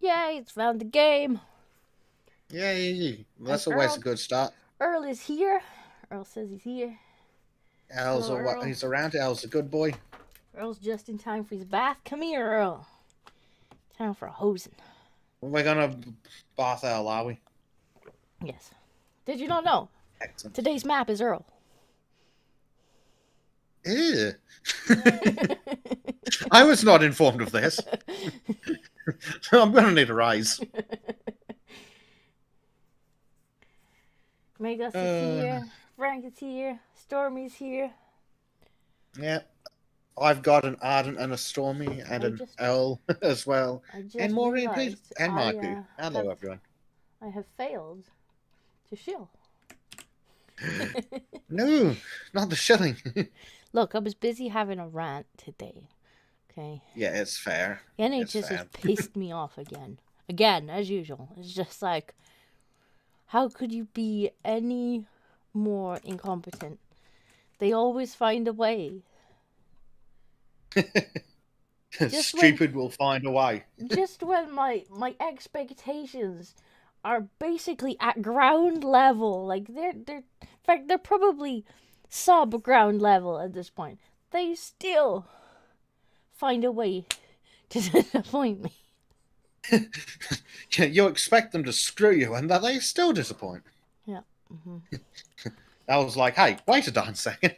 Yay, it's found the game. Yay! And That's always a good start. Earl is here. Earl says he's here. Hello, Earl. He's around. Al's a good boy. Earl's just in time for his bath. Come here, Earl. Time for a hosing. We're gonna bath Al, are we? Yes. Did you not know? Excellent. Today's map is Earl. Ew. I was not informed of this. I'm gonna need a rise. Megas is here. Frank is here. Stormy's here. Yeah. I've got an Ardent and a Stormy and an L as well. And more NPCs. And Marku. Hello, everyone. I have failed to shill. No, not the shilling. Look, I was busy having a rant today. Okay. Yeah, it's fair. And it just has pissed me off again. Again, as usual. It's just like, how could you be any more incompetent? They always find a way. Stupid will find a way. Just when my expectations are basically at ground level, like in fact they're probably sub ground level at this point, they still find a way to disappoint me. You expect them to screw you, and they still disappoint. Yeah. Mm-hmm. I was like, hey, wait a darn second.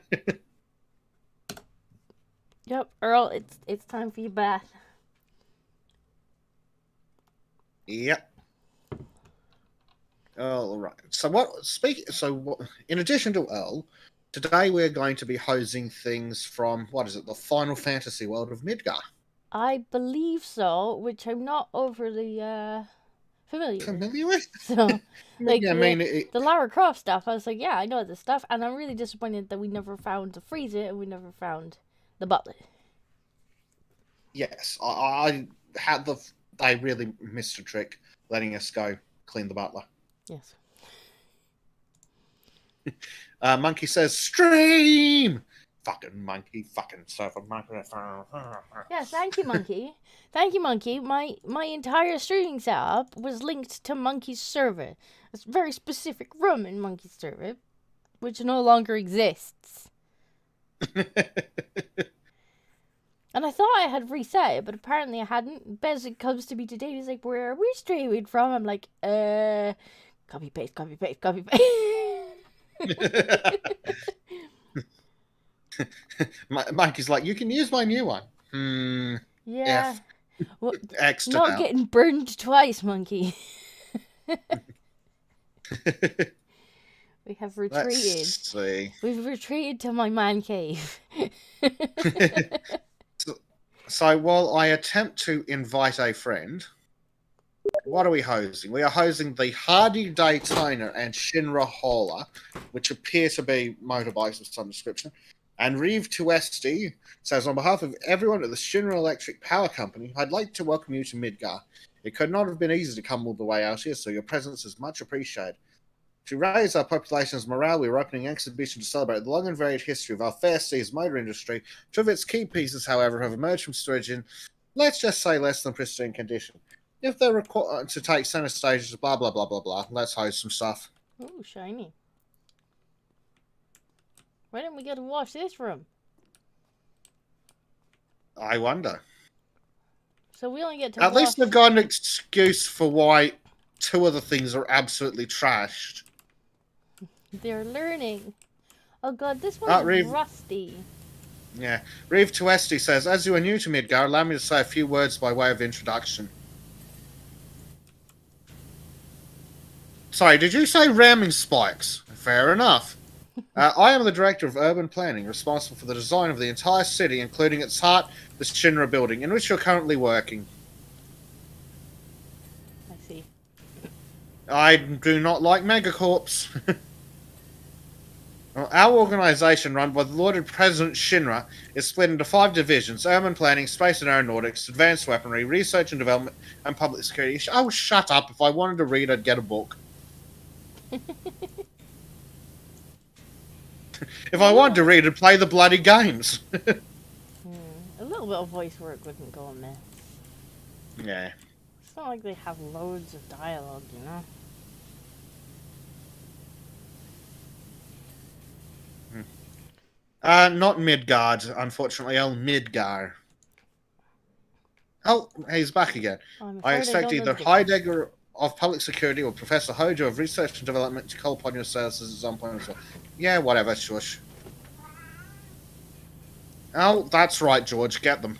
Yep, Earl, it's time for your bath. Yep. All right. So in addition to Earl, today we're going to be hosing things from the Final Fantasy world of Midgar. I believe so, which I'm not overly familiar with. So, like, yeah, the Lara Croft stuff, I was like, yeah, I know this stuff, and I'm really disappointed that we never found the Freezer and we never found the Butler. Yes, they really missed a trick letting us go clean the Butler. Yes. Monkey says, stream! Fucking monkey, fucking server monkey. Yes, thank you, Monkey. Thank you, Monkey. My entire streaming setup was linked to Monkey's server. It's a very specific room in Monkey's server, which no longer exists. And I thought I had reset it, but apparently I hadn't. Bezek comes to me today, he's like, where are we streaming from? I'm like, copy paste, copy paste, copy paste. Mike is like, you can use my new one. Yeah. Well, X not getting burned twice, Monkey. We have retreated. Let's see. We've retreated to my man cave. So while I attempt to invite a friend, what are we hosing? We are hosing the Hardy Daytona and Shinra Hauler, which appear to be motorbikes of some description. And Reeve Tuesti says, on behalf of everyone at the Shinra Electric Power Company, I'd like to welcome you to Midgar. It could not have been easy to come all the way out here, so your presence is much appreciated. To raise our population's morale, we are opening an exhibition to celebrate the long and varied history of our fair seas motor industry. Two of its key pieces, however, have emerged from storage in, let's just say, less than pristine condition. If they're required to take center stages, blah, blah, blah, blah, blah, let's host some stuff. Ooh, shiny. Why didn't we get to wash this room? I wonder. So we only get to At least they've got an excuse for why two of the things are absolutely trashed. They're learning. Oh god, this one's rusty. Yeah. Reeve Tuesti says, as you are new to Midgar, allow me to say a few words by way of introduction. Sorry, did you say ramming spikes? Fair enough. I am the Director of Urban Planning, responsible for the design of the entire city, including its heart, the Shinra building, in which you're currently working. I see. I do not like megacorps. Our organization, run by the lauded President Shinra, is split into 5 divisions: Urban Planning, Space and Aeronautics, Advanced Weaponry, Research and Development, and Public Security. Oh, shut up. If I wanted to read, I'd get a book. If I wanted to read, I'd play the bloody games. A little bit of voice work wouldn't go amiss. Yeah. It's not like they have loads of dialogue, you know? Not Midgard, unfortunately. Midgar. Oh, he's back again. I'm I afraid I expect don't know either the difference. Heidegger of Public Security or Professor Hojo of Research and Development to call upon your services at some point as well. Yeah, whatever, shush. Oh, that's right, George. Get them.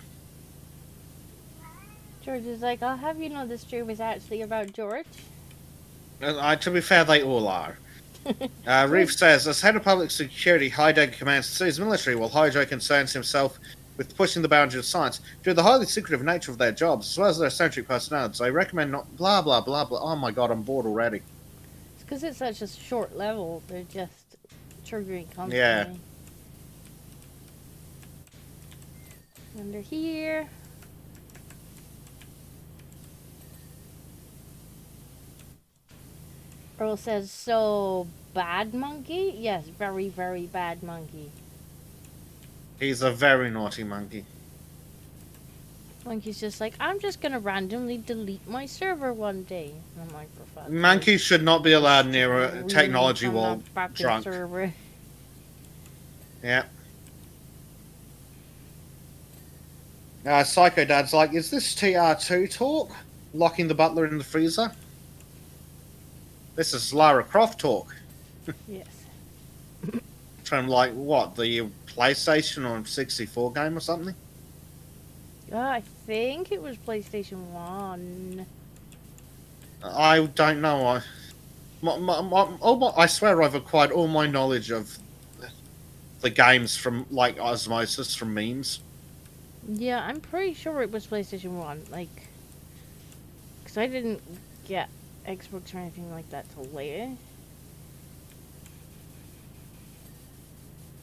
George is like, I'll have you know this stream is actually about George. To be fair, they all are. Reef says, as head of public security, Heidegger commands the city's military, while Hojo concerns himself with pushing the boundaries of science. Due to the highly secretive nature of their jobs, as well as their eccentric personalities, I recommend not blah blah blah blah. Oh my god, I'm bored already. It's because it's such a short level, they're just triggering constantly. Yeah. Under here. Earl says, so bad monkey? Yes, very, very bad monkey. He's a very naughty monkey. Monkey's just like, I'm just gonna randomly delete my server one day. And I'm like, for fuck's sake. Monkeys should not be allowed near a Leave technology me from while that fucking drunk. server. Yeah. Psycho Dad's like, is this TR2 talk? Locking the butler in the freezer? This is Lara Croft talk. Yes. From like what, the PlayStation or 64 game or something? I think it was PlayStation 1. I don't know. I swear I've acquired all my knowledge of the games from like osmosis from memes. Yeah, I'm pretty sure it was PlayStation 1. Like, because I didn't get Xbox or anything like that till later.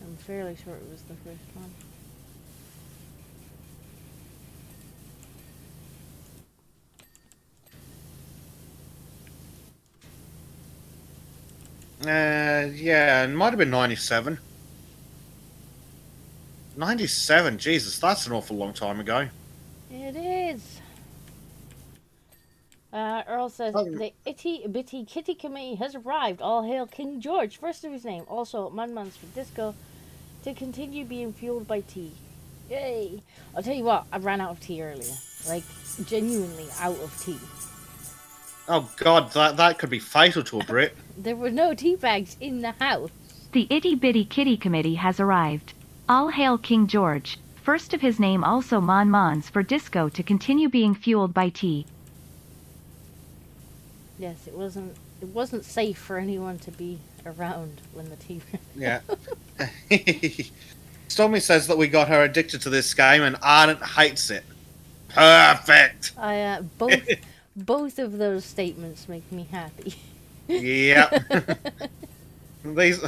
I'm fairly sure it was the first one. Yeah, it might have been 97. 97, Jesus, that's an awful long time ago. It is. Earl says, the itty bitty kitty committee has arrived. All hail King George, first of his name. Also, man-mans for disco to continue being fueled by tea. Yay! I'll tell you what, I ran out of tea earlier. Like, genuinely out of tea. Oh god, that could be fatal to a Brit. There were no tea bags in the house. The Itty Bitty Kitty Committee has arrived. All hail King George, first of his name also Mon Mons for disco to continue being fueled by tea. Yes, it wasn't safe for anyone to be around when the tea Yeah. Stormy says that we got her addicted to this game and Ardent hates it. Perfect! Both of those statements make me happy. Yep. These...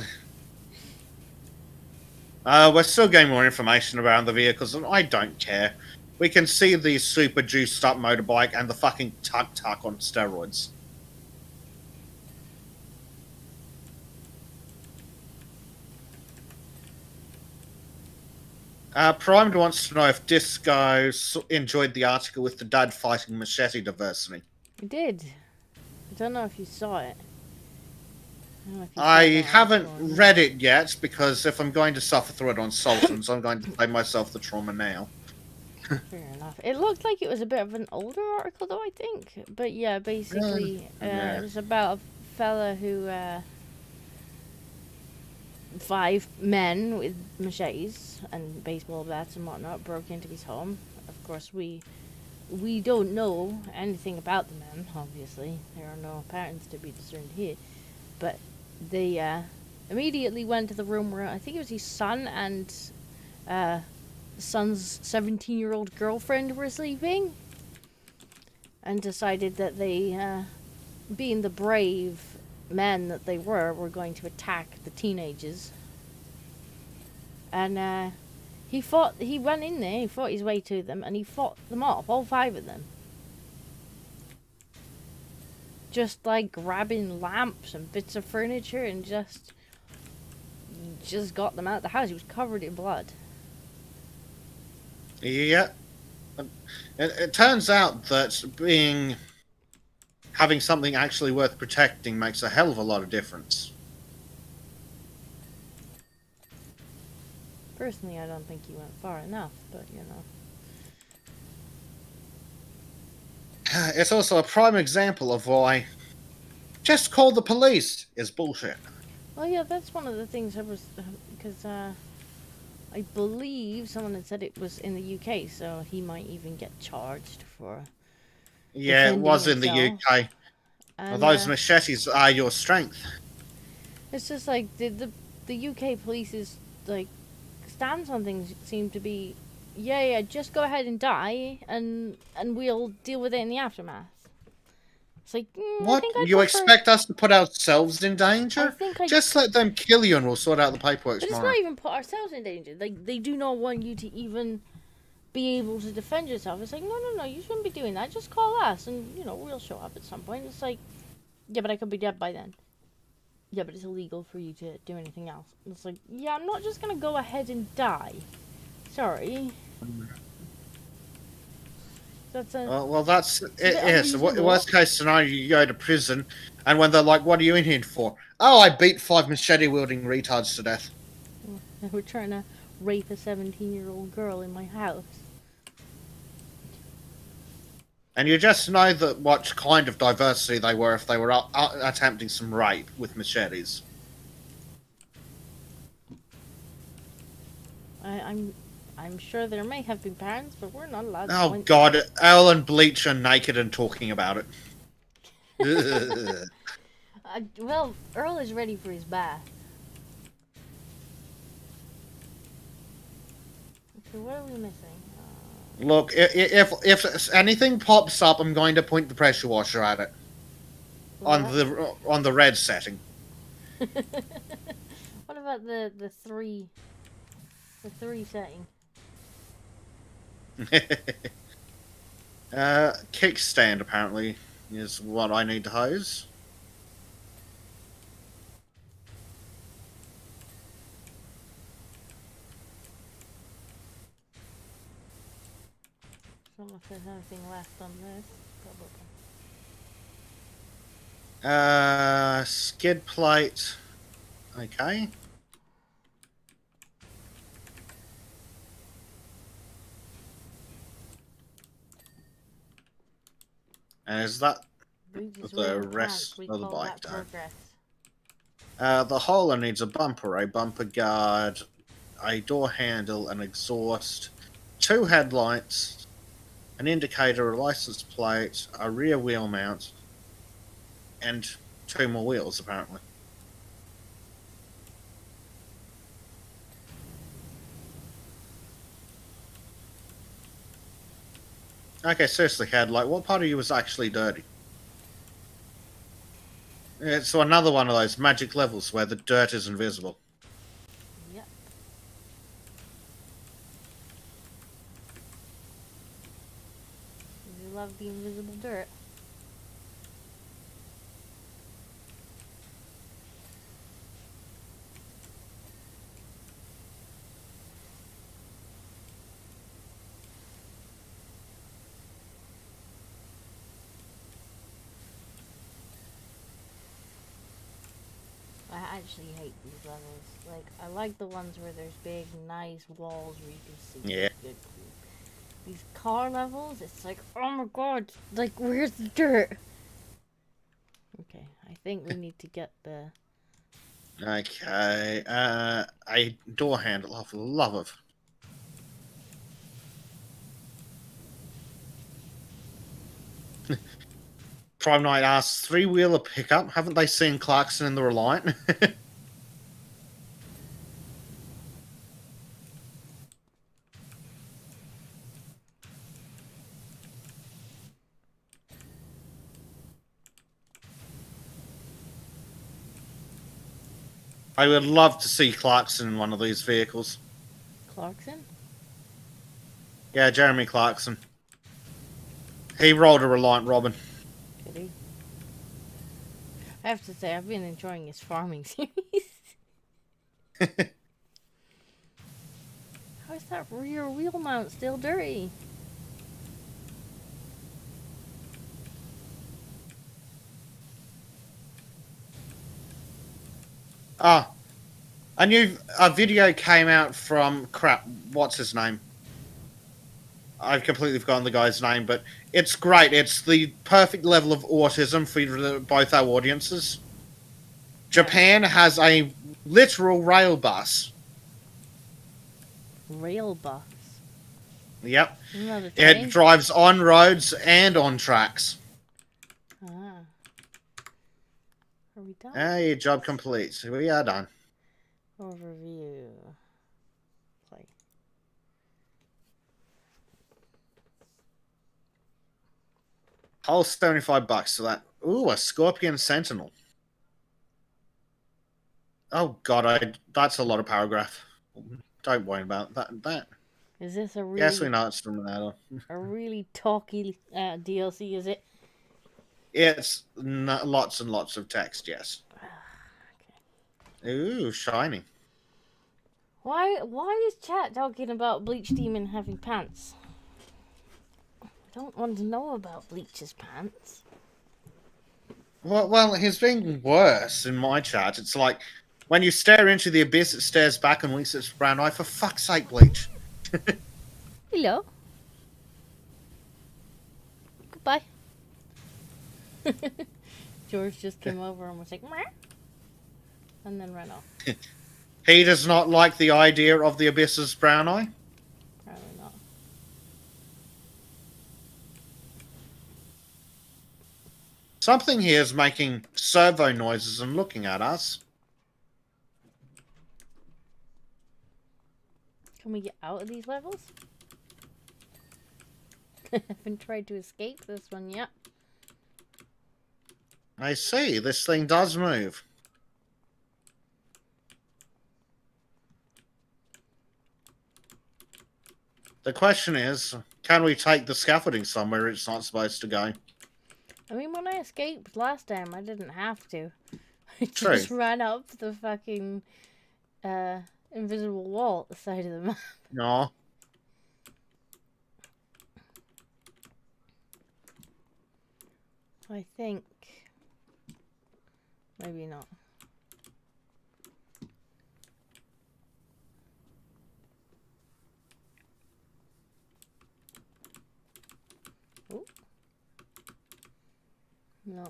we're still getting more information around the vehicles, and I don't care. We can see the super juiced up motorbike and the fucking tuk-tuk on steroids. Primed wants to know if Disco enjoyed the article with the dad fighting machete diversity. I did. I don't know if you saw it. I haven't read it yet, because if I'm going to suffer through it on Sultans, I'm going to save myself the trauma now. Fair enough. It looked like it was a bit of an older article, though, I think. But yeah, basically, it was about a fella who, 5 men with machetes and baseball bats and whatnot broke into his home. Of course, we don't know anything about the men, obviously. There are no patterns to be discerned here. But they immediately went to the room where I think it was his son and son's 17-year-old girlfriend were sleeping, and decided that they, being the brave men that they were going to attack the teenagers. And he went in there, he fought his way to them, and he fought them off, all 5 of them. Just like grabbing lamps and bits of furniture and just got them out of the house. He was covered in blood. Yeah. It turns out that being having something actually worth protecting makes a hell of a lot of difference. Personally, I don't think he went far enough, but you know. It's also a prime example of why just call the police is bullshit. Well, yeah, that's one of the things I was, because I believe someone had said it was in the UK, so he might even get charged for Yeah, it defending was in the himself. UK. Well, And those machetes are your strength. it's just like the UK police's like stance on things seem to be, yeah, just go ahead and die, and we'll deal with it in the aftermath. It's like, I What? think I You prefer. expect us to put ourselves in I danger? think I. Just let them kill you and we'll sort out the paperwork But it's tomorrow. not even put ourselves in danger. Like, they do not want you to even be able to defend yourself. It's like, no, you shouldn't be doing that. Just call us, and we'll show up at some point. It's like, yeah, but I could be dead by then. Yeah, but it's illegal for you to do anything else. And it's like, yeah, I'm not just gonna go ahead and die. Sorry. That's a. Well, that's it. bit Yes, unreasonable. worst case scenario, you go to prison, and when they're like, "What are you in here for?" Oh, I beat 5 machete wielding retards to death. We're trying to rape a 17-year-old girl in my house. And you just know that what kind of diversity they were if they were attempting some rape with machetes. I'm sure there may have been parents, but we're not allowed to Oh point. God, Earl and Bleach are naked and talking about it. Ugh. Well, Earl is ready for his bath. Okay, what are we missing? Look, if anything pops up, I'm going to point the pressure washer at it on the red setting. What about the three setting? Kickstand apparently is what I need to hose. I don't know if there's anything left on this. Probably. Skid plate. Okay. And is that the rest of the bike done? The hauler needs a bumper guard, a door handle, an exhaust, 2 headlights, an indicator, a license plate, a rear wheel mount, and 2 more wheels, apparently. Okay, seriously, headlight, what part of you was actually dirty? It's another one of those magic levels where the dirt is invisible. Yep. You love the invisible dirt. I actually hate these levels. Like, I like the ones where there's big, nice walls where you can see. Yeah. Good. These car levels, it's like, oh my god, like, where's the dirt? Okay, I think we need to get the... Okay, a door handle, for the love of... Prime Knight asks, 3-wheeler pickup? Haven't they seen Clarkson in the Reliant? I would love to see Clarkson in one of these vehicles. Clarkson? Yeah, Jeremy Clarkson. He rolled a Reliant Robin. Did he? I have to say, I've been enjoying his farming series. How is that rear wheel mount still dirty? Ah, a video came out from crap. What's his name? I've completely forgotten the guy's name, but it's great. It's the perfect level of autism for both our audiences. Japan has a literal rail bus. Rail bus. Yep. Another It train. drives on roads and on tracks. Ah. Are we done? Hey, job complete. We are done. Overview. Play. Whole $75 for that. Ooh, a Scorpion Sentinel. Oh god, that's a lot of paragraph. Don't worry about that. Is this a Yes, we really know it's from that. a really talky DLC? Is it? It's lots and lots of text. Yes. Okay. Ooh, shiny. Why is chat talking about Bleach Demon having pants? I don't want to know about Bleach's pants. Well, he's being worse in my chat. It's like when you stare into the abyss, it stares back and winks its brown eye. For fuck's sake, Bleach. Hello. Goodbye. George just came over and was like, "Meow," and then ran off. He does not like the idea of the abyss's brown eye. Probably not. Something here is making servo noises and looking at us. Can we get out of these levels? I haven't tried to escape this one yet. I see. This thing does move. The question is, can we take the scaffolding somewhere it's not supposed to go? I mean, when I escaped last time, I didn't have to. I True. just ran up the fucking invisible wall at the side of the map. No. I think maybe not. Ooh. No.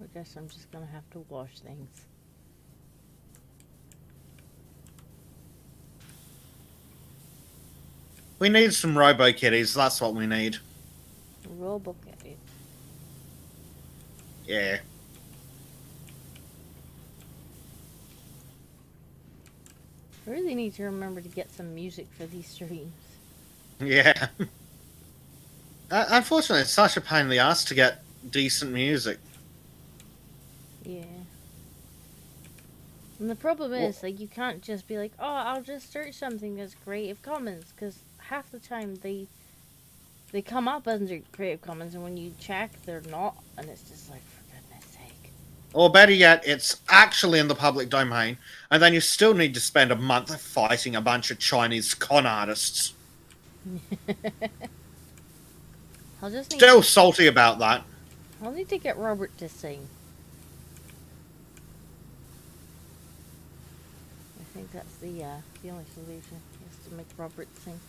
I guess I'm just gonna have to wash things. We need some Robo Kitties. That's what we need. Robo Kitty. Yeah. I really need to remember to get some music for these streams. Yeah. Unfortunately, it's such a pain in the ass to get decent music. Yeah. And the problem is, like, you can't just be like, oh, I'll just search something that's Creative Commons, because half the time they come up under Creative Commons, and when you check, they're not, and it's just like, for goodness sake. Or better yet, it's actually in the public domain, and then you still need to spend a month fighting a bunch of Chinese con artists. I'll just need Still salty about that. I'll need to get Robert to sing. I think that's the only solution, is to make Robert sing.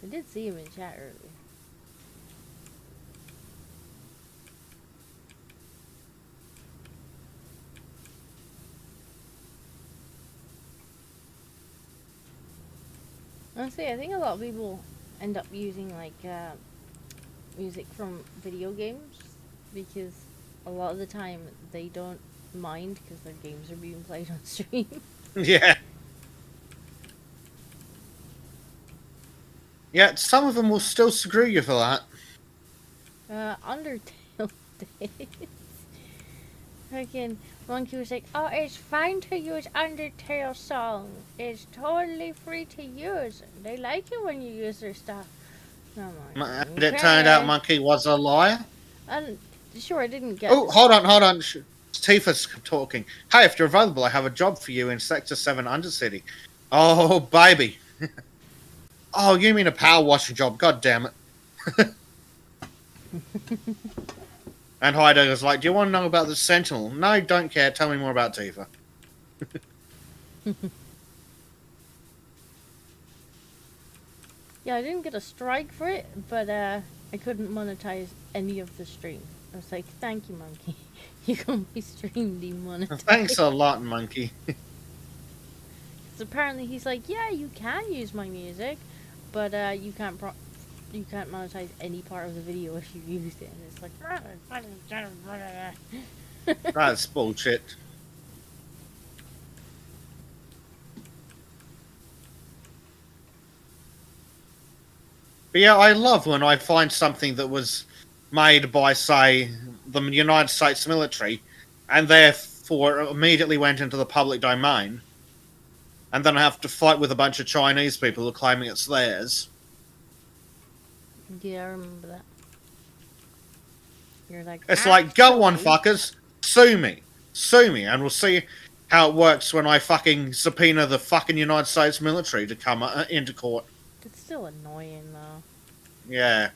I did see him in chat earlier. Honestly, I think a lot of people end up using like music from video games because a lot of the time they don't mind because their games are being played on stream. Yeah. Yeah, some of them will still screw you for that. Undertale days. Freaking Monkey was like, oh, it's fine to use Undertale song. It's totally free to use. They like it when you use their stuff. I'm like, And it turned out Monkey was a liar. And sure, I didn't get. Oh, hold on. Tifa's talking. Hey, if you're available, I have a job for you in Sector 7 Undercity. Oh, baby. Oh, you mean a power washing job? God damn it. And Heidegger's like, do you want to know about the Sentinel? No, don't care. Tell me more about Tifa. Yeah, I didn't get a strike for it, but I couldn't monetize any of the stream. I was like, thank you, monkey. You got my stream demonetized. Thanks a lot, monkey. So apparently he's like, yeah, you can use my music, but you can't monetize any part of the video if you used it. And it's like, That's bullshit. But yeah, I love when I find something that was made by, say, the United States military, and therefore immediately went into the public domain, and then I have to fight with a bunch of Chinese people who are claiming it's theirs. yeah, I remember that. You're like, It's like, go on, "Actually." fuckers, sue me, and we'll see how it works when I fucking subpoena the fucking United States military to come into court. It's still annoying though. Yeah.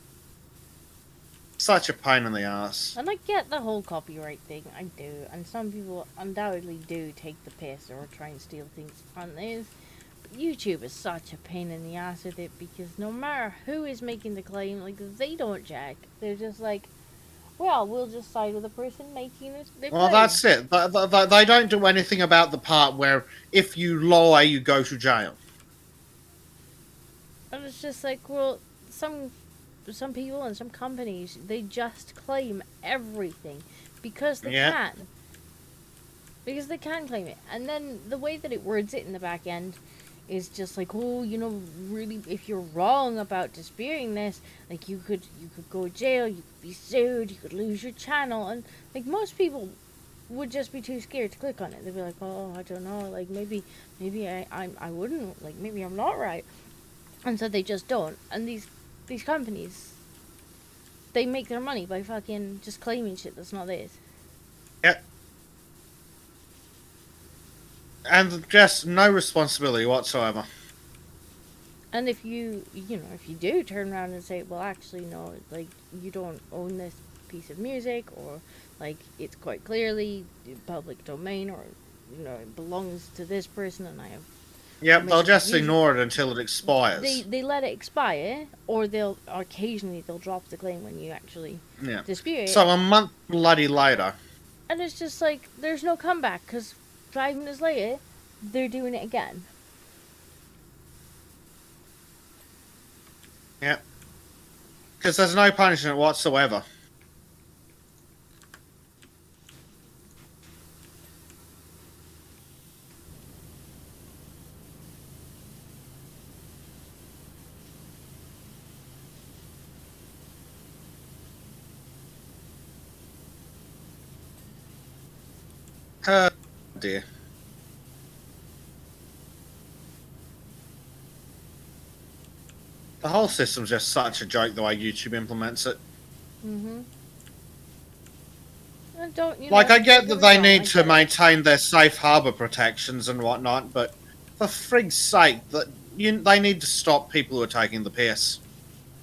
Such a pain in the ass. And I get the whole copyright thing, I do. And some people undoubtedly do take the piss or try and steal things on this. But YouTube is such a pain in the ass with it because no matter who is making the claim, like, they don't check. They're just like, well, we'll just side with the person making it. Well, that's it. They don't do anything about the part where if you lie, you go to jail. And it's just like, well, some people and some companies, they just claim everything because they can. Because they can claim it. And then the way that it words it in the back end is just like, oh, you know, really, if you're wrong about disputing this, like, you could go to jail, you could be sued, you could lose your channel. And, like, most people would just be too scared to click on it. They'd be like, oh, I don't know, like, maybe I wouldn't, like, maybe I'm not right. And so they just don't. And these companies, they make their money by fucking just claiming shit that's not theirs. Yeah. And just no responsibility whatsoever. And if you do turn around and say, well, actually, no, like, you don't own this piece of music, or, like, it's quite clearly public domain, or, you know, it belongs to this person and I have... Yep, they'll just ignore it until it expires. They let it expire, or they'll occasionally drop the claim when you actually dispute it. So a month bloody later. And it's just like, there's no comeback, because 5 minutes later, they're doing it again. Yep. Because there's no punishment whatsoever. Oh dear. The whole system's just such a joke the way YouTube implements it. Mm-hmm. And don't, like, I get that they need to maintain their safe harbour protections and whatnot, but for frig's sake, they need to stop people who are taking the piss.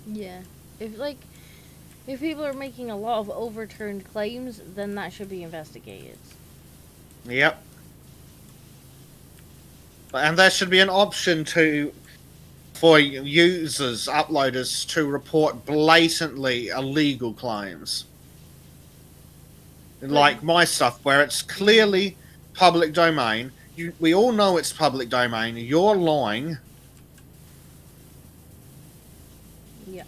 Yeah. If people are making a lot of overturned claims, then that should be investigated. Yep. And there should be an option for users, uploaders, to report blatantly illegal claims. Like my stuff, where it's clearly public domain. We all know it's public domain. You're lying. Yeah.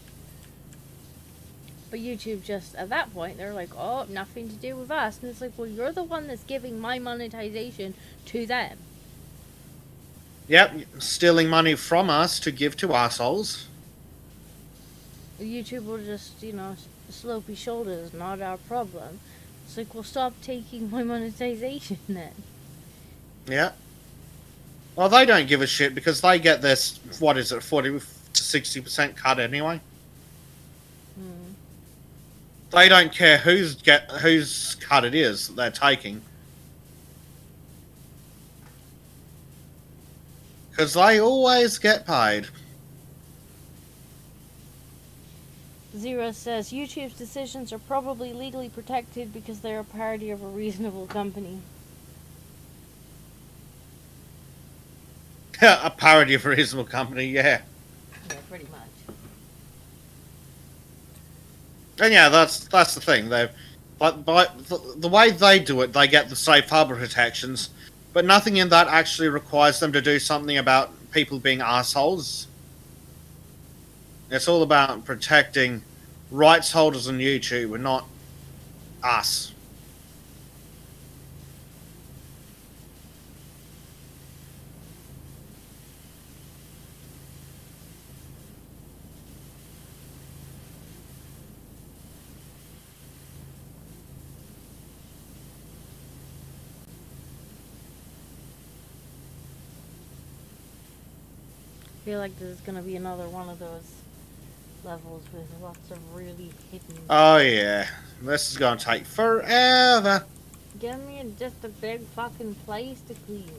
But YouTube just, at that point, they're like, oh, nothing to do with us. And it's like, well, you're the one that's giving my monetization to them. Yep, stealing money from us to give to assholes. YouTube will just, slopey shoulders, not our problem. It's like, well, stop taking my monetization then. Yeah. Well, they don't give a shit because they get this, 40 to 60% cut anyway. They don't care whose cut it is that they're taking. Because they always get paid. Zero says YouTube's decisions are probably legally protected because they're a parody of a reasonable company. A parody of a reasonable company, yeah. Yeah, pretty much. And yeah, that's the thing. But by the way they do it, they get the safe harbor protections, but nothing in that actually requires them to do something about people being assholes. It's all about protecting rights holders on YouTube and not us. I feel like this is gonna be another one of those levels with lots of really hidden. Oh yeah, this is gonna take forever. Give me just a big fucking place to clean.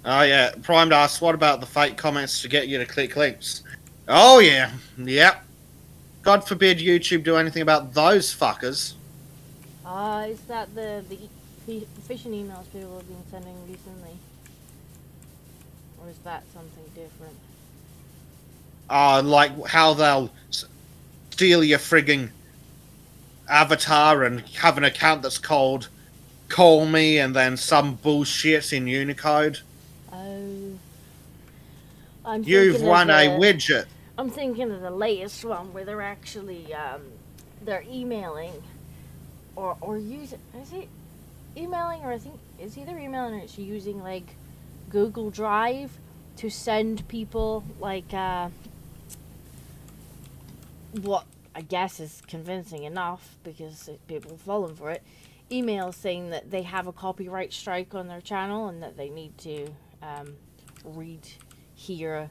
Oh yeah, Prime asks, what about the fake comments to get you to click links? Oh yeah, yep. God forbid YouTube do anything about those fuckers. Is that the phishing emails people have been sending recently? Or is that something different? Like how they'll steal your frigging avatar and have an account that's called Call Me and then some bullshit in Unicode. Oh. You've won a widget. I'm thinking of the latest one where they're actually, they're emailing or using, is it emailing, or I think it's either emailing or it's using like Google Drive to send people like what I guess is convincing enough because people have fallen for it, emails saying that they have a copyright strike on their channel and that they need to hear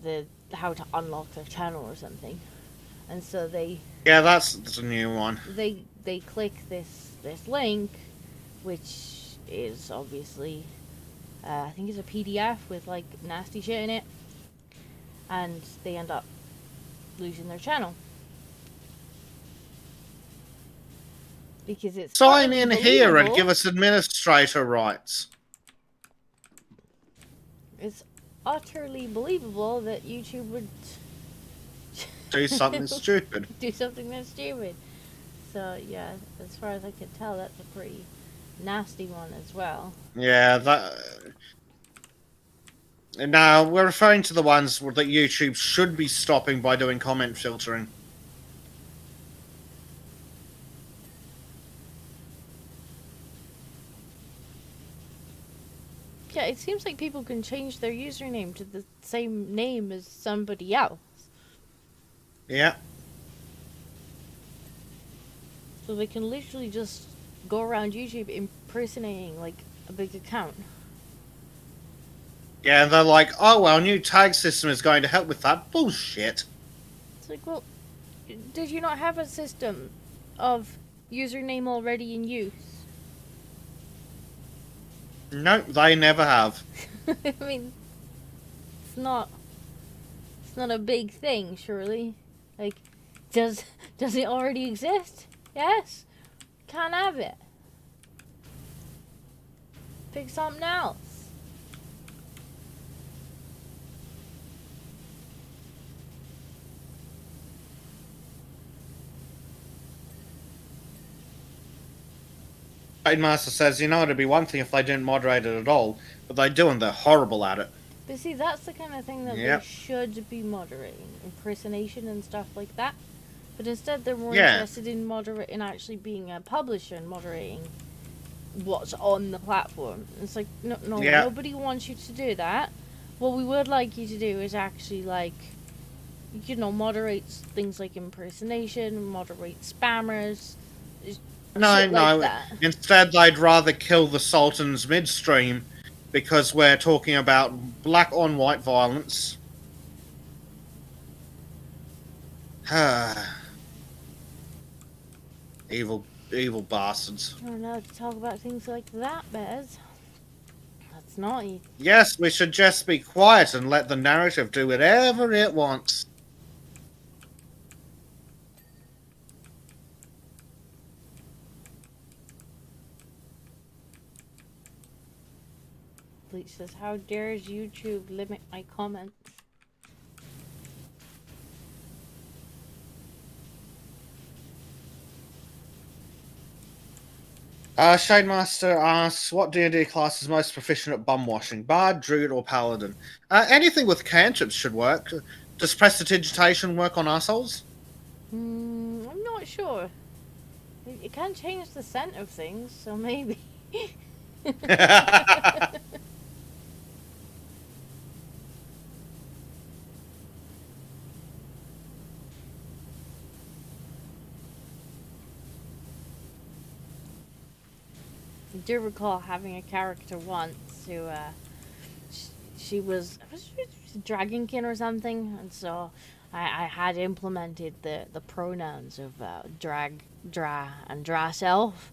the how to unlock their channel or something. And so that's a new one. They click this link, which is obviously I think it's a PDF with like nasty shit in it, and they end up losing their channel because it's sign in here and give us administrator rights. It's utterly believable that YouTube would do something stupid. Do something that's stupid. So yeah, as far as I can tell, that's a pretty nasty one as well. Yeah, that. Now we're referring to the ones that YouTube should be stopping by doing comment filtering. Yeah, it seems like people can change their username to the same name as somebody else. Yeah. So they can literally just go around YouTube impersonating like a big account. Yeah, and they're like, oh, well, new tag system is going to help with that. Bullshit. It's like, well, did you not have a system of username already in use? Nope, they never have. I mean, it's not a big thing, surely. Like, does it already exist? Yes? Can't have it. Pick something else. Master says, you know, it'd be one thing if they didn't moderate it at all, but they do and they're horrible at it. But see, that's the kind of thing that they should be moderating. Impersonation and stuff like that. But instead they're more interested in actually being a publisher and moderating what's on the platform. It's like, no, nobody wants you to do that. What we would like you to do is actually, like, you know, moderate things like impersonation, moderate spammers. No. Instead, they'd rather kill the Sultans midstream because we're talking about black on white violence. Evil bastards. I don't know to talk about things like that, Bez. It's naughty. Yes, we should just be quiet and let the narrative do whatever it wants. Bleach says, how dares YouTube limit my comments? Shademaster asks, what D&D class is most proficient at bum washing? Bard, Druid, or Paladin? Anything with cantrips should work. Does prestidigitation work on assholes? I'm not sure. It can change the scent of things, so maybe. I do recall having a character once who, she was a dragonkin or something, and so I had implemented the pronouns of drag, dra, and dra self,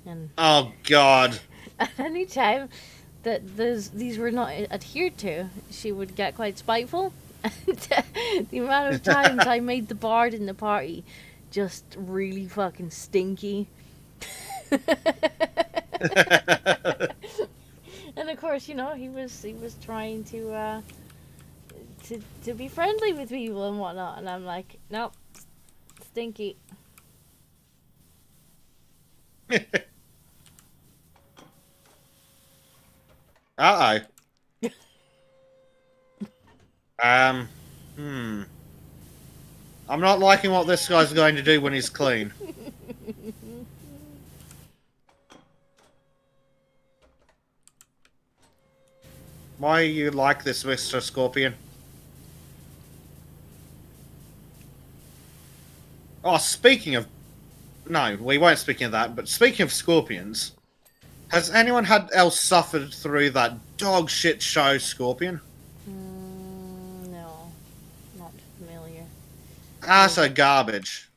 and Oh, God. at any time that these were not adhered to, she would get quite spiteful. And the amount of times I made the bard in the party just really fucking stinky. And of course, you know, he was trying to be friendly with people and whatnot, and I'm like, nope, stinky. Uh-oh. I'm not liking what this guy's going to do when he's clean. Why you like this, Mr. Scorpion? Oh, speaking of... No, we weren't speaking of that, but speaking of scorpions, has anyone else suffered through that dog shit show, Scorpion? No, not familiar. Utter garbage.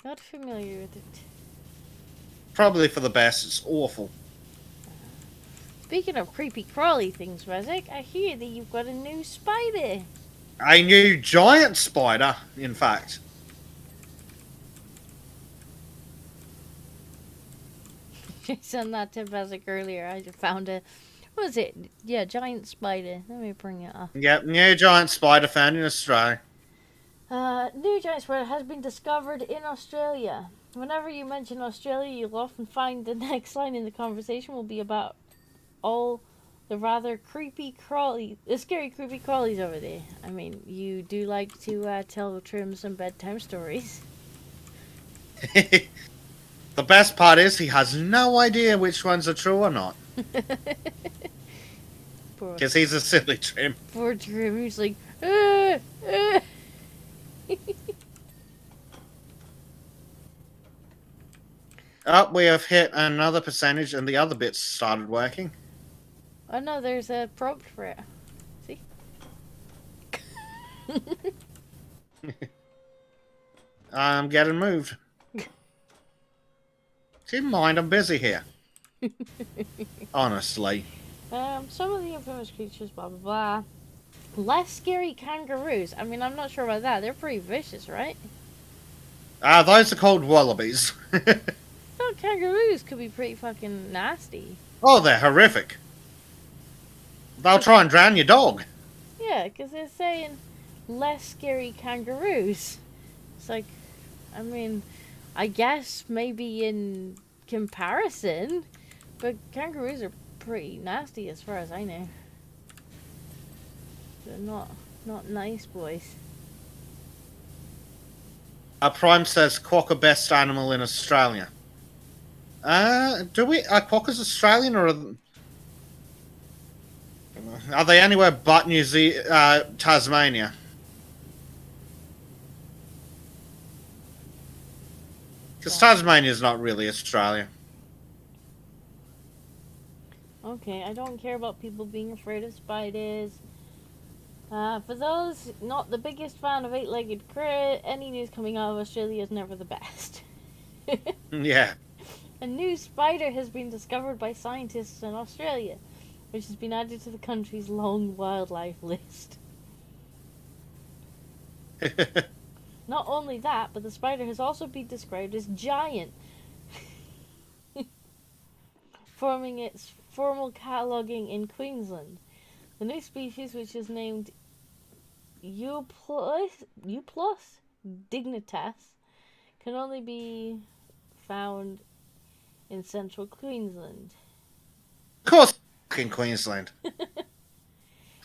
Not familiar with it. Probably for the best, it's awful. Speaking of creepy crawly things, Bezek, I hear that you've got a new spider. A new giant spider, in fact. I sent that to Bezek earlier. I found a, what was it? Yeah, giant spider. Let me bring it up. Yep, new giant spider found in Australia. New giant spider has been discovered in Australia. Whenever you mention Australia, you'll often find the next line in the conversation will be about all the rather creepy crawly, scary creepy crawlies over there. I mean, you do like to tell Trim some bedtime stories. The best part is he has no idea which ones are true or not. Because he's a silly Trim. Poor Trim, he's like, ah, ah. Oh, we have hit another percentage and the other bits started working. Oh no, there's a prompt for it. See? I'm getting moved. Keep in mind, I'm busy here. Honestly. Some of the infamous creatures, blah blah blah. Less scary kangaroos. I mean, I'm not sure about that. They're pretty vicious, right? Those are called wallabies. Oh, kangaroos could be pretty fucking nasty. Oh, they're horrific. They'll try and drown your dog. Yeah, because they're saying less scary kangaroos. It's like, I mean, I guess maybe in comparison, but kangaroos are pretty nasty as far as I know. They're not nice boys. Prime says quokka best animal in Australia. Are quokkas Australian or are they anywhere but Tasmania? Because Tasmania is not really Australia. Okay, I don't care about people being afraid of spiders. For those not the biggest fan of eight-legged crit, any news coming out of Australia is never the best. Yeah. A new spider has been discovered by scientists in Australia. which has been added to the country's long wildlife list. Not only that, but the spider has also been described as giant, forming its formal cataloguing in Queensland. The new species, which is named Euplus dignitas, can only be found in central Queensland. Of course, in Queensland.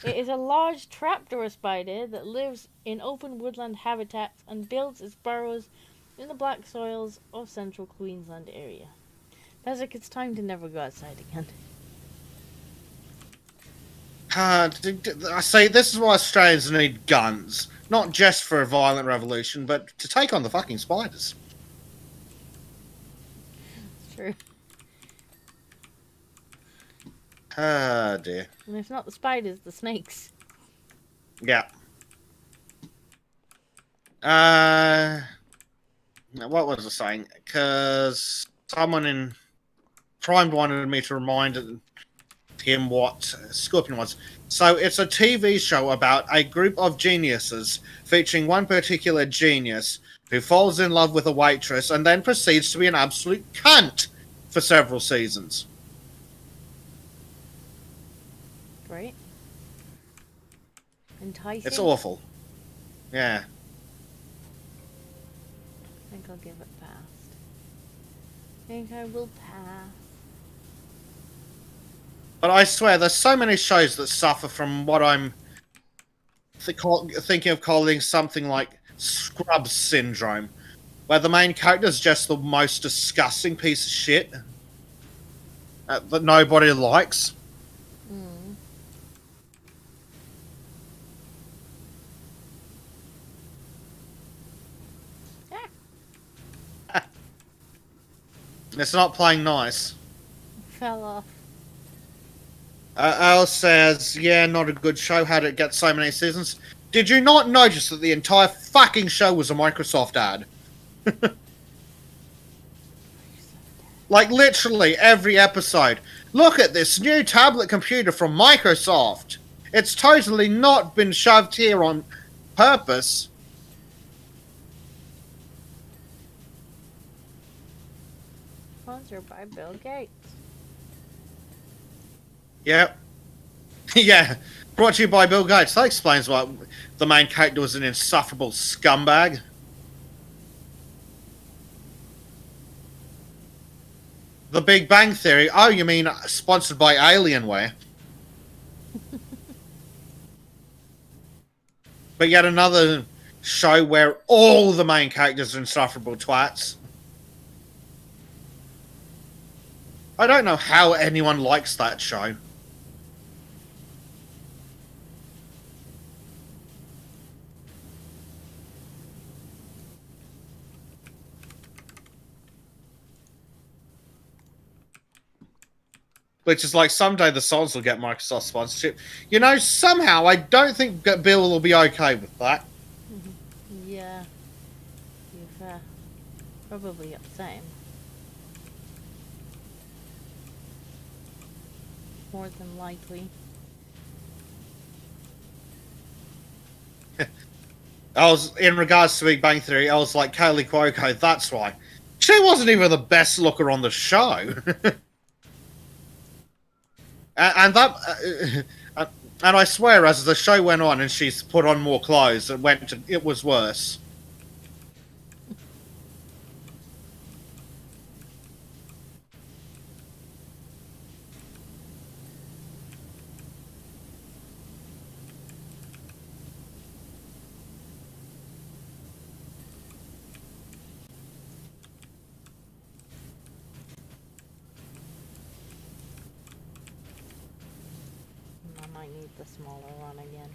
It is a large trapdoor spider that lives in open woodland habitats and builds its burrows in the black soils of central Queensland area. Bezek, it's time to never go outside again. I say this is why Australians need guns. Not just for a violent revolution, but to take on the fucking spiders. It's true. Ah, dear. And if not the spiders, the snakes. Yeah. What was I saying? Because someone in Prime wanted me to remind him what Scorpion was. So it's a TV show about a group of geniuses featuring one particular genius who falls in love with a waitress and then proceeds to be an absolute cunt for several seasons. Right? Enticing. It's awful. Yeah. I think I'll give it past. I think I will pass. But I swear, there's so many shows that suffer from what I'm thinking of calling something like Scrubs syndrome, where the main character is just the most disgusting piece of shit that nobody likes. Mm. It's not playing nice. Fell off. Al says, yeah, not a good show. How did it get so many seasons? Did you not notice that the entire fucking show was a Microsoft ad? Like, literally every episode. Look at this new tablet computer from Microsoft. It's totally not been shoved here on purpose. Sponsored by Bill Gates. Yep. Yeah. Brought to you by Bill Gates. That explains why the main character was an insufferable scumbag. The Big Bang Theory. Oh, you mean sponsored by Alienware? But yet another show where all the main characters are insufferable twats. I don't know how anyone likes that show. Which is like, someday the Souls will get Microsoft sponsorship. You know, somehow I don't think Bill will be okay with that. Yeah. You've probably upset him. More than likely. In regards to Big Bang Theory, I was like, Kaylee Cuoco, that's why. She wasn't even the best looker on the show. and I swear, as the show went on and she's put on more clothes, it was worse. I might need the smaller one again.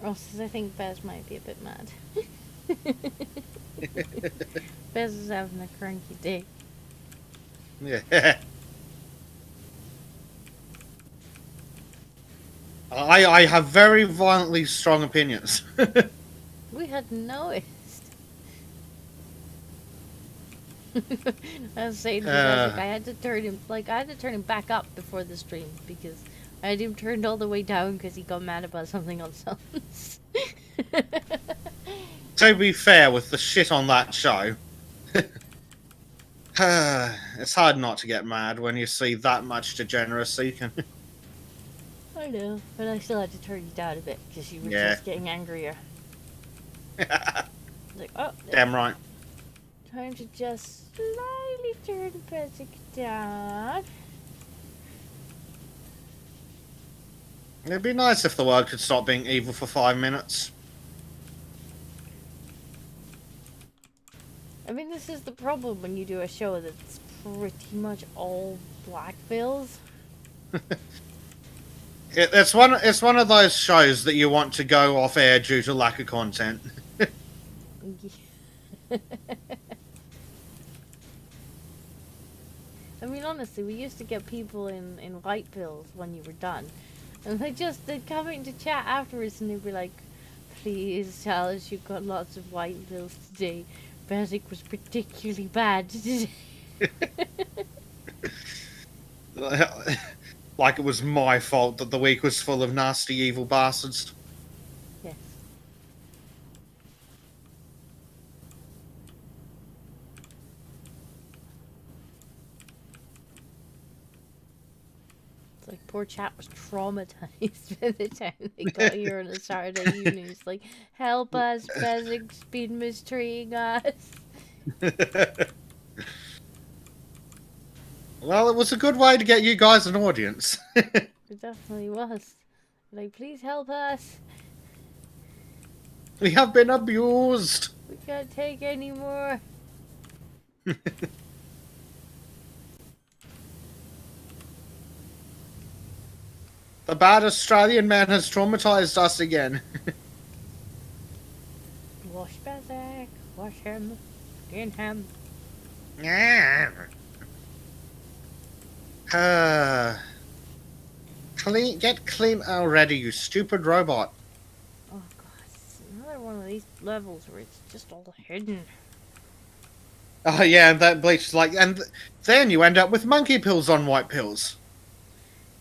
Earl says, I think Bez might be a bit mad. Bez is having a cranky day. Yeah. I have very violently strong opinions. We had noticed. I was saying to Bezek, I had to turn him back up before the stream because I had him turned all the way down because he got mad about something on Suns. To be fair, with the shit on that show, it's hard not to get mad when you see that much degeneracy. I know, but I still had to turn you down a bit because you were Yeah. just getting angrier. Like, oh, Damn right. time to just slightly turn Bezek down. It'd be nice if the world could stop being evil for 5 minutes. I mean, this is the problem when you do a show that's pretty much all black pills. It's one of those shows that you want to go off air due to lack of content. I mean, honestly, we used to get people in white pills when you were done. And they'd come into chat afterwards and they'd be like, please tell us you got lots of white pills today. Bezek was particularly bad today. Like it was my fault that the week was full of nasty, evil bastards. Yes. It's like poor chap was traumatized by the time they got here on a Saturday evening. It's like, help us, Bezek's been mistreating us. Well, it was a good way to get you guys an audience. It definitely was. Like, please help us. We have been abused. We can't take any more. The bad Australian man has traumatized us again. Wash Bezek. Wash him. Skin him. Get clean already, you stupid robot. Oh god, it's another one of these levels where it's just all hidden. Oh yeah, and that bleach is like, and then you end up with monkey pills on white pills.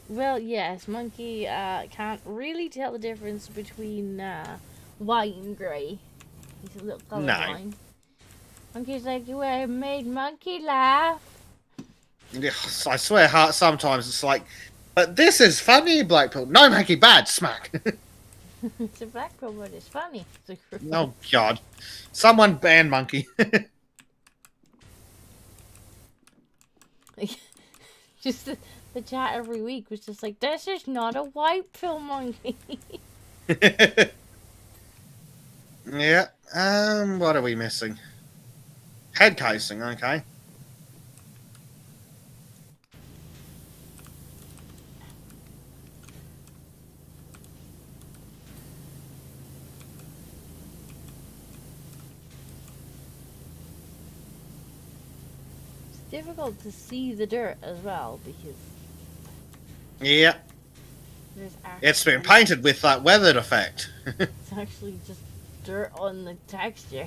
Well, yes, Monkey can't really tell the difference between white and grey. He's a little colorblind. Monkey's like, you made Monkey laugh. Yes, I swear, sometimes it's like, but this is funny, black pill. No, monkey, bad, smack. It's a black pill, but it's funny. Oh god, someone ban monkey. Just the chat every week was just like, this is not a white pill, Monkey. Yeah. What are we missing? Head casing. Okay. It's difficult to see the dirt as well because Yeah. there's actually, It's been painted with that weathered effect. it's actually just dirt on the texture.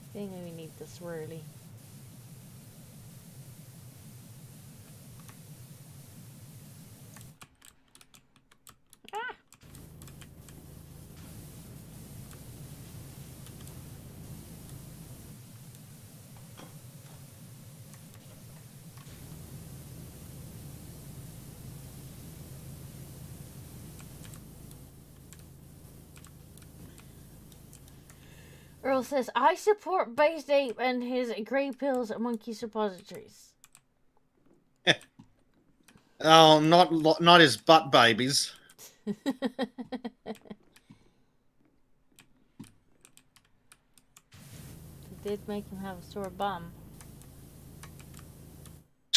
I think we need the swirly. Ah! Earl says, I support Based Ape and his grey pills at Monkey Suppositories. Oh, not his butt babies. It did make him have a sore bum.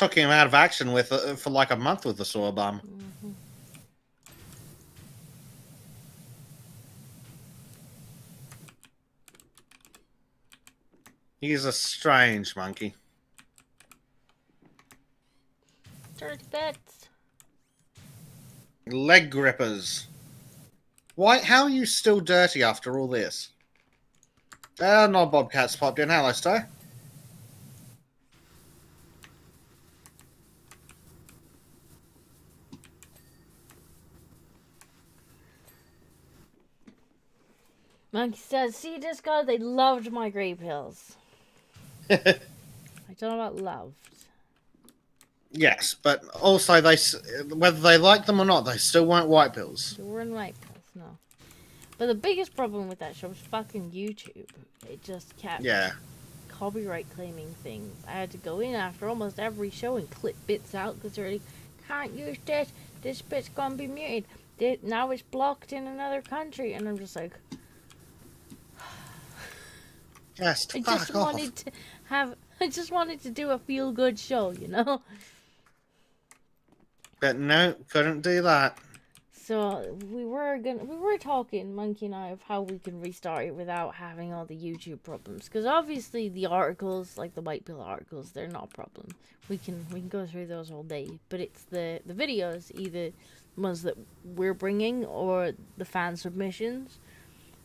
took him out of action with for like a month with the sore bum. Mm-hmm. He's a strange monkey. Dirty bits. Leg grippers. Why? How are you still dirty after all this? No, Bobcat's popped in. Hello, Sto. Monkey says, see this guy, they loved my grey pills. I don't know about loved. Yes, but also whether they like them or not, they still weren't white pills. They weren't white pills, no. But the biggest problem with that show was fucking YouTube. It just kept copyright claiming things. I had to go in after almost every show and clip bits out because they're like, can't use this. This bit's gonna be muted. Now it's blocked in another country. And I'm just like, Just I fuck just off. I just wanted to do a feel good show, you know? But no, couldn't do that. So we were talking, Monkey and I, of how we can restart it without having all the YouTube problems. Because obviously the articles, like the white pill articles, they're not a problem. We can go through those all day. But it's the videos, either ones that we're bringing or the fan submissions.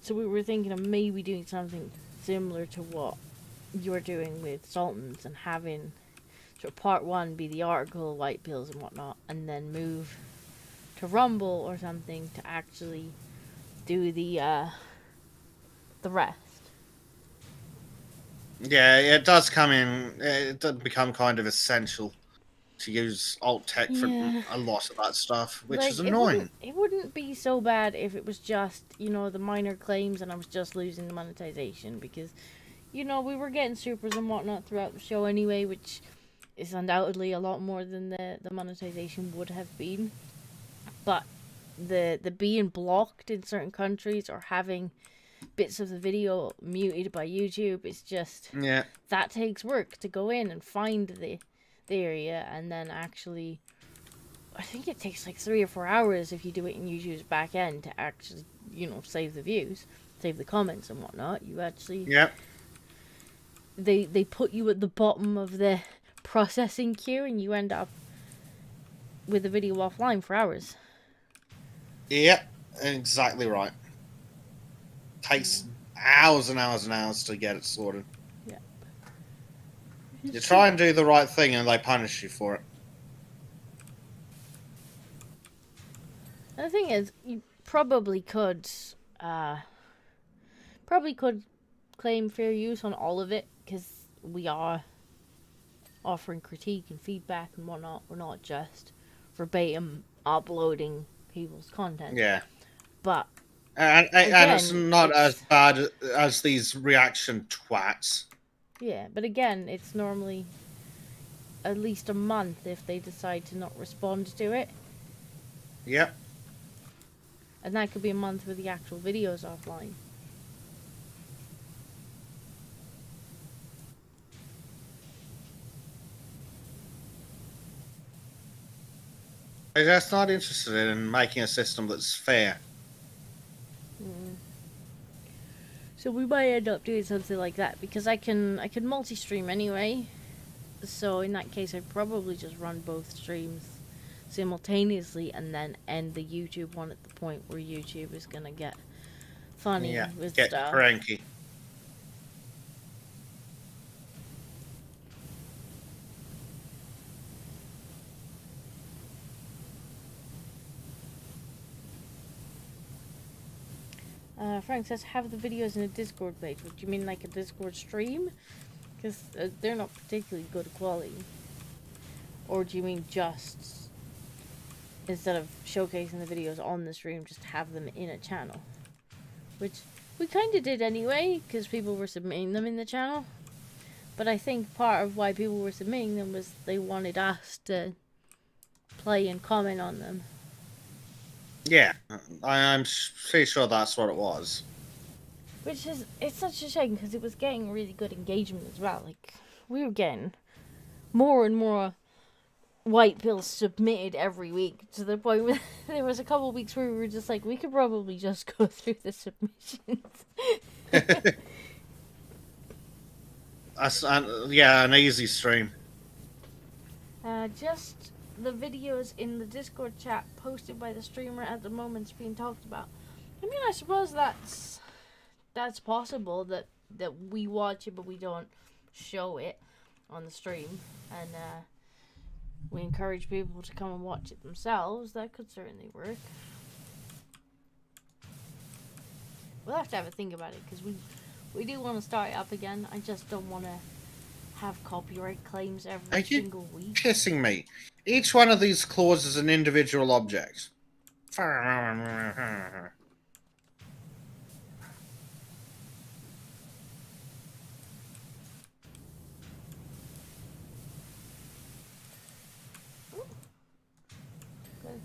So we were thinking of maybe doing something similar to what you're doing with Sultans and having sort of part one be the article, white pills and whatnot, and then move to Rumble or something to actually do the rest. Yeah, it does come in. It does become kind of essential to use alt tech for a lot of that stuff, which is annoying. It wouldn't be so bad if it was just, you know, the minor claims and I was just losing the monetization because, you know, we were getting supers and whatnot throughout the show anyway, which is undoubtedly a lot more than the monetization would have been. But the being blocked in certain countries or having bits of the video muted by YouTube is just that takes work to go in and find the area and then actually I think it takes like 3 or 4 hours if you do it in YouTube's back end to actually, you know, save the views, save the comments and whatnot. You actually they put you at the bottom of the processing queue and you end up with the video offline for hours. Yep, exactly right. Takes hours and hours and hours to get it sorted. Yeah. You try and do the right thing and they punish you for it. And the thing is, you probably could claim fair use on all of it because we are offering critique and feedback and whatnot. We're not just verbatim uploading people's content. Yeah. But and it's not as bad as these reaction twats. Yeah, but again, it's normally at least a month if they decide to not respond to it. Yep. And that could be a month with the actual videos offline. They're just not interested in making a system that's fair. So we might end up doing something like that because I can multi-stream anyway. So in that case, I'd probably just run both streams simultaneously and then end the YouTube one at the point where YouTube is gonna get funny with get stuff. cranky. Frank says, have the videos in a Discord page. What do you mean, like a Discord stream? Because they're not particularly good quality. Or do you mean just, instead of showcasing the videos on the stream, just have them in a channel? Which we kind of did anyway, because people were submitting them in the channel. But I think part of why people were submitting them was they wanted us to play and comment on them. Yeah, I'm pretty sure that's what it was. Which is, it's such a shame because it was getting really good engagement as well. Like, we were getting more and more white pills submitted every week to the point where there was a couple of weeks where we were just like, we could probably just go through the submissions. Yeah, an easy stream. Just the videos in the Discord chat posted by the streamer at the moment's being talked about. I mean, I suppose that's possible that we watch it but we don't show it on the stream, and we encourage people to come and watch it themselves. That could certainly work. We'll have to have a think about it, because we do want to start it up again. I just don't want to have copyright claims every single week. Pissing me. Each one of these claws is an individual object.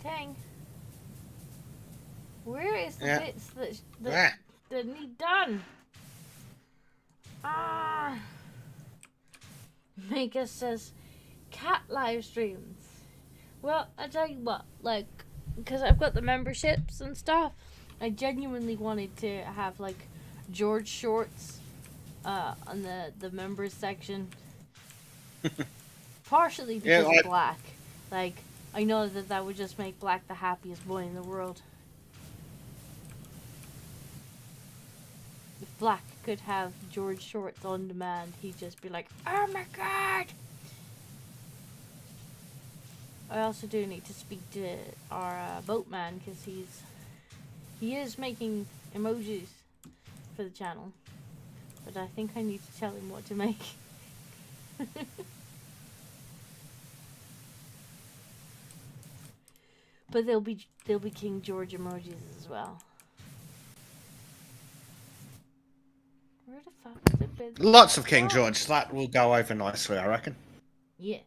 Tang. Where is the bits that need done? Mega says cat live streams. Well, I tell you what, like, because I've got the memberships and stuff, I genuinely wanted to have like George shorts on the members section. Partially because of Black. Like, I know that would just make Black the happiest boy in the world. If Black could have George shorts on demand, he'd just be like, oh my god! I also do need to speak to our boatman, because he is making emojis for the channel. But I think I need to tell him what to make. But there'll be King George emojis as well. Where the fuck is the bed? Lots of King George. That will go over nicely, I reckon. Yes.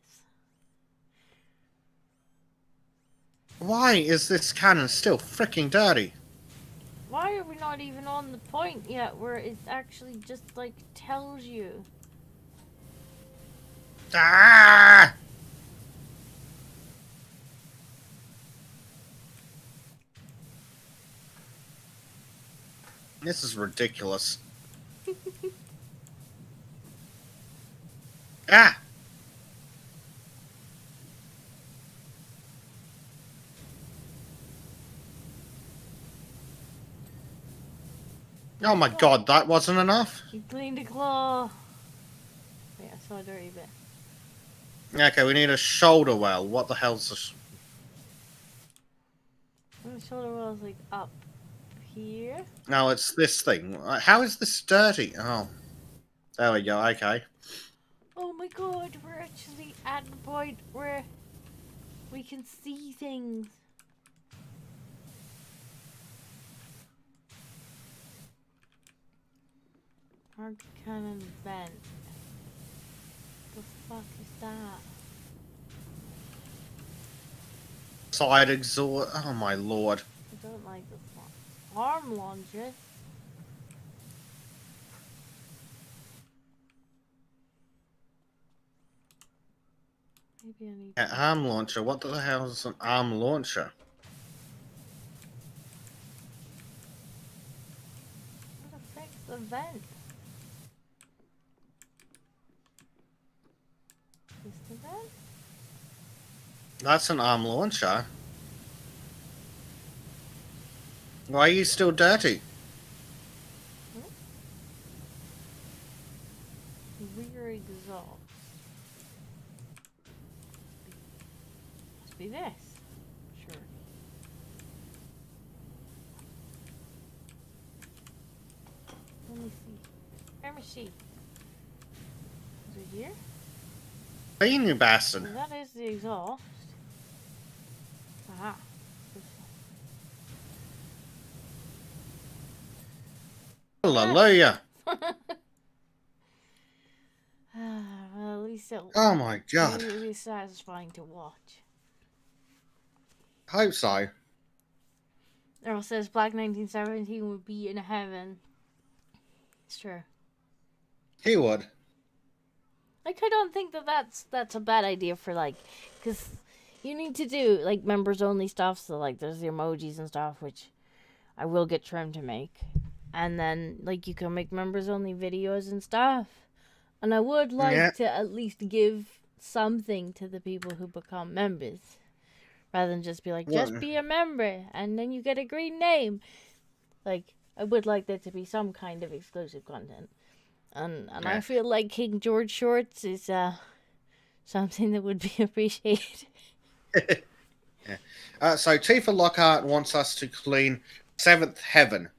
Why is this cannon still freaking dirty? Why are we not even on the point yet where it actually just, like, tells you? Ah! This is ridiculous. Ah! Oh my god, that wasn't enough? You cleaned a claw. Yeah, I saw a dirty bit. Okay, we need a shoulder well. What the hell's this? The shoulder well's like up here. No, it's this thing. How is this dirty? Oh. There we go, okay. Oh my god, we're actually at the point where we can see things. Arc cannon vent. The fuck is that? Side exhaust. Oh my lord. I don't like this one. Arm launcher. Maybe I need An arm launcher? What the hell is an arm launcher? What affects the vent? Is the vent? That's an arm launcher. Why are you still dirty? Rear exhaust. Must be this. Sure. Let me see. Let me see. Is it here? Bean, you bastard. Well, that is the exhaust. Aha. Hallelujah. Well, at least it'll Oh my god. be satisfying to watch. Hope so. Earl says Black 1917 would be in heaven. It's true. He would. Like, I don't think that's a bad idea for, like, because You need to do like members only stuff. So like there's the emojis and stuff, which I will get Trim to make, and then like you can make members only videos and stuff. And I would like to at least give something to the people who become members, rather than just be like, just be a member, and then you get a green name. Like, I would like there to be some kind of exclusive content. And I feel like King George Shorts is something that would be appreciated. So Tifa Lockhart wants us to clean Seventh Heaven.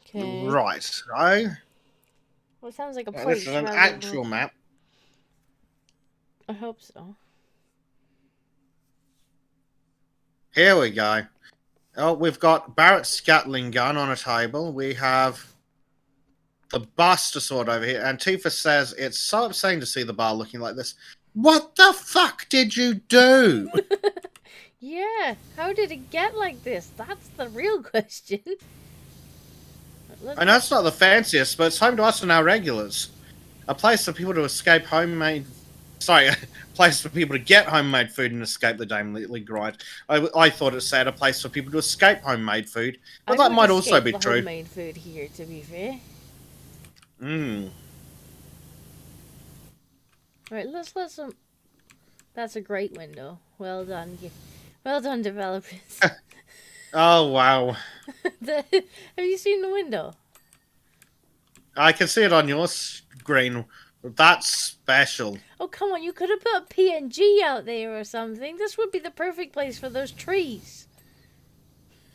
Okay. Right. So Well, it sounds like a place. this is an actual map. I hope so. Here we go. Oh, we've got Barrett's Gatling gun on a table. We have the Buster sword over here. And Tifa says it's so upsetting to see the bar looking like this. What the fuck did you do? Yeah, how did it get like this? That's the real question. I know it's not the fanciest, but it's home to us and our regulars. A place for people to escape homemade... Sorry, a place for people to get homemade food and escape the daily grind. I thought it said a place for people to escape homemade food, but that might also be true. Homemade food here, to be fair. Right, let's let some... That's a great window. Well done. Well done, developers. Oh, wow. Have you seen the window? I can see it on your screen. That's special. Oh, come on. You could have put a PNG out there or something. This would be the perfect place for those trees.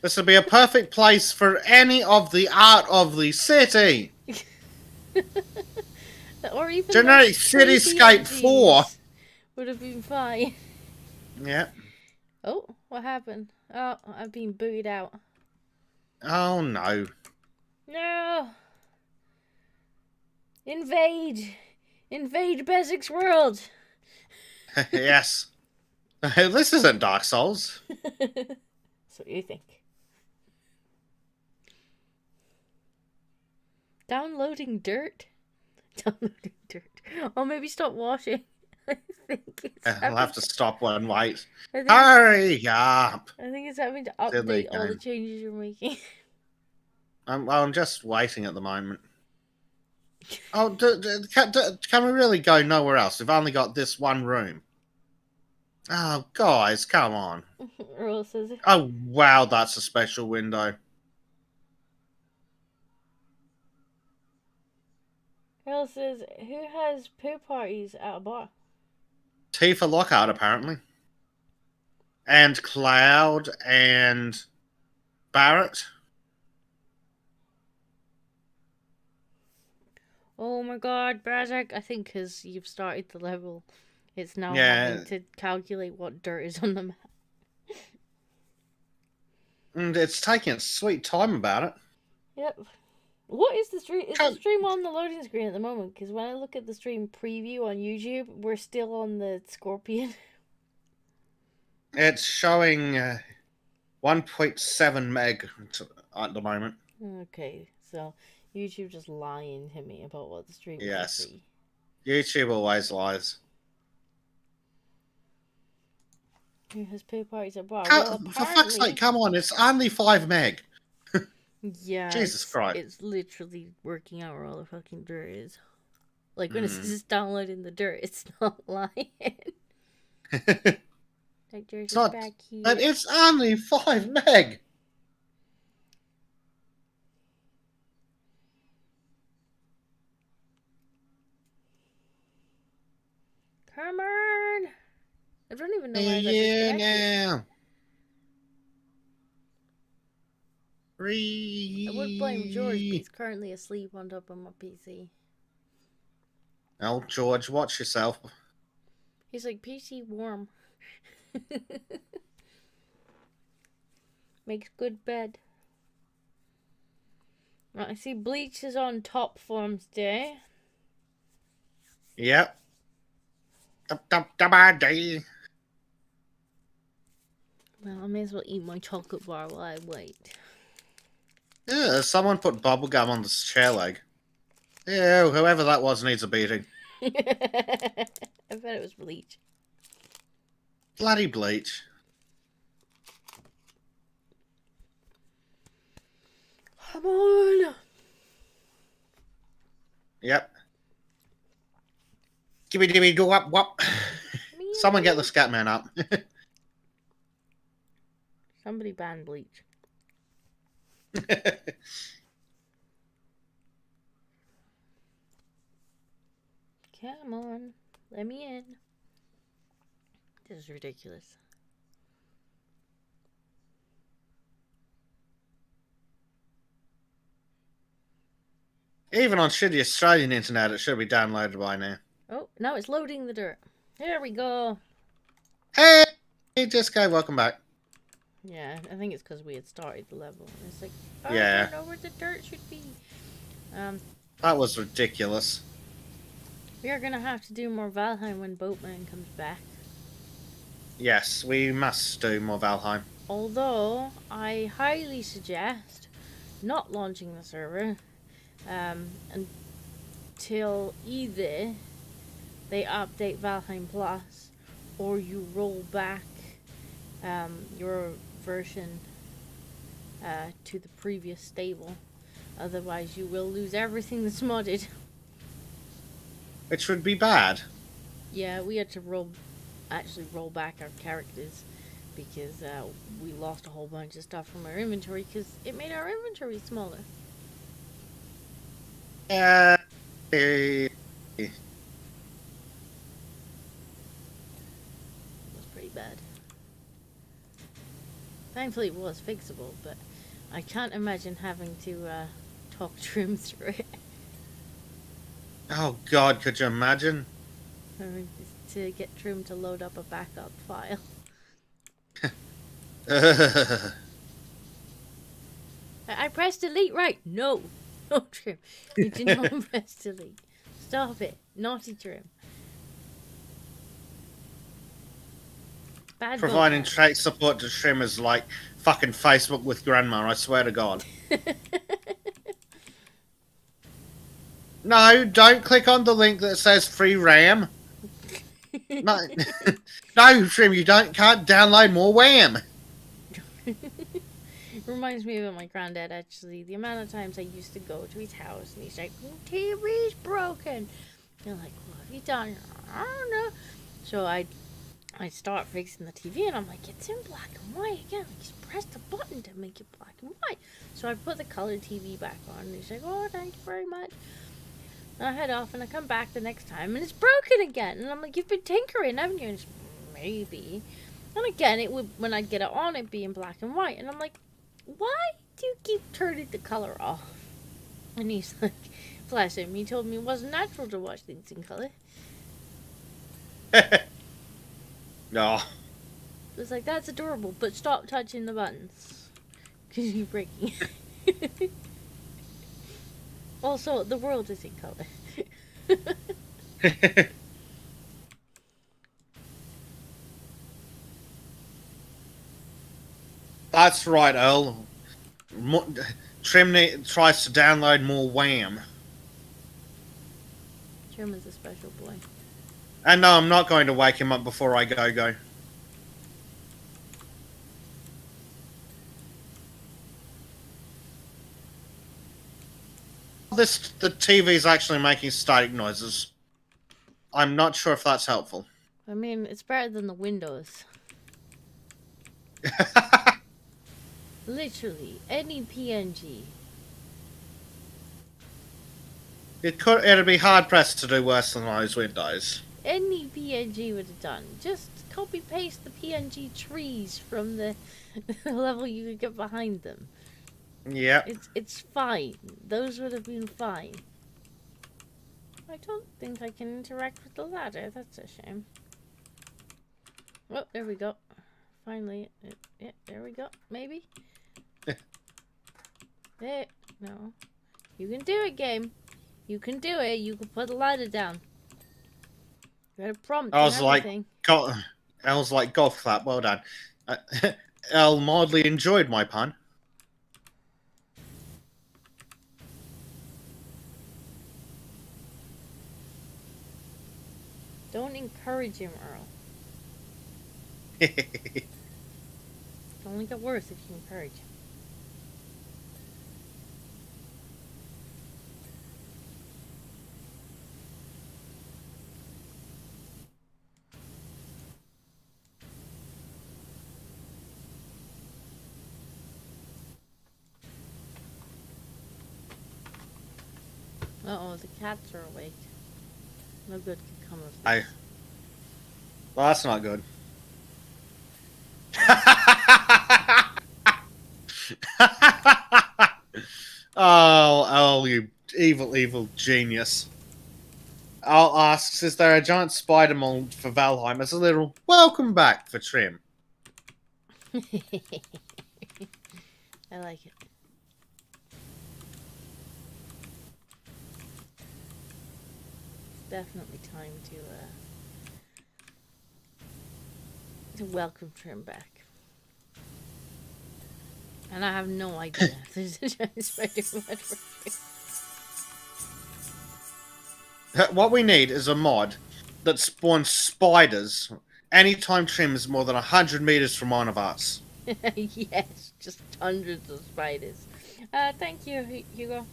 This would be a perfect place for any of the art of the city. Or even Generic Cityscape 4 would have been fine. Yeah. Oh, what happened? Oh, I've been booted out. Oh, no. No! Invade Bezek's world! Yes. This isn't Dark Souls. That's what you think. Downloading dirt? Downloading dirt. Or maybe stop washing. I think it's I'll have to stop and wait. think Hurry up! I think it's having to update all the changes you're making. I'm just waiting at the moment. Oh, can we really go nowhere else? We've only got this one room. Oh, guys, come on. Earl says it. Oh, wow, that's a special window. Earl says, who has poo parties at a bar? Tifa Lockhart, apparently. And Cloud and Barrett. Oh my god, Bezek, I think because you've started the level, it's now Yeah. having to calculate what dirt is on the map. And it's taking its sweet time about it. Yep. What is the stream? Is the stream on the loading screen at the moment? Because when I look at the stream preview on YouTube, we're still on the Scorpion. It's showing 1.7 meg at the moment. Okay, so YouTube just lying to me about what the stream Yes. will be. YouTube always lies. Who has poo parties at bar? For fuck's sake, come on, it's only 5 meg. Yeah. Jesus Christ. It's literally working out where all the fucking dirt is. Like when it says it's downloading the dirt, it's not lying. Like there's not, back here. but it's only 5 meg. Come on! I don't even know why I got Yeah, disconnected. now. I would blame George, but he's currently asleep on top of my PC. Oh, George, watch yourself. He's like, PC warm. Makes good bed. Right, I see Bleach is on top form today. Yep. Well, I may as well eat my chocolate bar while I wait. Yeah, someone put bubblegum on this chair leg. Ew, whoever that was needs a beating. I bet it was Bleach. Bloody bleach. Come on. Yep. Gibby dibby do up wop. Someone get the Scatman up. Somebody ban bleach. Come on. Let me in. This is ridiculous. Even on shitty Australian internet, it should be downloaded by now. Oh, now it's loading the dirt. There we go. Hey, Disco, welcome back. Yeah, I think it's because we had started the level. And it's like, oh, Yeah. I don't know where the dirt should be. That was ridiculous. We are gonna have to do more Valheim when Boatman comes back. Yes, we must do more Valheim. Although, I highly suggest not launching the server until either they update Valheim Plus or you roll back your version to the previous stable. Otherwise, you will lose everything that's modded. Which would be bad. Yeah, we had to actually roll back our characters because we lost a whole bunch of stuff from our inventory because it made our inventory smaller. It It was pretty bad. Thankfully, it was fixable, but I can't imagine having to talk Trim through it. Oh God, could you imagine? To get Trim to load up a backup file. I pressed delete, right? No. No, Trim. You did not press delete. Stop it. Naughty Trim. Bad Providing boat. trait support to Trim is like fucking Facebook with Grandma, I swear to God. No, don't click on the link that says free RAM. No, no, Trim, you can't download more WAM. Reminds me of my granddad, actually. The amount of times I used to go to his house and he's like, TV's broken. And I'm like, what have you done? I don't know. So I start fixing the TV and I'm like, it's in black and white again. I just press the button to make it black and white. So I put the color TV back on and he's like, oh, thank you very much. And I head off and I come back the next time and it's broken again. And I'm like, you've been tinkering, haven't you? And he's, maybe. And again, it would, when I'd get it on, it'd be in black and white. And I'm like, why do you keep turning the color off? And he's like, bless him, he told me it wasn't natural to watch things in color. No. It's like, that's adorable, but stop touching the buttons. Because you're breaking it. Also, the world is in color. That's right, Earl. Trim tries to download more WAM. Trim is a special boy. And no, I'm not going to wake him up before I go. The TV's actually making static noises. I'm not sure if that's helpful. I mean, it's better than the Windows. Literally, any PNG. It'd be hard pressed to do worse than those Windows. Any PNG would have done. Just copy paste the PNG trees from the level you could get behind them. Yeah. It's fine. Those would have been fine. I don't think I can interact with the ladder. That's a shame. Oh, there we go. Finally. Yeah, there we go. Maybe. There. No. You can do it, game. You can do it. You can put the ladder down. You had a prompt I was and like, everything. I was like, golf clap, well done. El mildly enjoyed my pun. Don't encourage him, Earl. It'll only get worse if you encourage. Uh-oh, the cats are awake. No good can come of this. Well, that's not good. Oh, you evil genius. Al asks, is there a giant spider mold for Valheim? As a little welcome back for Trim. I like it. Definitely time to welcome Trim back. And I have no idea if there's a giant spider mod for you. What we need is a mod that spawns spiders anytime Trim is more than 100 meters from one of us. Yes, just hundreds of spiders. Thank you, Hugo.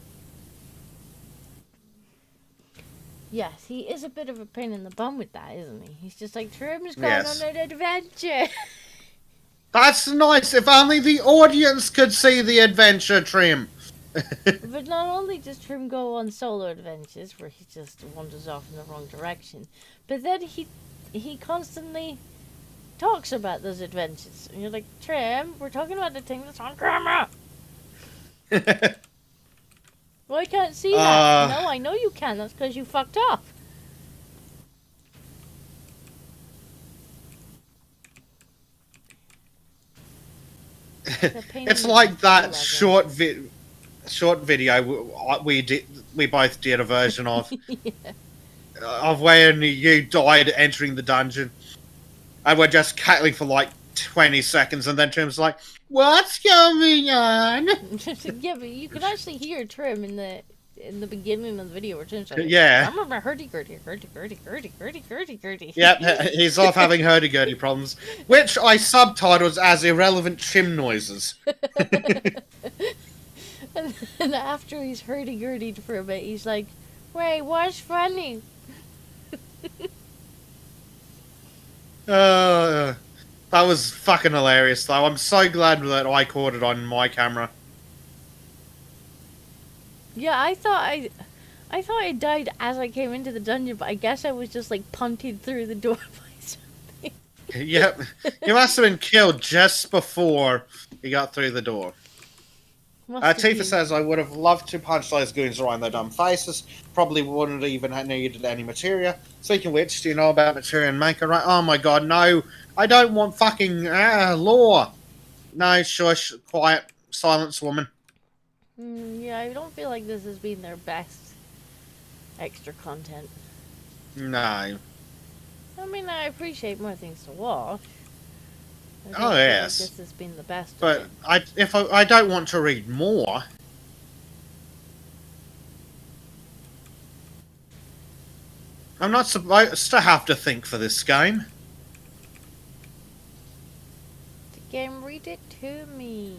Yes, he is a bit of a pain in the bum with that, isn't he? He's just like, Trim's gone on an adventure. That's nice. If only the audience could see the adventure, Trim. But not only does Trim go on solo adventures where he just wanders off in the wrong direction, but then he constantly talks about those adventures. And you're like, Trim, we're talking about the thing that's on camera. Well, I can't see that. No, I know you can. That's because you fucked up. It's like that short video we both did a version of. Yeah. Of when you died entering the dungeon. And we're just cackling for like 20 seconds, and then Trim's like, what's going on? Yeah, but you can actually hear Trim in the beginning of the video where Trim's like, yeah. I remember hurdy-gurdy. Yep, he's off having hurdy-gurdy problems, which I subtitled as irrelevant Trim noises. And then after he's hurdy-gurdied for a bit, he's like, wait, what's funny? That was fucking hilarious, though. I'm so glad that I caught it on my camera. Yeah, I thought I died as I came into the dungeon, but I guess I was just like punted through the door by something. Yep, you must have been killed just before you got through the door. Tifa says, I would have loved to punch those goons around their dumb faces. Probably wouldn't even have needed any materia. Speaking of which, do you know about materia and maker? Right? Oh my god, no. I don't want fucking lore. No, shush, quiet, silence, woman. Yeah, I don't feel like this has been their best extra content. No. I mean, I appreciate more things to watch. Oh, yes. Like this has been the best. But I don't want to read more. I'm not supposed to have to think for this game. The game, read it to me.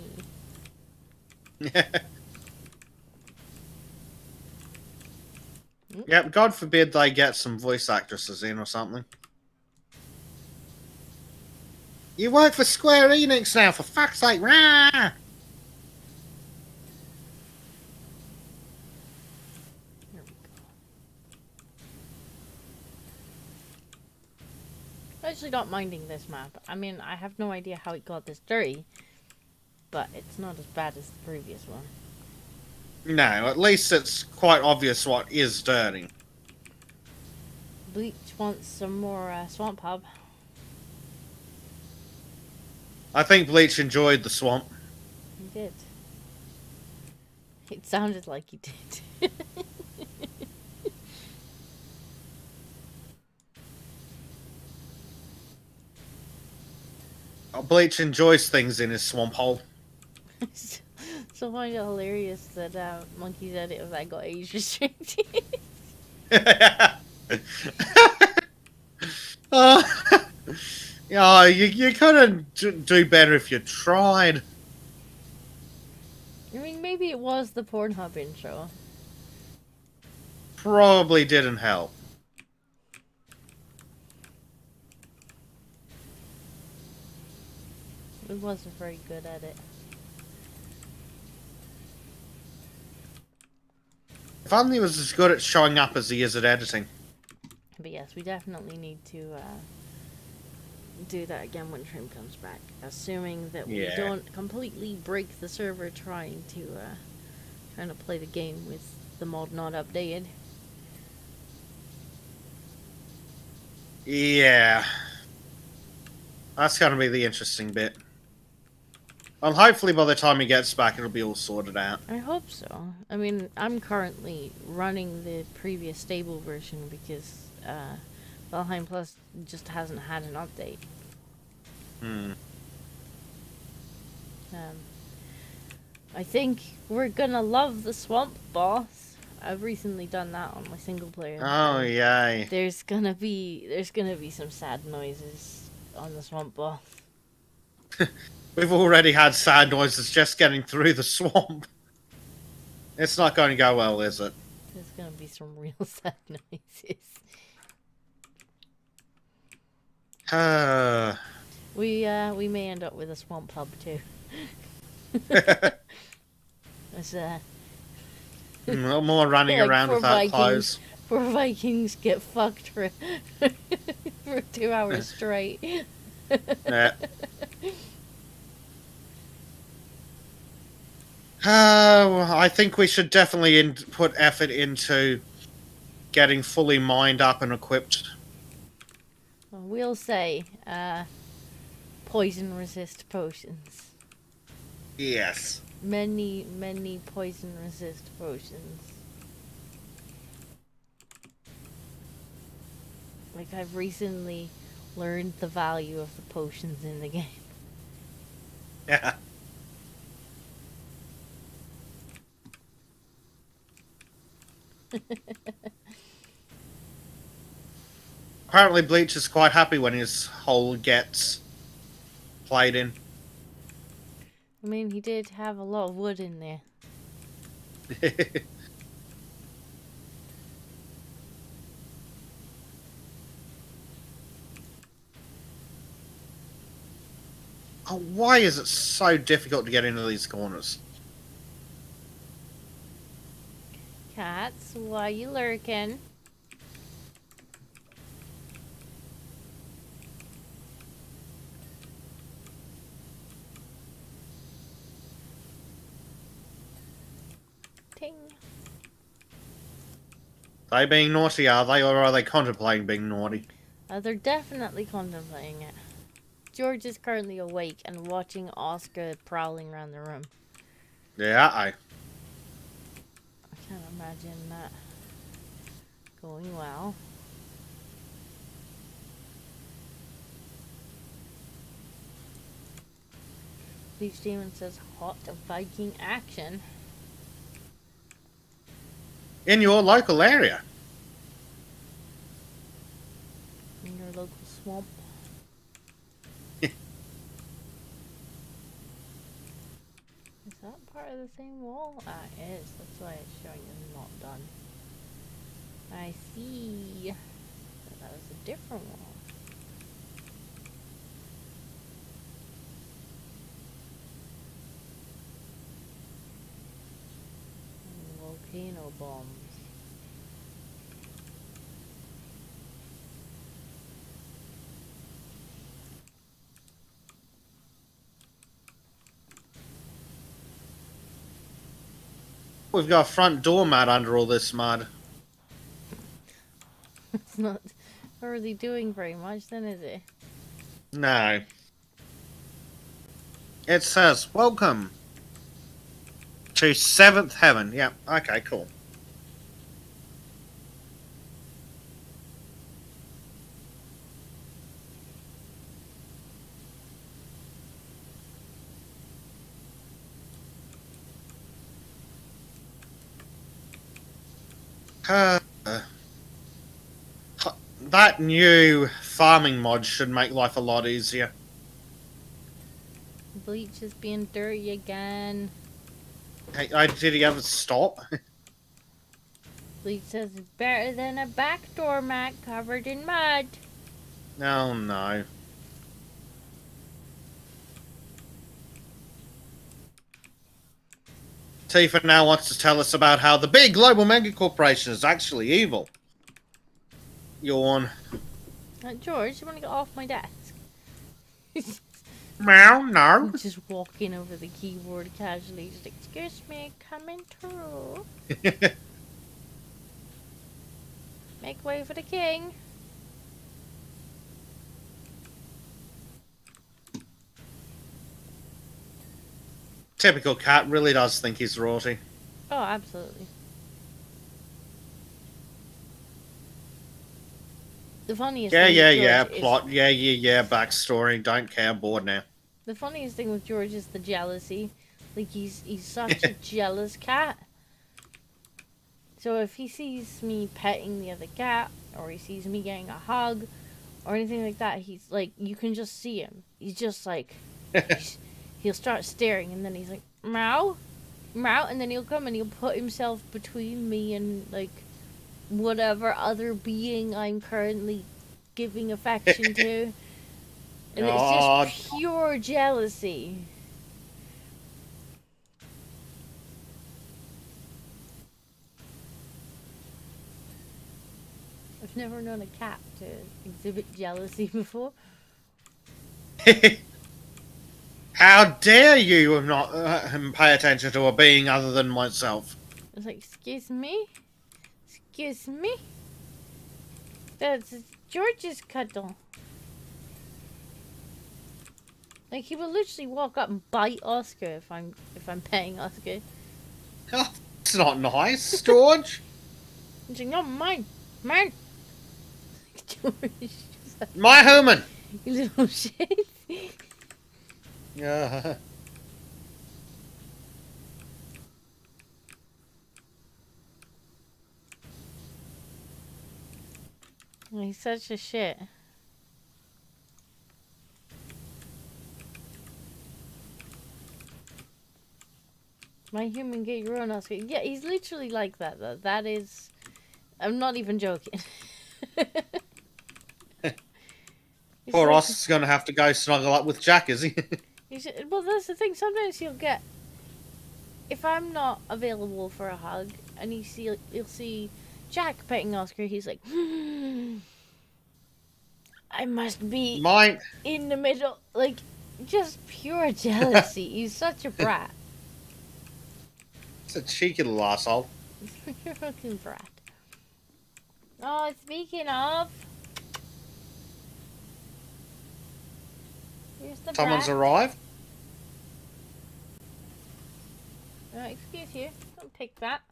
Yep, God forbid they get some voice actresses in or something. You work for Square Enix now, for fuck's sake, rah! There we go. I'm actually not minding this map. I mean, I have no idea how it got this dirty, but it's not as bad as the previous one. No, at least it's quite obvious what is dirty. Bleach wants some more swamp hub. I think Bleach enjoyed the swamp. He did. It sounded like he did. Bleach enjoys things in his swamp hole. So I find it hilarious that Monkey said it was I got age restricted. Oh, you couldn't do better if you tried. I mean, maybe it was the Pornhub intro. Probably didn't help. It wasn't very good at it. If only he was as good at showing up as he is at editing. But yes, we definitely need to do that again when Trim comes back. Assuming that we Yeah. don't completely break the server trying to play the game with the mod not updated. Yeah. That's going to be the interesting bit. Well, hopefully by the time he gets back, it'll be all sorted out. I hope so. I mean, I'm currently running the previous stable version because Valheim Plus just hasn't had an update. I think we're gonna love the swamp boss. I've recently done that on my single player. Oh, yay. There's gonna be some sad noises on the swamp boss. We've already had sad noises just getting through the swamp. It's not going to go well, is it? There's gonna be some real sad noises. We may end up with a swamp pub too. It's more running like around for without clothes. Poor Vikings get fucked for 2 hours straight. Yeah. Well, I think we should definitely put effort into getting fully mined up and equipped. We'll say poison resist potions. Yes. Many poison resist potions. Like, I've recently learned the value of the potions in the game. Yeah. Apparently Bleach is quite happy when his hole gets played in. I mean, he did have a lot of wood in there. Oh, why is it so difficult to get into these corners? Cats, why you lurking? Ting. They being naughty, are they, or are they contemplating being naughty? They're definitely contemplating it. George is currently awake and watching Oscar prowling around the room. Yeah, I can't imagine that going well. Beach Demon says hot Viking action. in your local area. In your local swamp. Is that part of the same wall? Ah, it is. That's why it's showing it's not done. I see. But that was a different wall. Volcano bombs. We've got a front door mat under all this mud. It's not really doing very much then, is it? No. It says, welcome to 7th Heaven. Yeah, okay, cool. That new farming mods should make life a lot easier. Bleach is being dirty again. Hey, did he ever stop? Bleach says it's better than a backdoor mat covered in mud. Oh no. Tifa now wants to tell us about how the big global mega corporation is actually evil. Yawn. George, you want to get off my desk? Meow, no. Just walking over the keyboard casually. Just, excuse me, coming through. Make way for the king. Typical cat really does think he's royalty. Oh, absolutely. The funniest Yeah, thing yeah, with yeah, George is, plot. Yeah, yeah, yeah, backstory. Don't care, bored now. the funniest thing with George is the jealousy. Like, he's such a jealous cat. So if he sees me petting the other cat, or he sees me getting a hug, or anything like that, he's like, you can just see him. He's just like, he'll start staring, and then he's like, meow, meow, and then he'll come and he'll put himself between me and, like, whatever other being I'm currently giving affection to. And it's just pure jealousy. I've never known a cat to exhibit jealousy before. How dare you not pay attention to a being other than myself? I was like, excuse me? Excuse me? That's George's cuddle. Like, he will literally walk up and bite Oscar if I'm petting Oscar. Oh, it's not nice, George. He's like, no, mine. Mine. George. My human. You little shit. Yeah. He's such a shit. My human get your own Oscar. Yeah, he's literally like that, though. That is... I'm not even joking. Poor like, Oscar's going to have to go snuggle up with Jack, is he? Well, that's the thing. Sometimes you'll get... If I'm not available for a hug, and you'll see Jack petting Oscar, he's like... I must be in the middle. Like, just pure jealousy. He's such a brat. It's a cheeky little asshole. You're a fucking brat. Oh, speaking of... Here's the Someone's brat. arrived. Excuse you. Don't take that.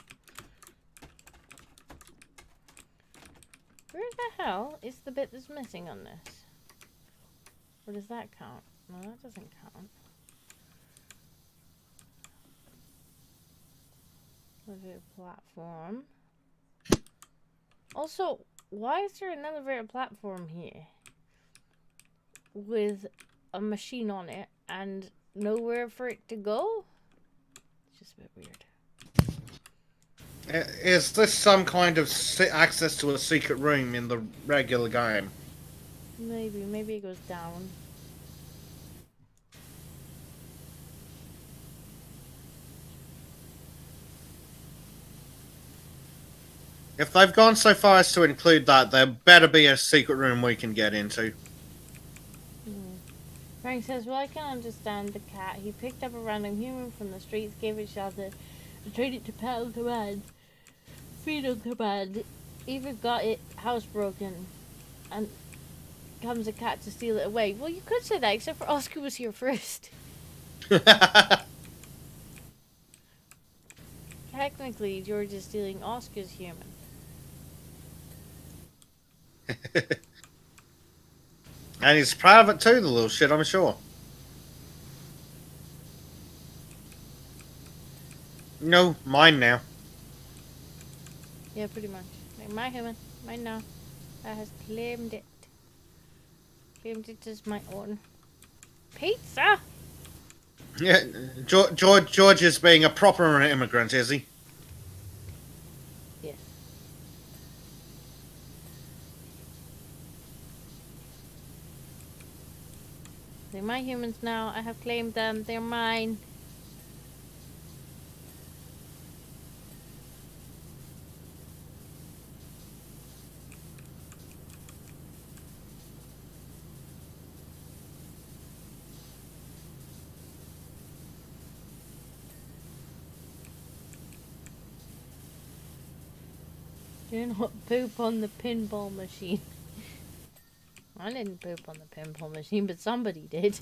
Where the hell is the bit that's missing on this? Or does that count? No, that doesn't count. Elevator platform. Also, why is there an elevator platform here? With a machine on it and nowhere for it to go? It's just a bit weird. Is this some kind of access to a secret room in the regular game? Maybe it goes down. If they've gone so far as to include that, there better be a secret room we can get into. Frank says, well, I can understand the cat. He picked up a random human from the streets, gave it shelter, and trained it to pet on command. Feed on command. Even got it housebroken. And comes a cat to steal it away. Well, you could say that, except for Oscar was here first. Technically, George is stealing Oscar's human. And he's proud of it too, the little shit, I'm sure. No, mine now. Yeah, pretty much. Like, my human. Mine now. That has claimed it. claimed it as my own. Pizza? Yeah, George is being a proper immigrant, is he? Yes. They're my humans now. I have claimed them. They're mine. Do not poop on the pinball machine. I didn't poop on the pinball machine, but somebody did.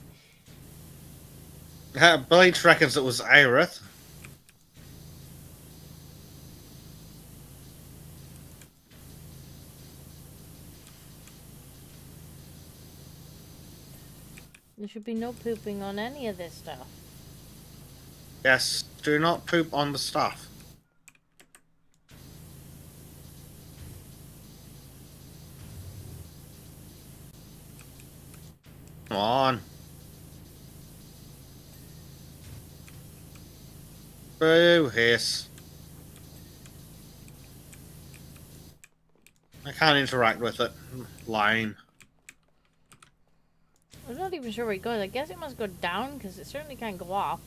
Bleach reckons it was Aerith. There should be no pooping on any of this stuff. Yes, do not poop on the stuff. Come on. Boo hiss. I can't interact with it. Lame. I'm not even sure where it goes. I guess it must go down because it certainly can't go up.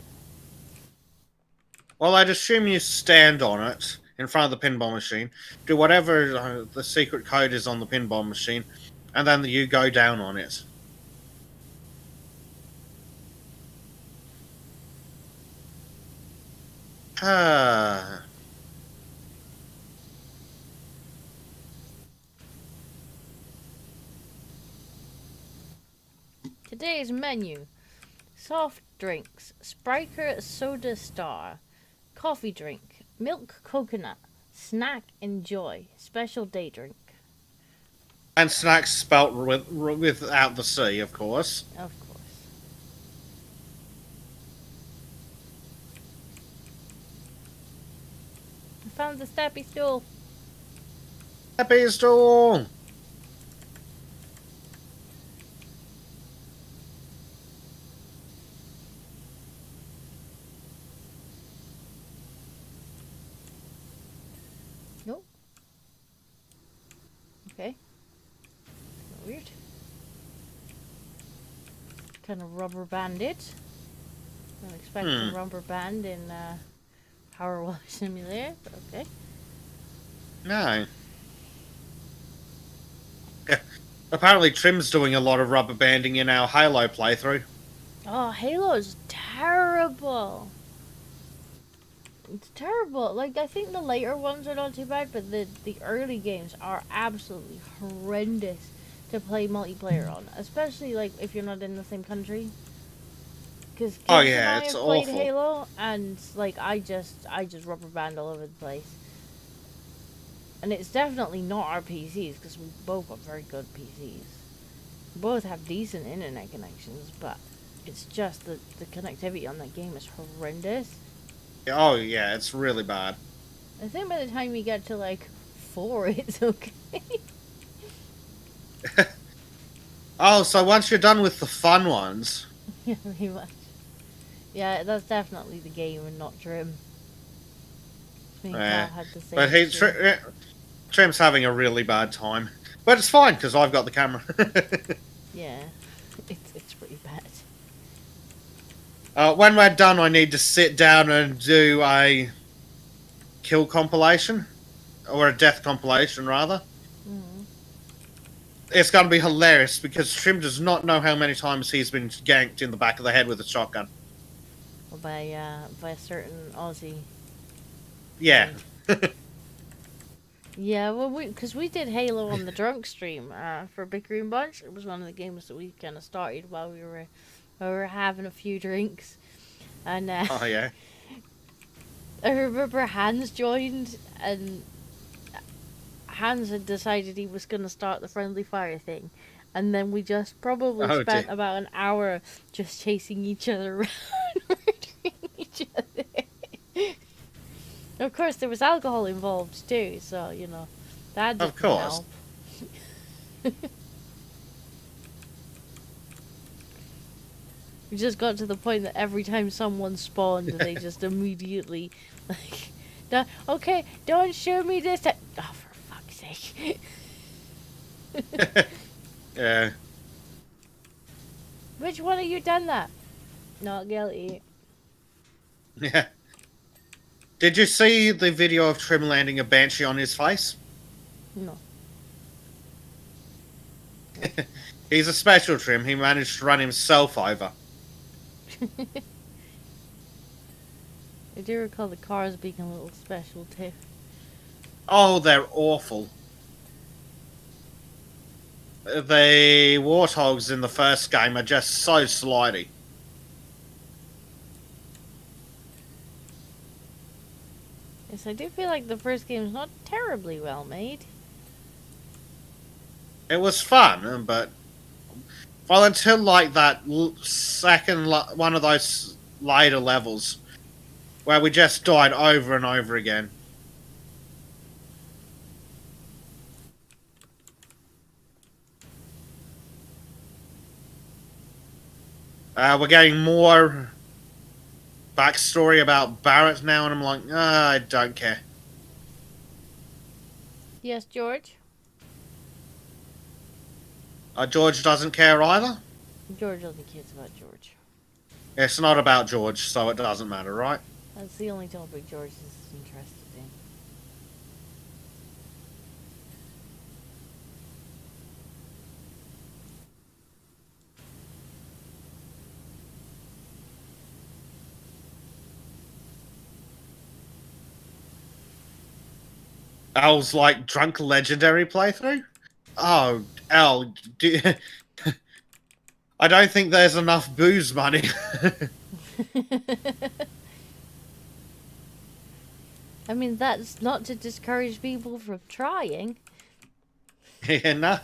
Well, I'd assume you stand on it in front of the pinball machine, do whatever the secret code is on the pinball machine, and then you go down on it. Ah. Today's menu: soft drinks, Spriker Soda Star, coffee drink, milk coconut, snack enjoy, special day drink. And snacks spelt without the C, of course. Of course. I found the steppy stool. Happy stool. Nope. Okay. Weird. Kind of rubber banded. Don't expect a rubber band in Power Wash Simulator, but okay. No. Apparently Trim's doing a lot of rubber banding in our Halo playthrough. Oh, Halo's terrible. It's terrible. Like, I think the later ones are not too bad, but the early games are absolutely horrendous to play multiplayer on. Especially, like, if you're not in the same country. Because Oh, and yeah, I it's have played awful. Halo, and, like, I just rubber band all over the place. And it's definitely not our PCs, because we both got very good PCs. We both have decent internet connections, but it's just the connectivity on that game is horrendous. Oh, yeah, it's really bad. I think by the time you get to, like, 4, it's okay. Oh, so once you're done with the fun ones... Yeah, pretty much. Yeah, that's definitely the game and not Trim. Me and Yeah. Cal had the same But issue. Trim's having a really bad time. But it's fine, because I've got the camera. Yeah, it's pretty bad. When we're done, I need to sit down and do a kill compilation. Or a death compilation, rather. Mm-hmm. It's going to be hilarious, because Trim does not know how many times he's been ganked in the back of the head with a shotgun. Well, by a certain Aussie. Yeah. Yeah, well, because we did Halo on the drunk stream for Big Green Bunch. It was one of the games that we kind of started while we were having a few drinks, and Oh, yeah. I remember Hans joined, and Hans had decided he was going to start the friendly fire thing, and then we just probably Oh, spent dear. about an hour just chasing each other around, murdering each other. Of course, there was alcohol involved too, so you know that Of didn't course. help. We just got to the point that every time someone spawned, they just immediately, like, okay, don't shoot me this time. Oh, for fuck's sake. Yeah. Which one of you done that? Not guilty. Yeah. Did you see the video of Trim landing a banshee on his face? No. He's a special Trim. He managed to run himself over. I do recall the cars being a little special too. Oh, they're awful. The warthogs in the first game are just so slidey. Yes, I do feel like the first game's not terribly well made. It was fun, but well, until like that second one of those later levels where we just died over and over again. We're getting more backstory about Barrett now, and I'm like, I don't care. Yes, George? George doesn't care either? George only cares about George. It's not about George, so it doesn't matter, right? That's the only topic George is interested in. Al's like drunk legendary playthrough? Oh, Al, I don't think there's enough booze money. I mean, that's not to discourage people from trying. Yeah, no.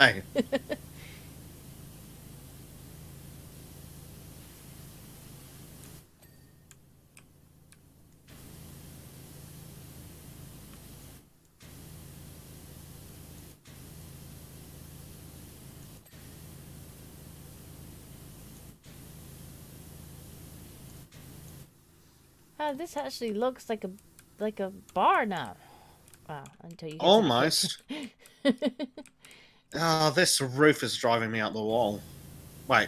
This actually looks like a bar now. Wow, until you get Almost. to the kitchen. Oh, this roof is driving me out the wall. Wait.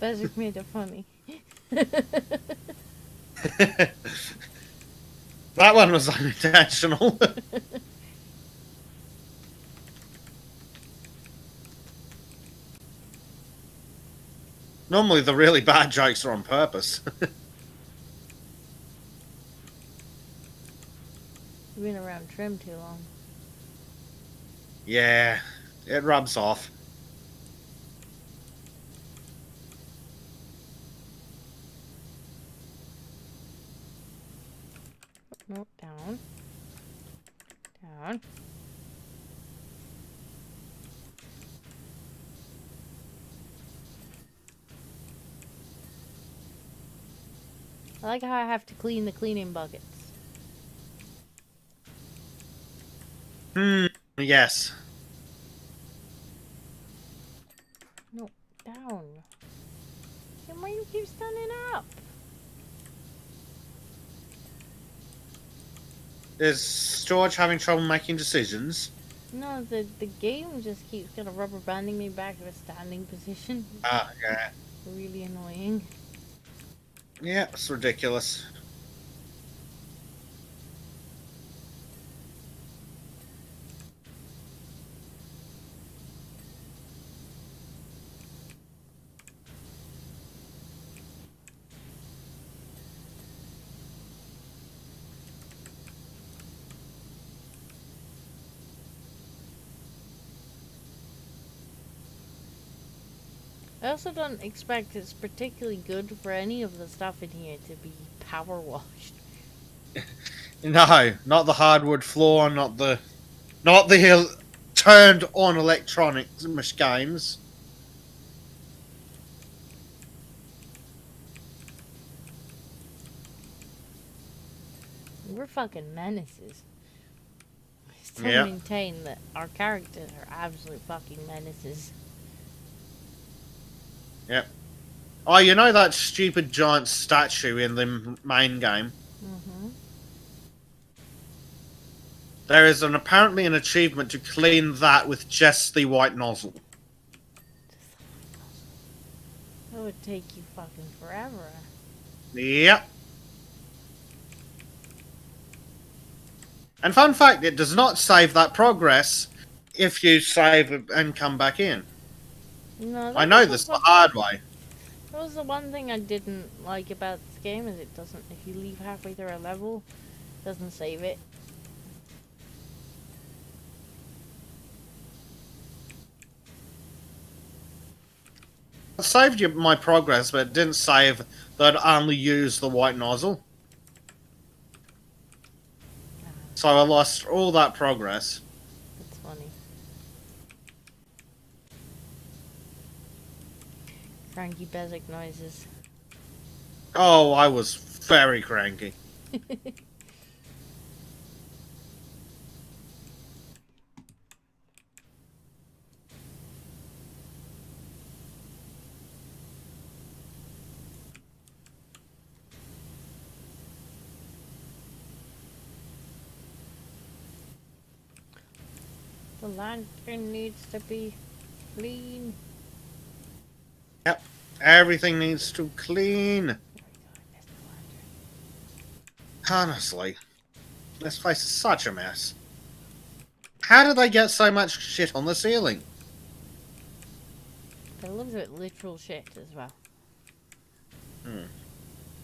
Bezek made it funny. That one was unintentional. Normally the really bad jokes are on purpose. You've been around Trim too long. Yeah, it rubs off. Nope, down. Down. I like how I have to clean the cleaning buckets. Yes. No, down. Then why do you keep standing up? Is George having trouble making decisions? No, the game just keeps kind of rubber banding me back to a standing position. Ah, yeah. Really annoying. Yeah, it's ridiculous. I also don't expect it's particularly good for any of the stuff in here to be power washed. No, not the hardwood floor, not the turned on electronics games. We're fucking menaces. I still Yeah. maintain that our characters are absolute fucking menaces. Yep. Oh, you know that stupid giant statue in the main game? Mm-hmm. There is apparently an achievement to clean that with just the white nozzle. That would take you fucking forever. Yep. And fun fact, it does not save that progress if you save and come back in. No, I that know was this the the hard way. that was the one thing I didn't like about this game is it doesn't. If you leave halfway through a level, it doesn't save it. It saved you my progress, but it didn't save that I'd only use the white nozzle. So I lost all that progress. That's funny. Cranky Bezek noises. Oh, I was very cranky. The lantern needs to be clean. Yep. Everything needs to clean. Oh my god, I missed the lantern. Honestly. This place is such a mess. How did they get so much shit on the ceiling? But it looks like literal shit as well. Hmm.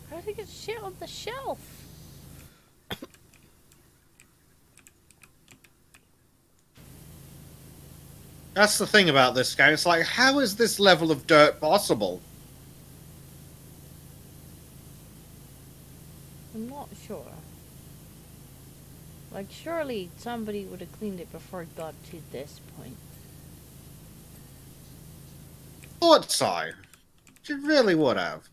How did they get shit on the shelf? That's the thing about this game. It's like, how is this level of dirt possible? I'm not sure. Like, surely somebody would have cleaned it before it got to this point. Thought so. She really would have.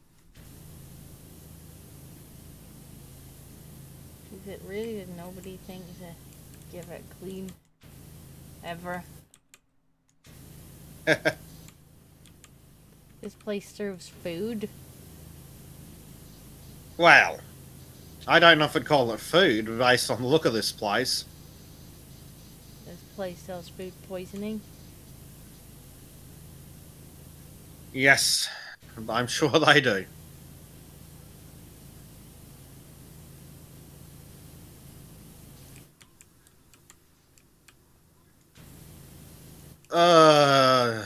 Is it really that nobody thinks to give it clean? Ever? This place serves food? Well, I don't know if I'd call it food based on the look of this place. This place sells food poisoning? Yes, I'm sure they do. Uh,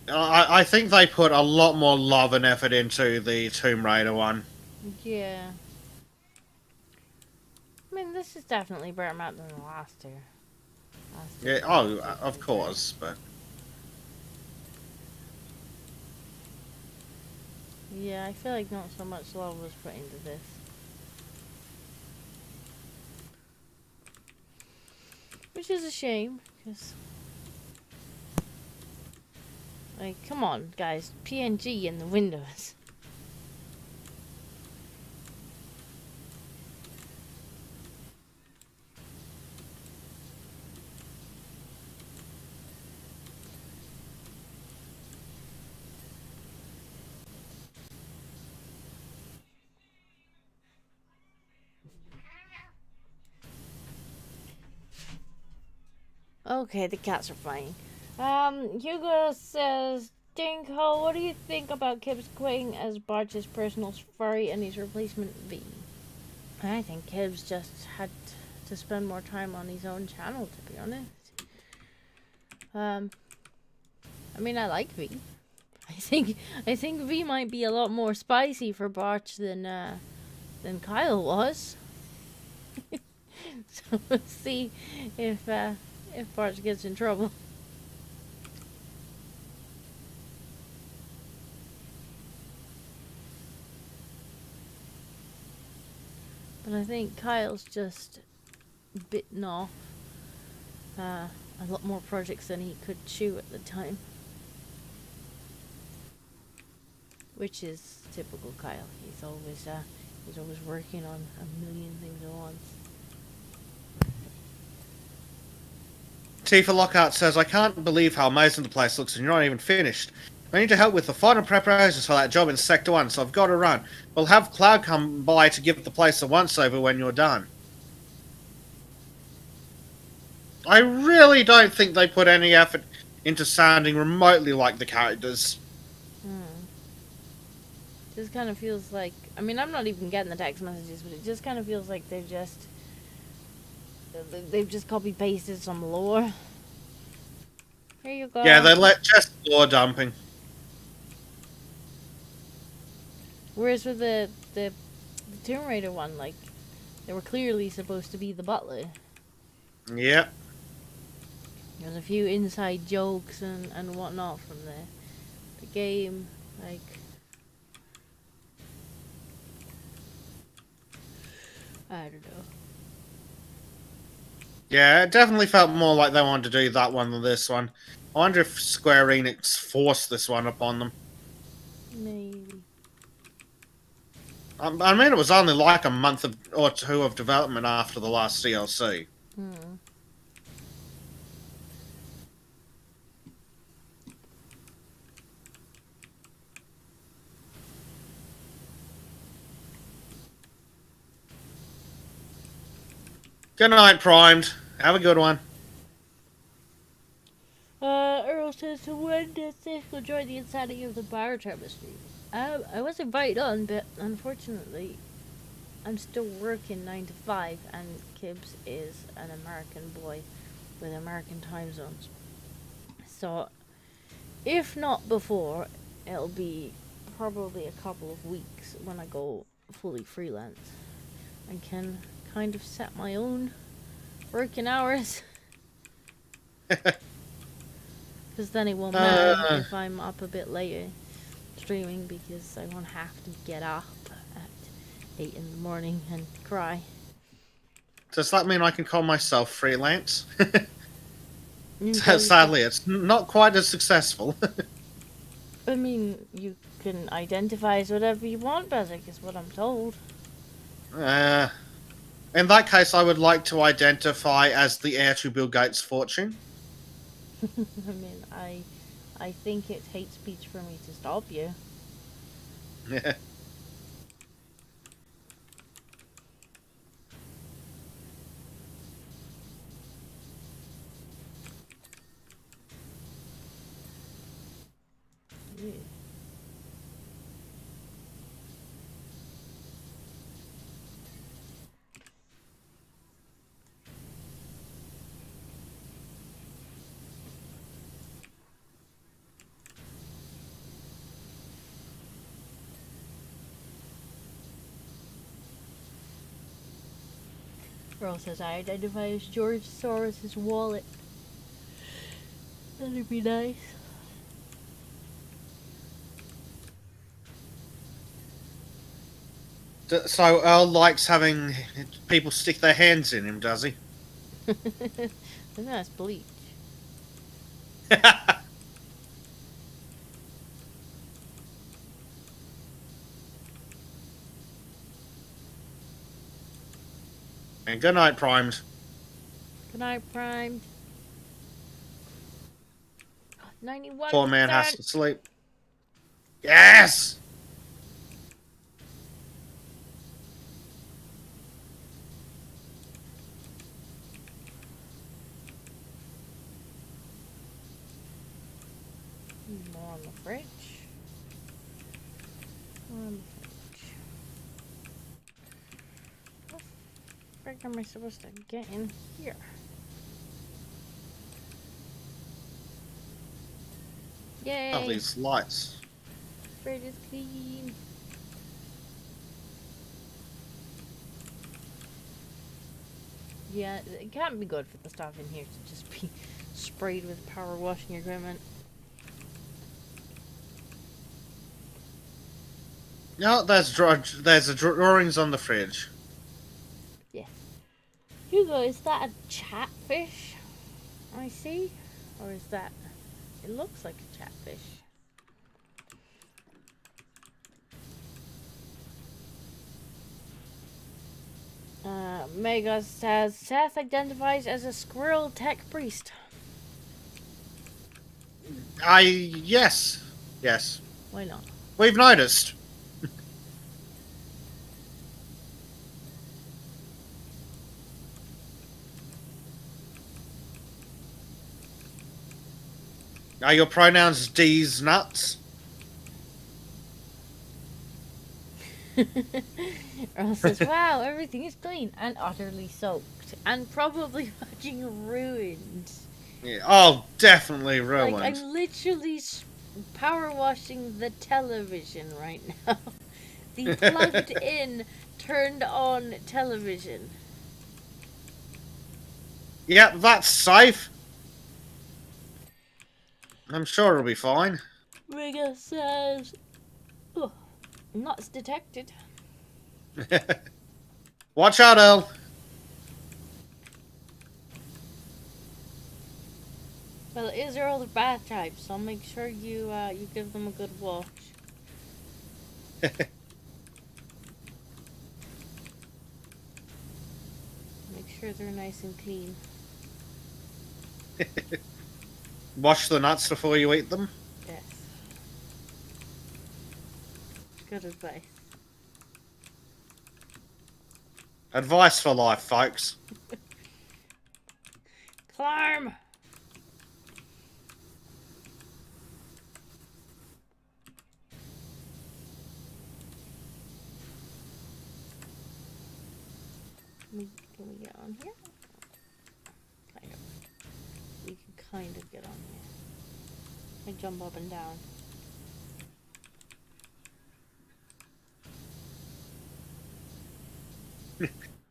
I think they put a lot more love and effort into the Tomb Raider one. Yeah. I mean, this is definitely better map than the last two. Yeah, oh, of course, but Yeah, I feel like not so much love was put into this. Which is a shame, because... Like, come on, guys. PNG in the windows. Okay, the cats are fine. Hugo says, Dinko, what do you think about Kibbs quitting as Bart's personal furry and his replacement V? I think Kibbs just had to spend more time on his own channel, to be honest. I mean, I like V. I think V might be a lot more spicy for Bart than Kyle was. So let's see if Bart gets in trouble. But I think Kyle's just bitten off a lot more projects than he could chew at the time. Which is typical Kyle. He's always working on a million things at once. Tifa Lockhart says, I can't believe how amazing the place looks and you're not even finished. I need to help with the final preparations for that job in Sector 1, so I've got to run. We'll have Cloud come by to give the place a once-over when you're done. I really don't think they put any effort into sounding remotely like the characters. Just kind of feels like, I mean, I'm not even getting the text messages, but it just kind of feels like they've just copy-pasted some lore. Here you go. Yeah, they let just lore dumping. Whereas with the Tomb Raider one, like, they were clearly supposed to be the butler. Yep. There's a few inside jokes and whatnot from the game, like... I don't know. Yeah, it definitely felt more like they wanted to do that one than this one. I wonder if Square Enix forced this one upon them. Maybe. I mean, it was only like a month or two of development after the last DLC. Good night, Primed. Have a good one. Earl says, so when does Cisco join the insanity of the biochemistry stream? I was invited on, but unfortunately, I'm still working 9 to 5, and Kibbs is an American boy with American time zones. So, if not before, it'll be probably a couple of weeks when I go fully freelance and can kind of set my own working hours. Because then it won't matter if I'm up a bit later streaming, because I won't have to get up at 8 in the morning and cry. Does that mean I can call myself freelance? Sadly, it's not quite as successful. I mean, you can identify as whatever you want, Bezek, is what I'm told. In that case, I would like to identify as the heir to Bill Gates' fortune. I mean, I think it's hate speech for me to stop you. Yeah. Earl says I identify as George Soros' wallet. That'd be nice. So Earl likes having people stick their hands in him, does he? That's bleach. And good night, Primed. Good night, Primed. 91%. Poor man has to sleep. Yes! More on the fridge. More on the fridge. What the frick am I supposed to get in here? Yay! Oh, these lights. Fridge is clean. Yeah, it can't be good for the stuff in here to just be sprayed with power washing equipment. No, there's the drawings on the fridge. Yeah. Hugo, is that a chatfish I see? Or is that... It looks like a chatfish. Mega says Seth identifies as a squirrel tech priest. Yes. Yes. Why not? We've noticed. Are your pronouns D's nuts? Earl says, wow, everything is clean and utterly soaked. And probably fucking ruined. Yeah. Oh, definitely Like, ruined. I'm literally power washing the television right now. The plugged in, turned on television. Yeah, that's safe. I'm sure it'll be fine. Rigger says, oh, nuts detected. Watch out, Earl. Well, it is Earl's bath type, so make sure you you give them a good wash. Make sure they're nice and clean. Wash the nuts before you eat them. Yes. Good advice. Advice for life, folks. Climb! Can we get on here? Kind of. We can kind of get on here. I jump up and down.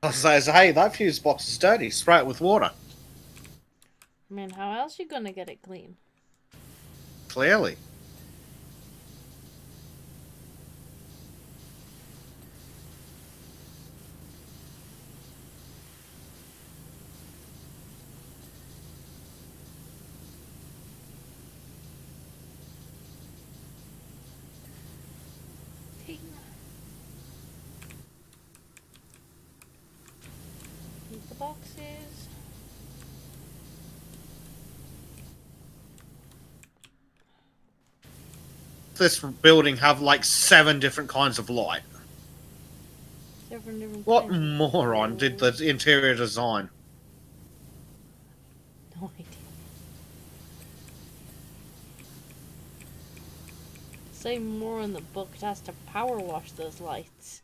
I says, hey, that fuse box is dirty. Spray it with water. I mean, how else you gonna get it clean? Clearly. Ting. Keep the boxes. This building have like 7 different kinds of light. Different What kinds of moron did the interior design? No idea. Say more in the book. It has to power wash those lights.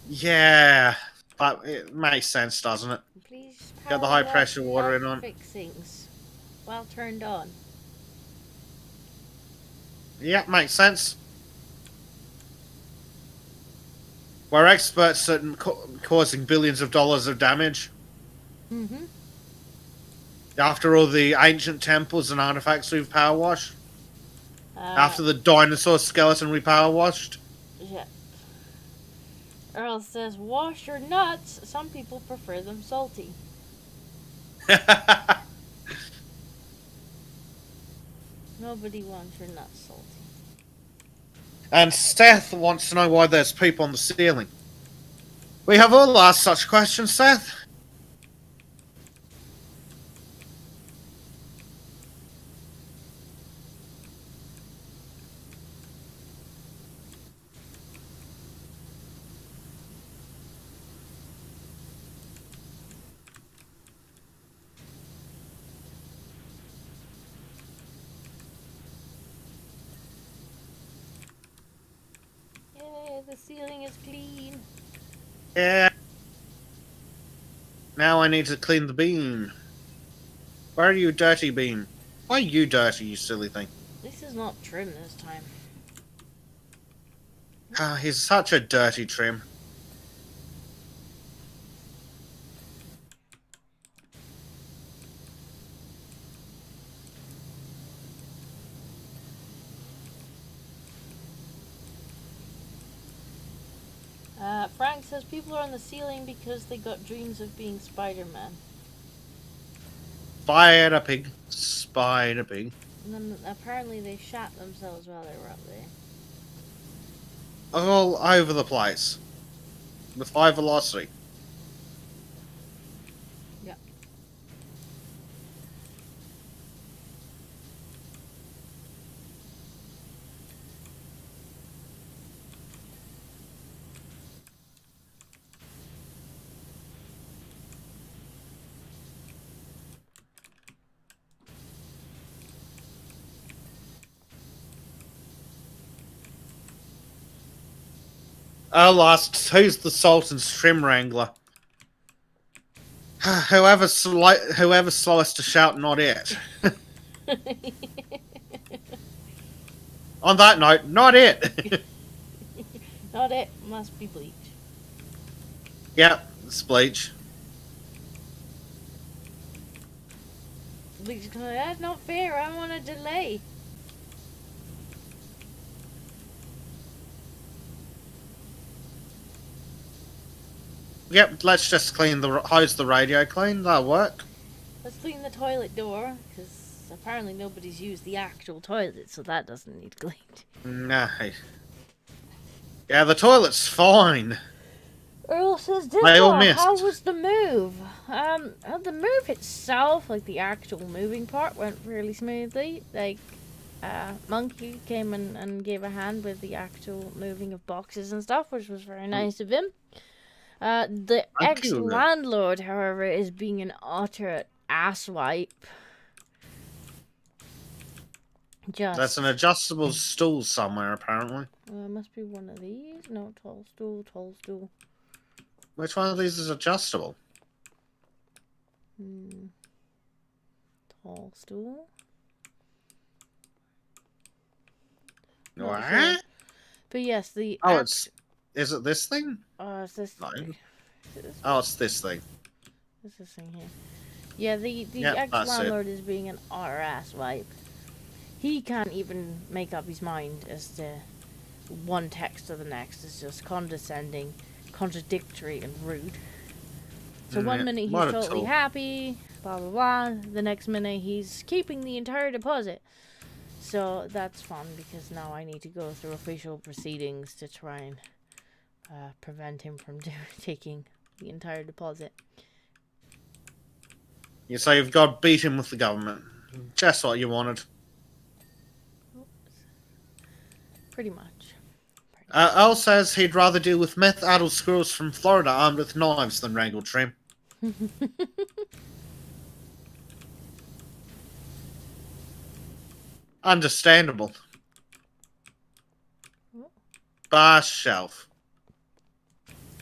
Yeah, but it makes sense, doesn't it? Please Get the power high pressure wash water light in on. fixings while turned on. Yeah, makes sense. We're experts at causing billions of dollars of damage. Mm-hmm. After all the ancient temples and artifacts we've power washed. After the dinosaur skeleton we power washed. Yeah. Earl says, wash your nuts. Some people prefer them salty. Nobody wants your nuts salty. And Seth wants to know why there's poop on the ceiling. We have all asked such questions, Seth. Yay, the ceiling is clean. Yeah. Now I need to clean the beam. Where are you, dirty beam? Why are you dirty, you silly thing? This is not trim this time. Ah, he's such a dirty trim. Frank says people are on the ceiling because they got dreams of being Spider-Man. Spider pig. Spider pig. And then apparently they shot themselves while they were up there. All over the place. With high velocity. Yeah. Earl asks, who's the Sultan's trim wrangler? Whoever's slowest to shout, not it. On that note, not it. Not it. Must be Bleach. Yep, it's Bleach. Bleach is going, that's not fair. I'm on a delay. Yep, let's just hose the radio clean. That'll work. Let's clean the toilet door, because apparently nobody's used the actual toilet, so that doesn't need cleaned. No. Yeah, the toilet's fine. Earl says, They all missed. how was the move? The move itself, like the actual moving part, went really smoothly. Like, Monkey came and gave a hand with the actual moving of boxes and stuff, which was very nice of him. The ex-landlord, however, is being an utter asswipe. That's an adjustable stool somewhere, apparently. Must be one of these. No, tall stool, tall stool. Which one of these is adjustable? Tall stool. What? Sure. But yes, the... Oh, is it this thing? it's this thing. No. Oh, it's this thing. It's this thing here. Yeah, the Yep, ex-landlord is being an utter asswipe. He can't even make up his mind as to one text to the next. It's just condescending, contradictory, and rude. So one minute he's totally happy, blah blah blah. The next minute he's keeping the entire deposit. So that's fun because now I need to go through official proceedings to try and prevent him from taking the entire deposit. You say you've got to beat him with the government. Just what you wanted. Pretty much. Earl says he'd rather deal with meth-addled squirrels from Florida armed with knives than wrangle trim. Understandable. Bar shelf.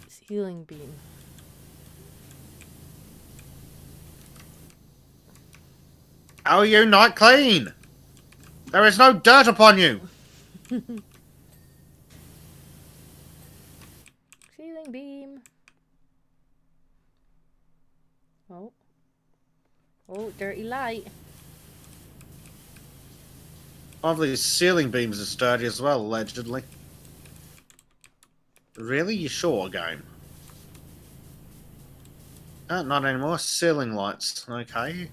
Ceiling beam. How are you not clean? There is no dirt upon you. Ceiling beam. Oh. Oh, dirty light. One of these ceiling beams is dirty as well, allegedly. Really? You sure, game? Oh, not anymore. Ceiling lights. Okay.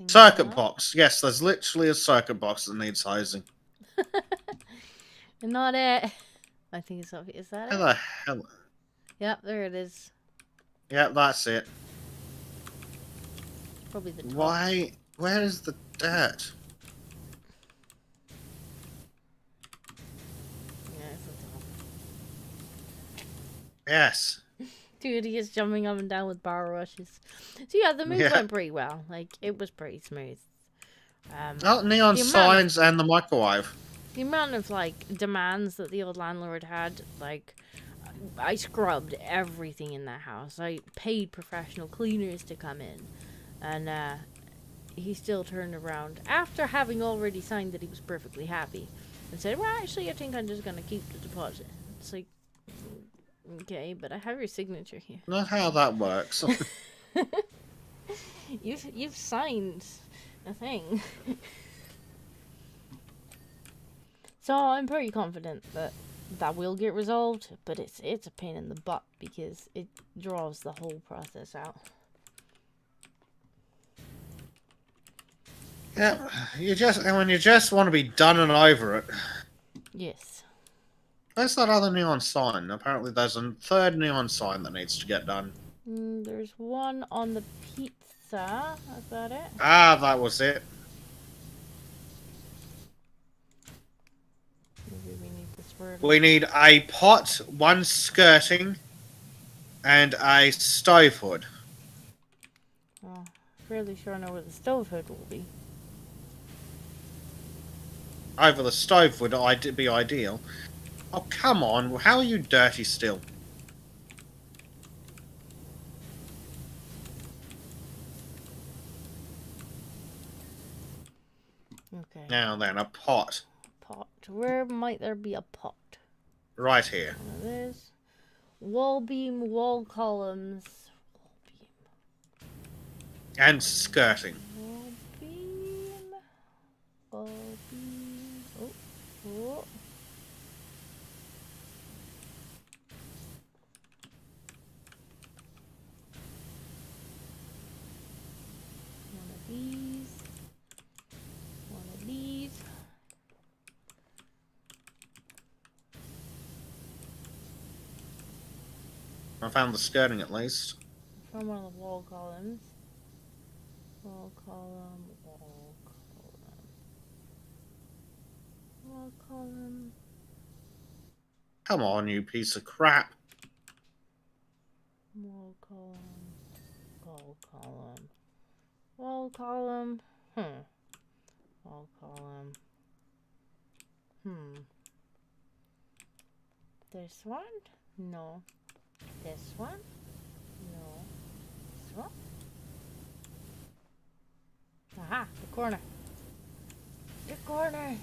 Circuit box. Yes, there's literally a circuit box that needs hosing. Not it. I think it's obvious. Is that How it? the hell? Yep, there it is. Yeah, that's it. Probably the top. Why? Where is the dirt? Yeah, it's the top. Yes. Dude, he is jumping up and down with bar rushes. So yeah, the move went pretty well. Like, it was pretty smooth. Oh, neon signs and the microwave. The amount of, like, demands that the old landlord had, like, I scrubbed everything in that house. I paid professional cleaners to come in. And, he still turned around, after having already signed that he was perfectly happy, and said, well, actually, I think I'm just gonna keep the deposit. It's like, okay, but I have your signature here. Not how that works. You've signed a thing. So I'm pretty confident that that will get resolved, but it's a pain in the butt because it draws the whole process out. Yeah, you just want to be done and over it. Yes. Where's that other neon sign? Apparently there's a third neon sign that needs to get done. There's one on the pizza. Is that it? Ah, that was it. Maybe we need this word. We need a pot, one skirting, and a stove hood. Oh, fairly sure I know where the stove hood will be. Over the stove would be ideal. Oh, come on. How are you dirty still? Okay. Now then, a pot. Pot. Where might there be a pot? Right here. One of this. Wall beam, wall columns. Wall beam. And skirting. Wall beam. Wall beam. Oh. Oh. One of these. One of these. I found the skirting at least. From one of the wall columns. Wall column. Wall column. Wall column. Come on, you piece of crap. Wall column. Wall column. Wall column. Wall column. This one? No. This one? No. This one? Aha! The corner. The corner!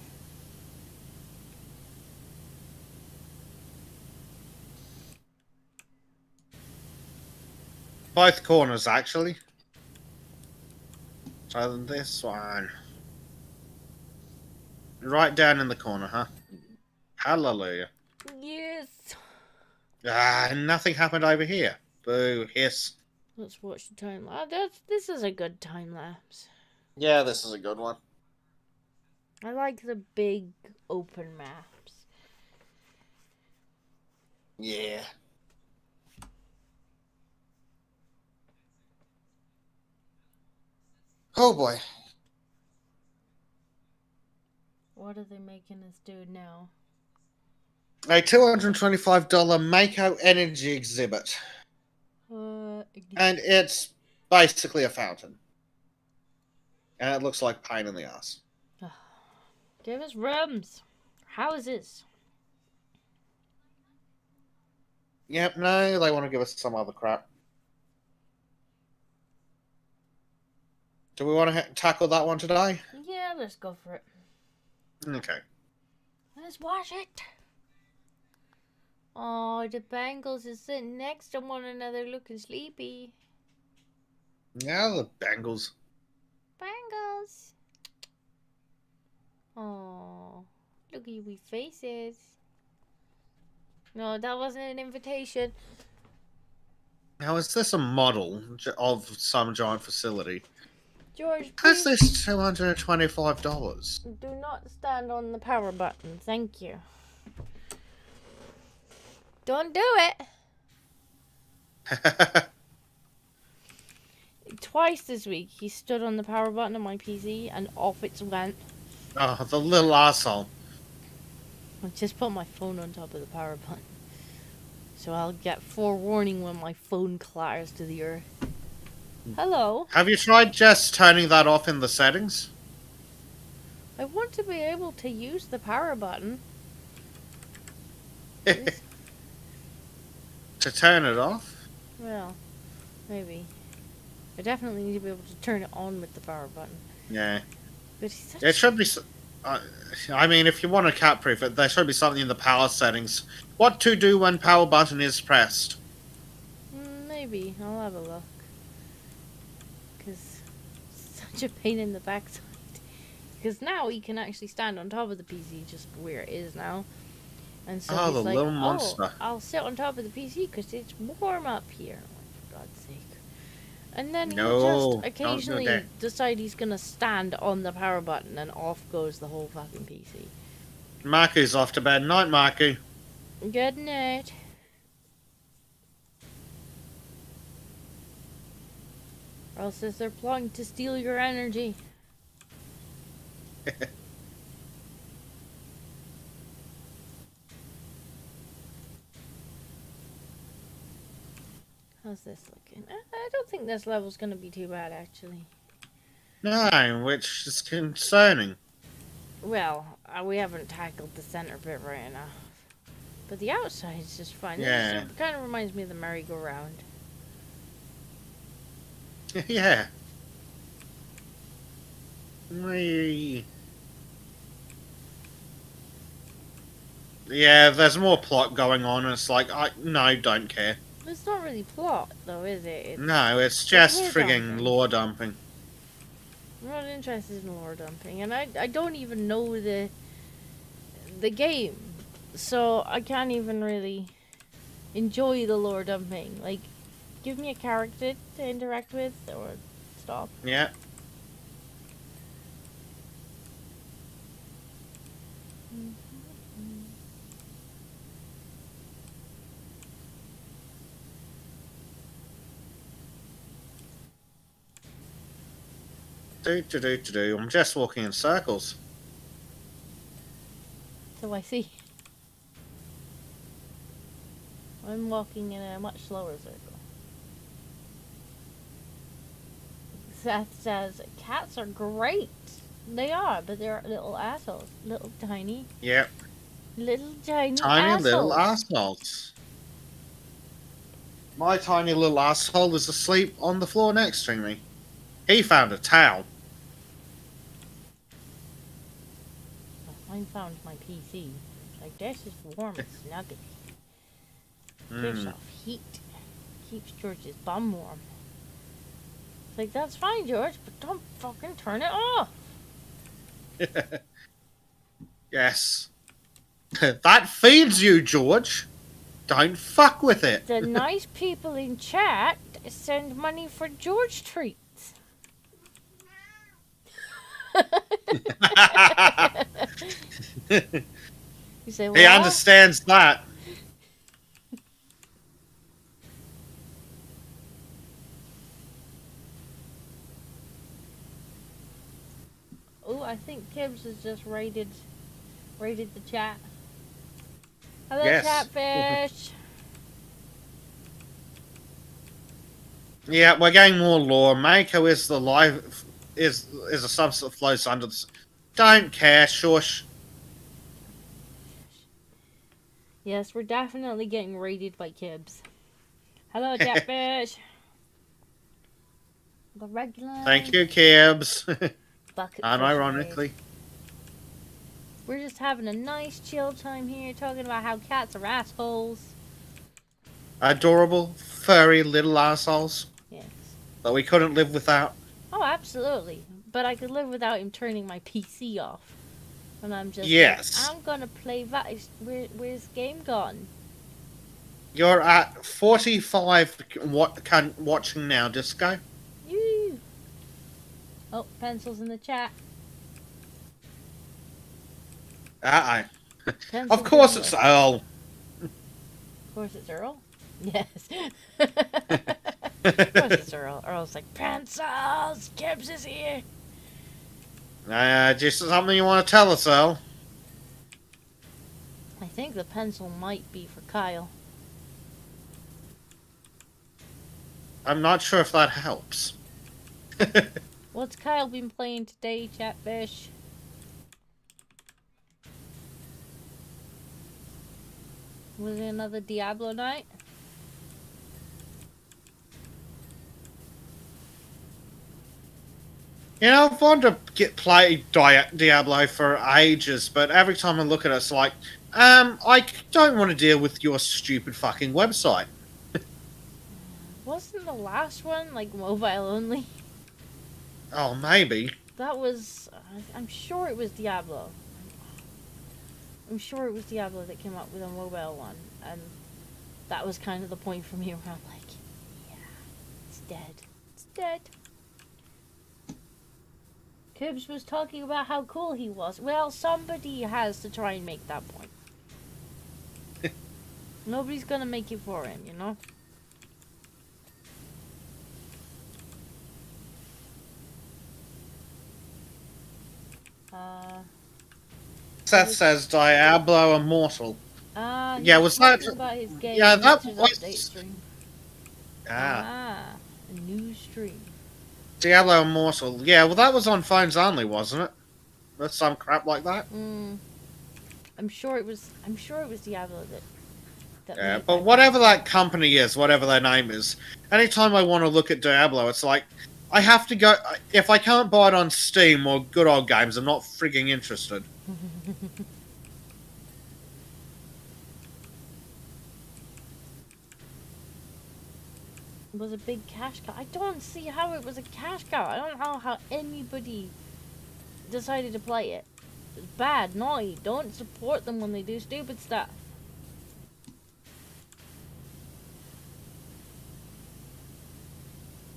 Both corners, actually. So then this one. Right down in the corner, huh? Hallelujah. Yes! Ah, nothing happened over here. Boo, hiss. Let's watch the time lapse. This is a good time lapse. Yeah, this is a good one. I like the big open maps. Yeah. Oh boy. What are they making us do now? A $225 Mako energy exhibit. And it's basically a fountain. And it looks like pain in the ass. Give us rooms. Houses. Yep, no, they want to give us some other crap. Do we want to tackle that one today? Yeah, let's go for it. Okay. Let's watch it. Oh, the Bengals are sitting next to one another looking sleepy. Yeah, the Bengals. Bengals. Oh, look at your wee faces. No, that wasn't an invitation. Now, is this a model of some giant facility? George, How's please this $225? do not stand on the power button. Thank you. Don't do it. Twice this week, he stood on the power button on my PC and off it went. Oh, the little asshole. I just put my phone on top of the power button. So I'll get forewarning when my phone clatters to the earth. Hello. Have you tried just turning that off in the settings? I want to be able to use the power button. To turn it off? Well, maybe. I definitely need to be able to turn it on with the power button. Yeah. But he's such It should be... I mean, if you want to cat-proof it, there should be something in the power settings. What to do when power button is pressed? Maybe. I'll have a look. Because it's such a pain in the backside. Because now he can actually stand on top of the PC just where it is now. And so Oh, he's the like, little monster. I'll sit on top of the PC because it's warm up here. Oh, for God's sake. And then No, he'll don't just do occasionally that. decide he's going to stand on the power button and off goes the whole fucking PC. Marku's off to bed. Night, Marku. Good night. Or else they're plotting to steal your energy. How's this looking? I don't think this level's gonna be too bad, actually. No, which is concerning. Well, we haven't tackled the center bit right enough. But the outside is just fine. Yeah. It kind of reminds me of the merry-go-round. Yeah. We... Yeah, there's more plot going on, and it's like, no, don't care. It's not really plot, though, is it? No, it's just lore frigging dumping. lore dumping. I'm not interested in lore dumping, and I don't even know the game, so I can't even really enjoy the lore dumping. Like, give me a character to interact with, or stop. Yeah. I'm just walking in circles. So I see. I'm walking in a much slower circle. Seth says, cats are great. They are, but they're little assholes. Little tiny. Yep. Little tiny Tiny little assholes. assholes. My tiny little asshole is asleep on the floor next to me. He found a towel. I found my PC. Like, this is warm and snuggy. Gives off heat. Keeps George's bum warm. It's like, that's fine, George, but don't fucking turn it off. Yes. That feeds you, George. Don't fuck with it. The nice people in chat send money for George treats. You say, well, He understands that. oh, I think Kibbs has just raided the chat. Hello, Yes. Catfish. Yeah, we're getting more lore. Mako is the life is a substance that flows under the. Don't care, shush. Yes, we're definitely getting raided by Kibbs. Hello, Catfish. The regular. Thank you, Kibbs. Bucket Unironically. raid. We're just having a nice chill time here, talking about how cats are assholes. Adorable, furry little assholes Yes. that we couldn't live without. Oh, absolutely. But I could live without him turning my PC off. And I'm just Yes. like, I'm gonna play that. Where's game gone? You're at 45 watching now, Disco. Yoo. Oh, pencils in the chat. Uh-oh. Pencils Of course in it's the- Earl. Of course it's Earl? Yes. Of course it's Earl. Earl's like, pencils! Gibbs is here! Just something you want to tell us, Earl? I think the pencil might be for Kyle. I'm not sure if that helps. What's Kyle been playing today, Chatfish? Was it another Diablo night? You know, I've wanted to play Diablo for ages, but every time I look at it, it's like, I don't want to deal with your stupid fucking website. Wasn't the last one like mobile only? Oh, maybe. That was. I'm sure it was Diablo. I'm sure it was Diablo that came up with a mobile one, and that was kind of the point for me where I'm like, yeah, it's dead. It's dead. Kibbs was talking about how cool he was. Well, somebody has to try and make that point. Nobody's gonna make it for him, you know? Seth says Diablo Immortal. He's Yeah, was that- talking about his game yeah, that Witcher's was- update stream. Ah, a new stream. Diablo Immortal. Yeah, well, that was on phones only, wasn't it? That's some crap like that. I'm sure it was. I'm sure it was Diablo that Yeah, made but that game. whatever that company is, whatever their name is, anytime I want to look at Diablo, it's like I have to go. If I can't buy it on Steam or Good Old Games, I'm not frigging interested. It was a big cash cow. I don't see how it was a cash cow. I don't know how anybody decided to play it. It's bad, naughty. Don't support them when they do stupid stuff.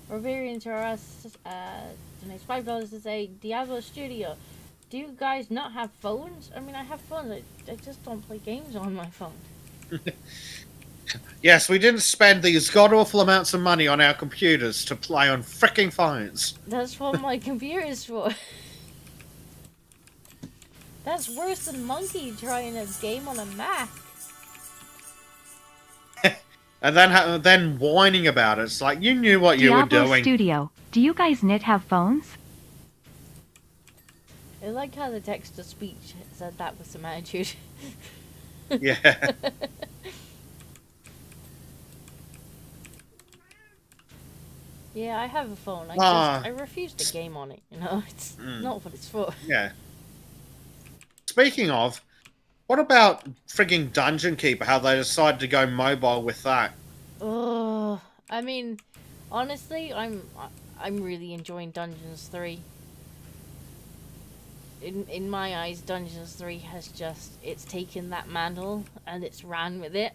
Barbarian to us, donates $5 to say, Diablo Studio, do you guys not have phones? I mean, I have phones. I just don't play games on my phone. Yes, we didn't spend these god awful amounts of money on our computers to play on fricking phones. That's what my computer is for. That's worse than Monkey trying a game on a Mac. And then whining about it. It's like you knew what you were Diablo doing. Studio, do you guys knit have phones? I like how the text-to-speech said that with some attitude. Yeah. Yeah, I have a phone. I refuse to game on it. You know, it's not what it's for. Yeah. Speaking of, what about frigging Dungeon Keeper? How they decided to go mobile with that? Ugh. I mean, honestly, I'm really enjoying Dungeons 3. In my eyes, Dungeons 3 has it's taken that mantle and it's ran with it.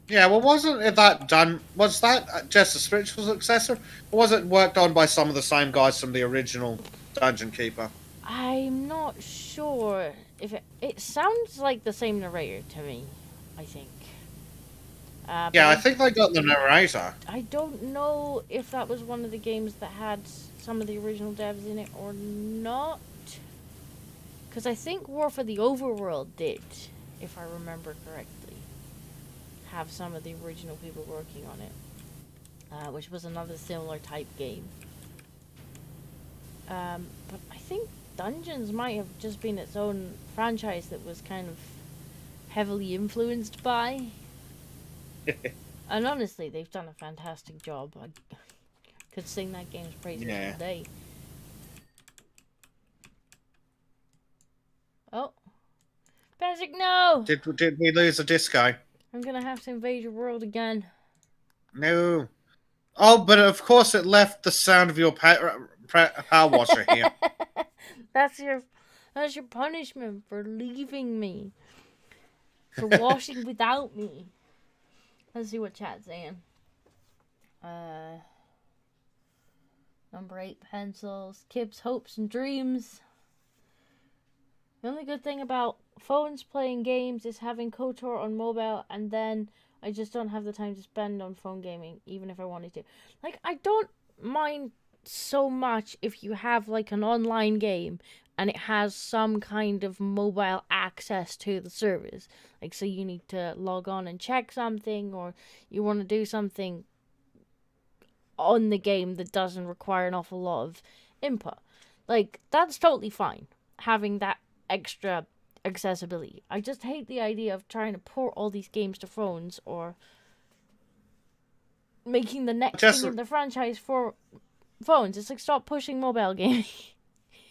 Yeah, well, wasn't it that done? Was that just a spiritual successor, or was it worked on by some of the same guys from the original Dungeon Keeper? I'm not sure if it sounds like the same narrator to me. I think. Yeah, I think they got the narrator. I don't know if that was one of the games that had some of the original devs in it or not. Because I think War for the Overworld did, if I remember correctly, have some of the original people working on it, which was another similar type game. But I think Dungeons might have just been its own franchise that was kind of heavily influenced by. And honestly, they've done a fantastic job. I could sing that game's praises all day. Oh. Bezek, no! Did we lose a disco? I'm gonna have to invade your world again. No. Oh, but of course it left the sound of your power washer here. That's your punishment for leaving me. For washing without me. Let's see what chat's saying. Number 8, pencils. Kip's hopes and dreams. The only good thing about phones playing games is having KOTOR on mobile, and then I just don't have the time to spend on phone gaming, even if I wanted to. Like, I don't mind so much if you have, like, an online game, and it has some kind of mobile access to the service. Like, so you need to log on and check something, or you want to do something on the game that doesn't require an awful lot of input. Like, that's totally fine, having that extra accessibility. I just hate the idea of trying to port all these games to phones or making the next thing in the franchise for phones. It's like, stop pushing mobile gaming.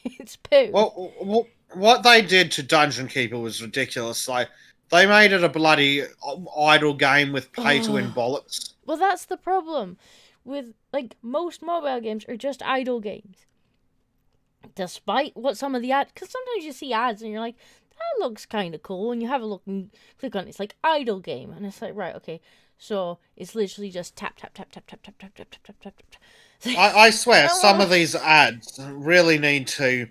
It's poo. Well, what they did to Dungeon Keeper was ridiculous. Like, they made it a bloody idle game with pay-to-win bollocks. Well, that's the problem with, like, most mobile games are just idle games. Despite what some of the ads, because sometimes you see ads and you're like, that looks kind of cool, and you have a look and click on it. It's like idle game, and it's like, right, okay, so it's literally just tap tap tap tap tap tap tap tap tap tap tap tap. I swear, some of these ads really need to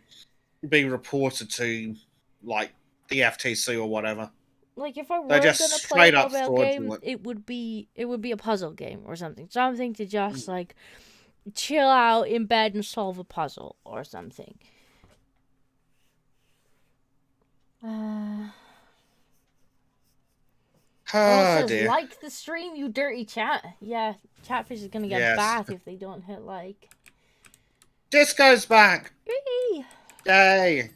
be reported to, like, the FTC or whatever. Like, if I were gonna play a mobile game, it would be a puzzle game or something to just like chill out in bed and solve a puzzle or something. Earl Oh says, dear. like the stream, you dirty chat. Yeah, Chatfish is gonna get Yes. bath if they don't hit like. Disco's back. Yay! Yay.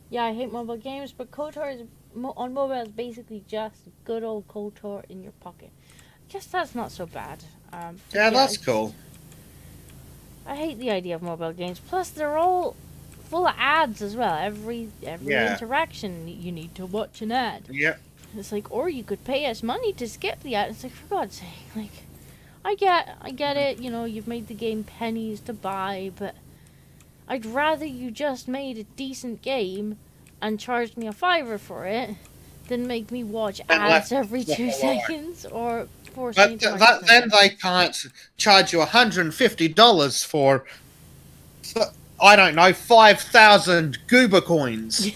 Yeah, I hate mobile games, but KOTOR is on mobile is basically just good old KOTOR in your pocket. I guess that's not so bad. Yeah, that's cool. I hate the idea of mobile games. Plus, they're all full of ads as well. Every interaction, you need to watch an ad. Yep. It's like, or you could pay us money to skip the ad. It's like, for God's sake, like, I get it. You know, you've made the game pennies to buy, but I'd rather you just made a decent game and charged me a $5 for it than make me watch ads every 2 seconds or force me But to then they can't charge you $150 for, I don't know, 5,000 goober coins.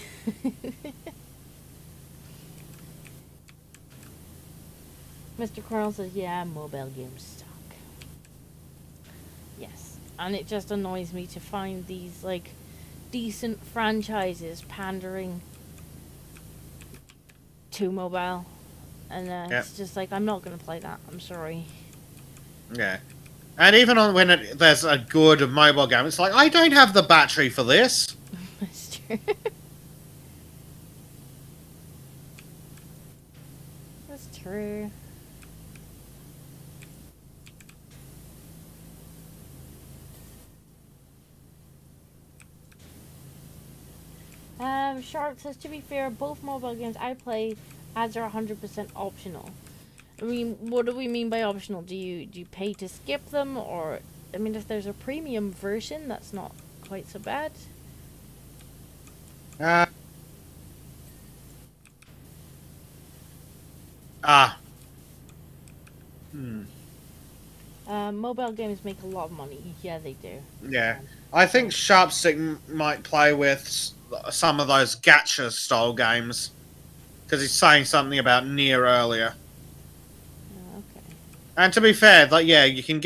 Mr. Carl says, yeah, mobile games suck. Yes. And it just annoys me to find these, like, decent franchises pandering to mobile. And it's just like, I'm not going to play that. I'm sorry. Yeah. And even when there's a good mobile game, it's like, I don't have the battery for this. That's true. That's true. Shark says, to be fair, both mobile games I play, ads are 100% optional. I mean, what do we mean by optional? Do you pay to skip them, or I mean, if there's a premium version, that's not quite so bad. Mobile games make a lot of money. Yeah, they do. Yeah. I think Sharpstick might play with some of those gacha style games. Because he's saying something about Nier earlier. Okay. And to be fair, like, yeah, you can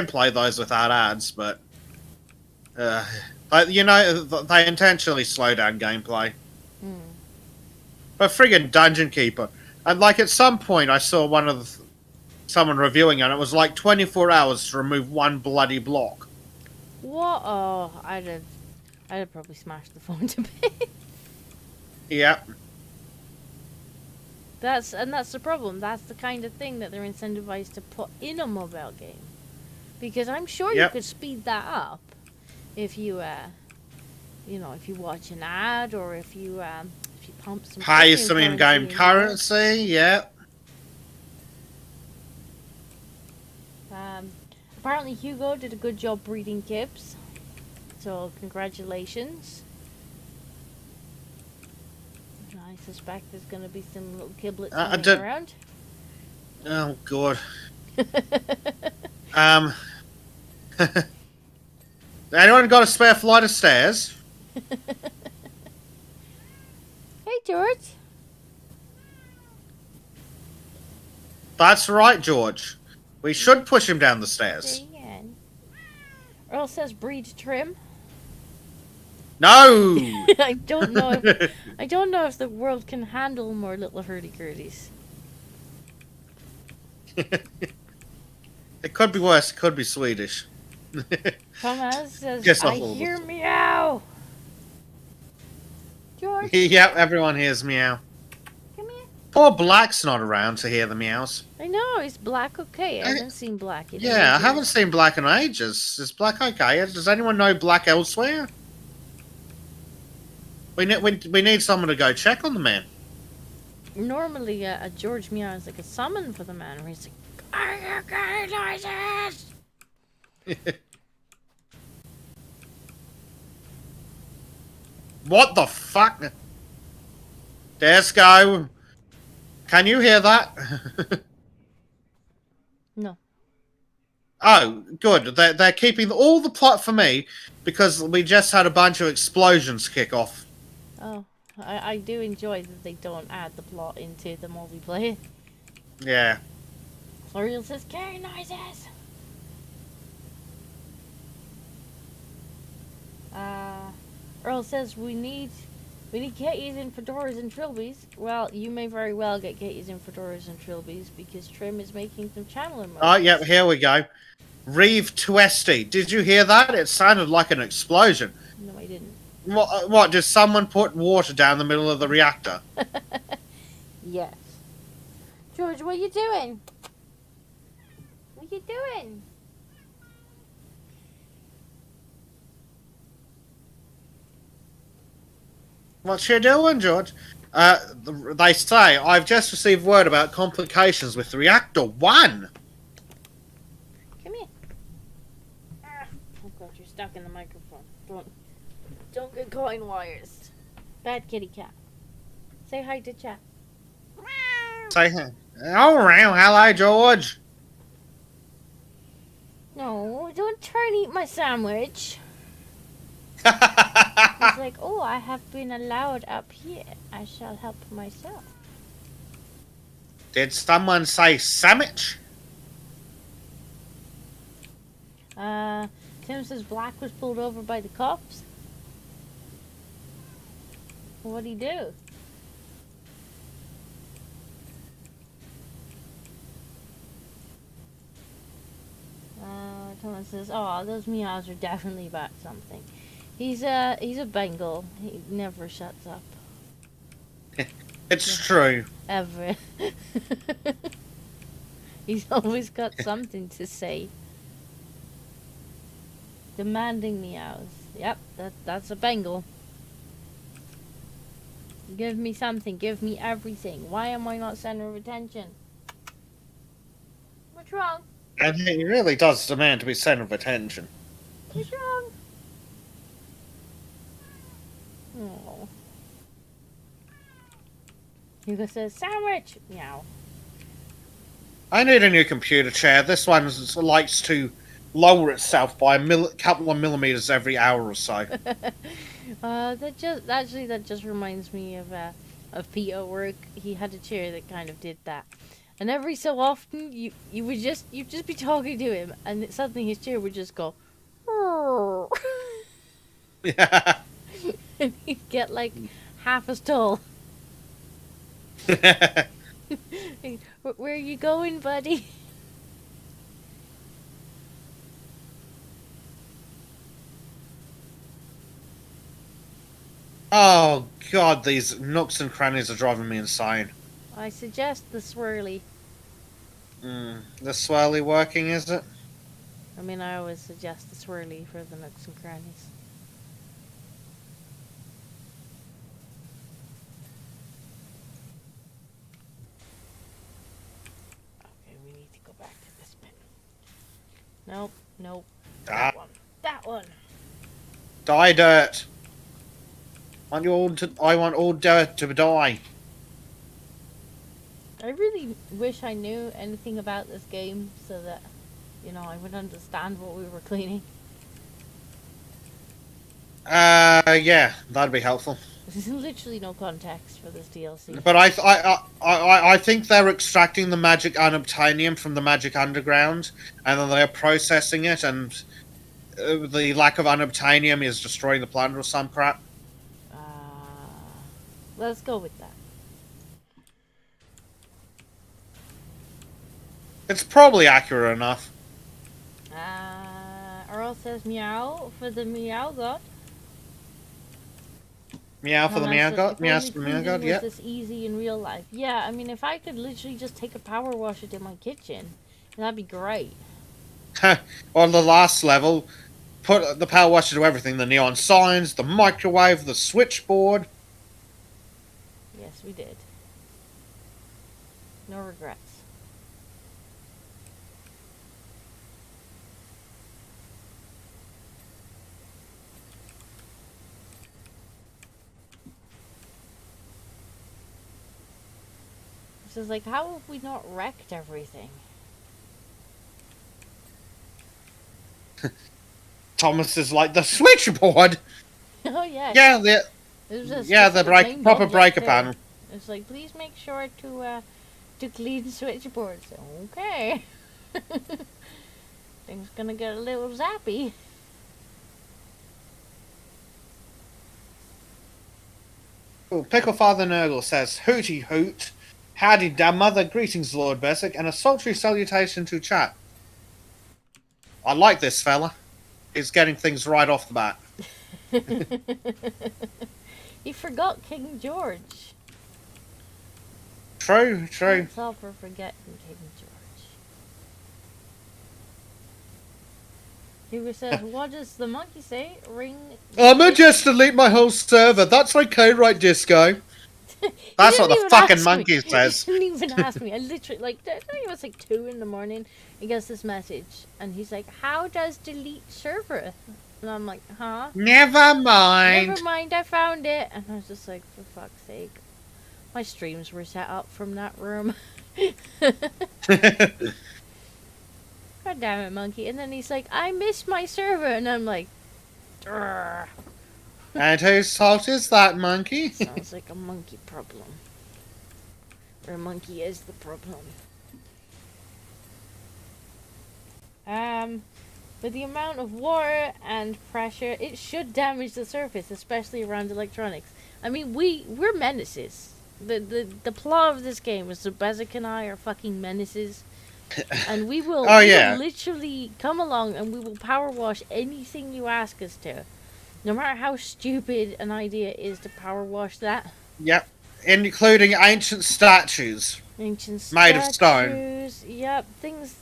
play those without ads, but you know, they intentionally slow down gameplay. But friggin' Dungeon Keeper, and like at some point I saw someone reviewing it, and it was like 24 hours to remove one bloody block. What? Oh, I'd have probably smashed the phone to bits. Yep. That's the problem. That's the kind of thing that they're incentivized to put in a mobile game, because I'm sure you could speed that up if you if you watch an ad, or if you pump some pay some in-game currency. Yep. Apparently Hugo did a good job breeding Gibbs, so congratulations. I suspect there's going to be some little giblets running around. Oh, God. Anyone got a spare flight of stairs? Hey, George. That's right, George. We should push him down the stairs. Earl says breed trim. No! I don't know if the world can handle more little hurdy-gurdies. It could be worse. It could be Swedish. Thomas says, I hear meow. George. Yep, everyone hears meow. Come here. Poor Black's not around to hear the meows. I know, is Black okay? I haven't seen Black in ages. I haven't seen Black in ages. Is Black okay? Does anyone know Black elsewhere? We need someone to go check on the man. Normally, a George meow is like a summon for the man, where he's like, "Are you getting noises?" What the fuck? Desco, can you hear that? No. Oh, good. They're keeping all the plot for me because we just had a bunch of explosions kick off. Oh, I do enjoy that they don't add the plot into the multiplayer. Yeah. L'Oreal says, "Carry noises." Earl says we need We need kitties in fedoras and trilbies. Well, you may very well get kitties in fedoras and trilbies because Trim is making some channel emotes. Oh, yeah, here we go. Reeve Twesty. Did you hear that? It sounded like an explosion. No, I didn't. What, did someone put water down the middle of the reactor? Yes. George, what are you doing? What are you doing? What's she doing, George? They say, I've just received word about complications with reactor 1. Come here. Oh god, you're stuck in the microphone. Don't get caught in wires. Bad kitty cat. Say hi to chat. Say, oh, hello, George. No, don't try and eat my sandwich. He's like, oh, I have been allowed up here. I shall help myself. Did someone say sandwich? Tim says Black was pulled over by the cops. What'd he do? Thomas says, oh, those meows are definitely about something. He's a Bengal. He never shuts up. It's true. Ever. He's always got something to say. Demanding meows. Yep, that's a Bengal. Give me something. Give me everything. Why am I not center of attention? What's wrong? And he really does demand to be center of attention. What's wrong? Oh. Hugo says, sandwich! Meow. I need a new computer chair. This one likes to lower itself by a couple of millimeters every hour or so. that just reminds me of Pete at work. He had a chair that kind of did that. And every so often, you'd just be talking to him, and suddenly his chair would just go, Yeah. and he'd get like half as tall. Where are you going, buddy? Oh god, these nooks and crannies are driving me insane. I suggest the swirly. The swirly working, is it? I mean, I always suggest the swirly for the nooks and crannies. Okay, we need to go back to this bit. Nope. That one. Die dirt. I want all dirt to die. I really wish I knew anything about this game so that, I would understand what we were cleaning. Yeah, that'd be helpful. There's literally no context for this DLC. But I think they're extracting the magic unobtainium from the magic underground, and then they're processing it, and the lack of unobtainium is destroying the planet or some crap. Let's go with that. It's probably accurate enough. Earl says meow for the meow god. Meow for the meow god? Meow for the meow god, yeah. This easy in real life. Yeah, I mean, if I could literally just take a power washer to my kitchen, that'd be great. On the last level, put the power washer to everything. The neon signs, the microwave, the switchboard. Yes, we did. No regrets. This is like, how have we not wrecked everything? Thomas is like, the switchboard? Oh, yeah. Yeah, the proper breaker too. panel. It's like, please make sure to clean switchboards. Okay. Things gonna get a little zappy. Pickle Father Nurgle says, Hooty hoot. Howdy da mother, greetings Lord Bezek, and a sultry salutation to chat. I like this fella. He's getting things right off the bat. You forgot King George. True. Can't stop for forgetting King George. He says, what does the monkey say? Ring. I'ma just delete my whole server. That's okay, right, Disco? That's what the fucking monkey says. He didn't even ask me. I literally, like, I think it was like 2 in the morning. He gets this message, and he's like, how does delete server? And I'm like, huh? Never mind. Never mind, I found it. And I was just like, for fuck's sake. My streams were set up from that room. God damn it, monkey. And then he's like, I missed my server. And I'm like, Durr. And whose fault is that, monkey? Sounds like a monkey problem. Or a monkey is the problem. With the amount of water and pressure, it should damage the surface, especially around electronics. I mean, we're menaces. The plot of this game is that Bezek and I are fucking menaces. And we will, will literally come along and we will power wash anything you ask us to. No matter how stupid an idea is to power wash that. Yep. Including ancient statues. Made of stone. Yep. Things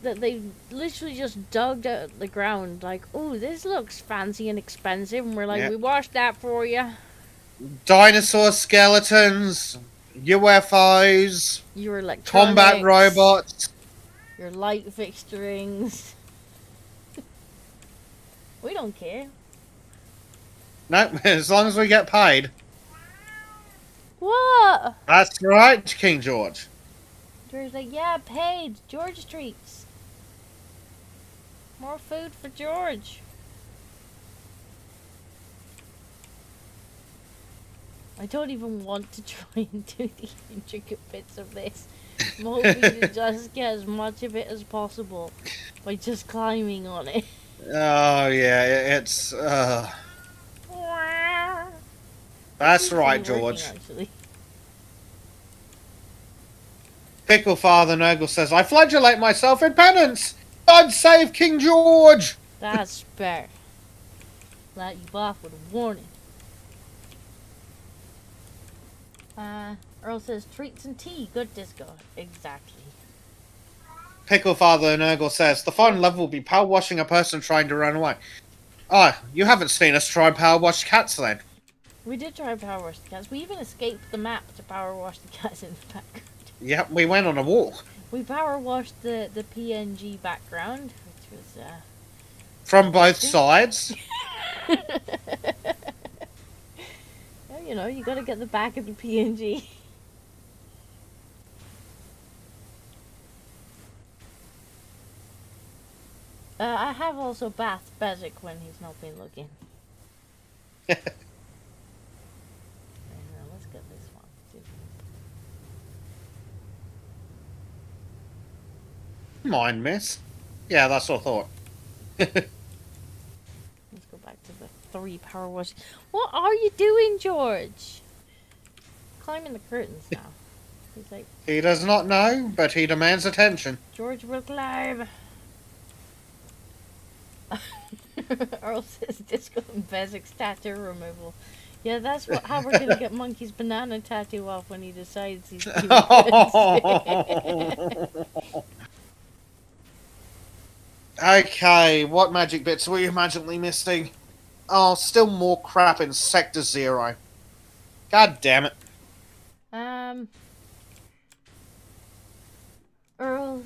that they literally just dug out of the ground. Like, oh, this looks fancy and expensive. And we're like, we washed that for you. Dinosaur skeletons. UFOs. Your electronics. Combat robots. Your light fixturings. We don't care. No, as long as we get paid. What? That's right, King George. George's like, yeah, paid. George treats. More food for George. I don't even want to try and do the intricate bits of this. I'm hoping to just get as much of it as possible by just climbing on it. Oh, yeah, it's... That's right, George. Actually. Pickle Father Nurgle says, I flagellate myself in penance! God save King George! That's fair. Let you off with a warning. Earl says, treats and tea, good disco. Exactly. Pickle Father Nurgle says, the fun level will be power washing a person trying to run away. Ah, you haven't seen us try power wash cats then. We did try power wash the cats. We even escaped the map to power wash the cats in the background. Yep, we went on a walk. We power washed the PNG background, which was from both sides. Well, you know, you gotta get the back of the PNG. I have also bathed Bezek when he's not been looking. Let's get this one. Mind, miss. Yeah, that's what I thought. Let's go back to the 3 power wash. What are you doing, George? Climbing the curtains now. He's like... He does not know, but he demands attention. George will climb. Earl says disco and Bezek's tattoo removal. Yeah, that's how we're gonna get Monkey's banana tattoo off when he decides he's doing Okay, what magic bits were you magically missing? Oh, still more crap in Sector 0. God damn it. Earl...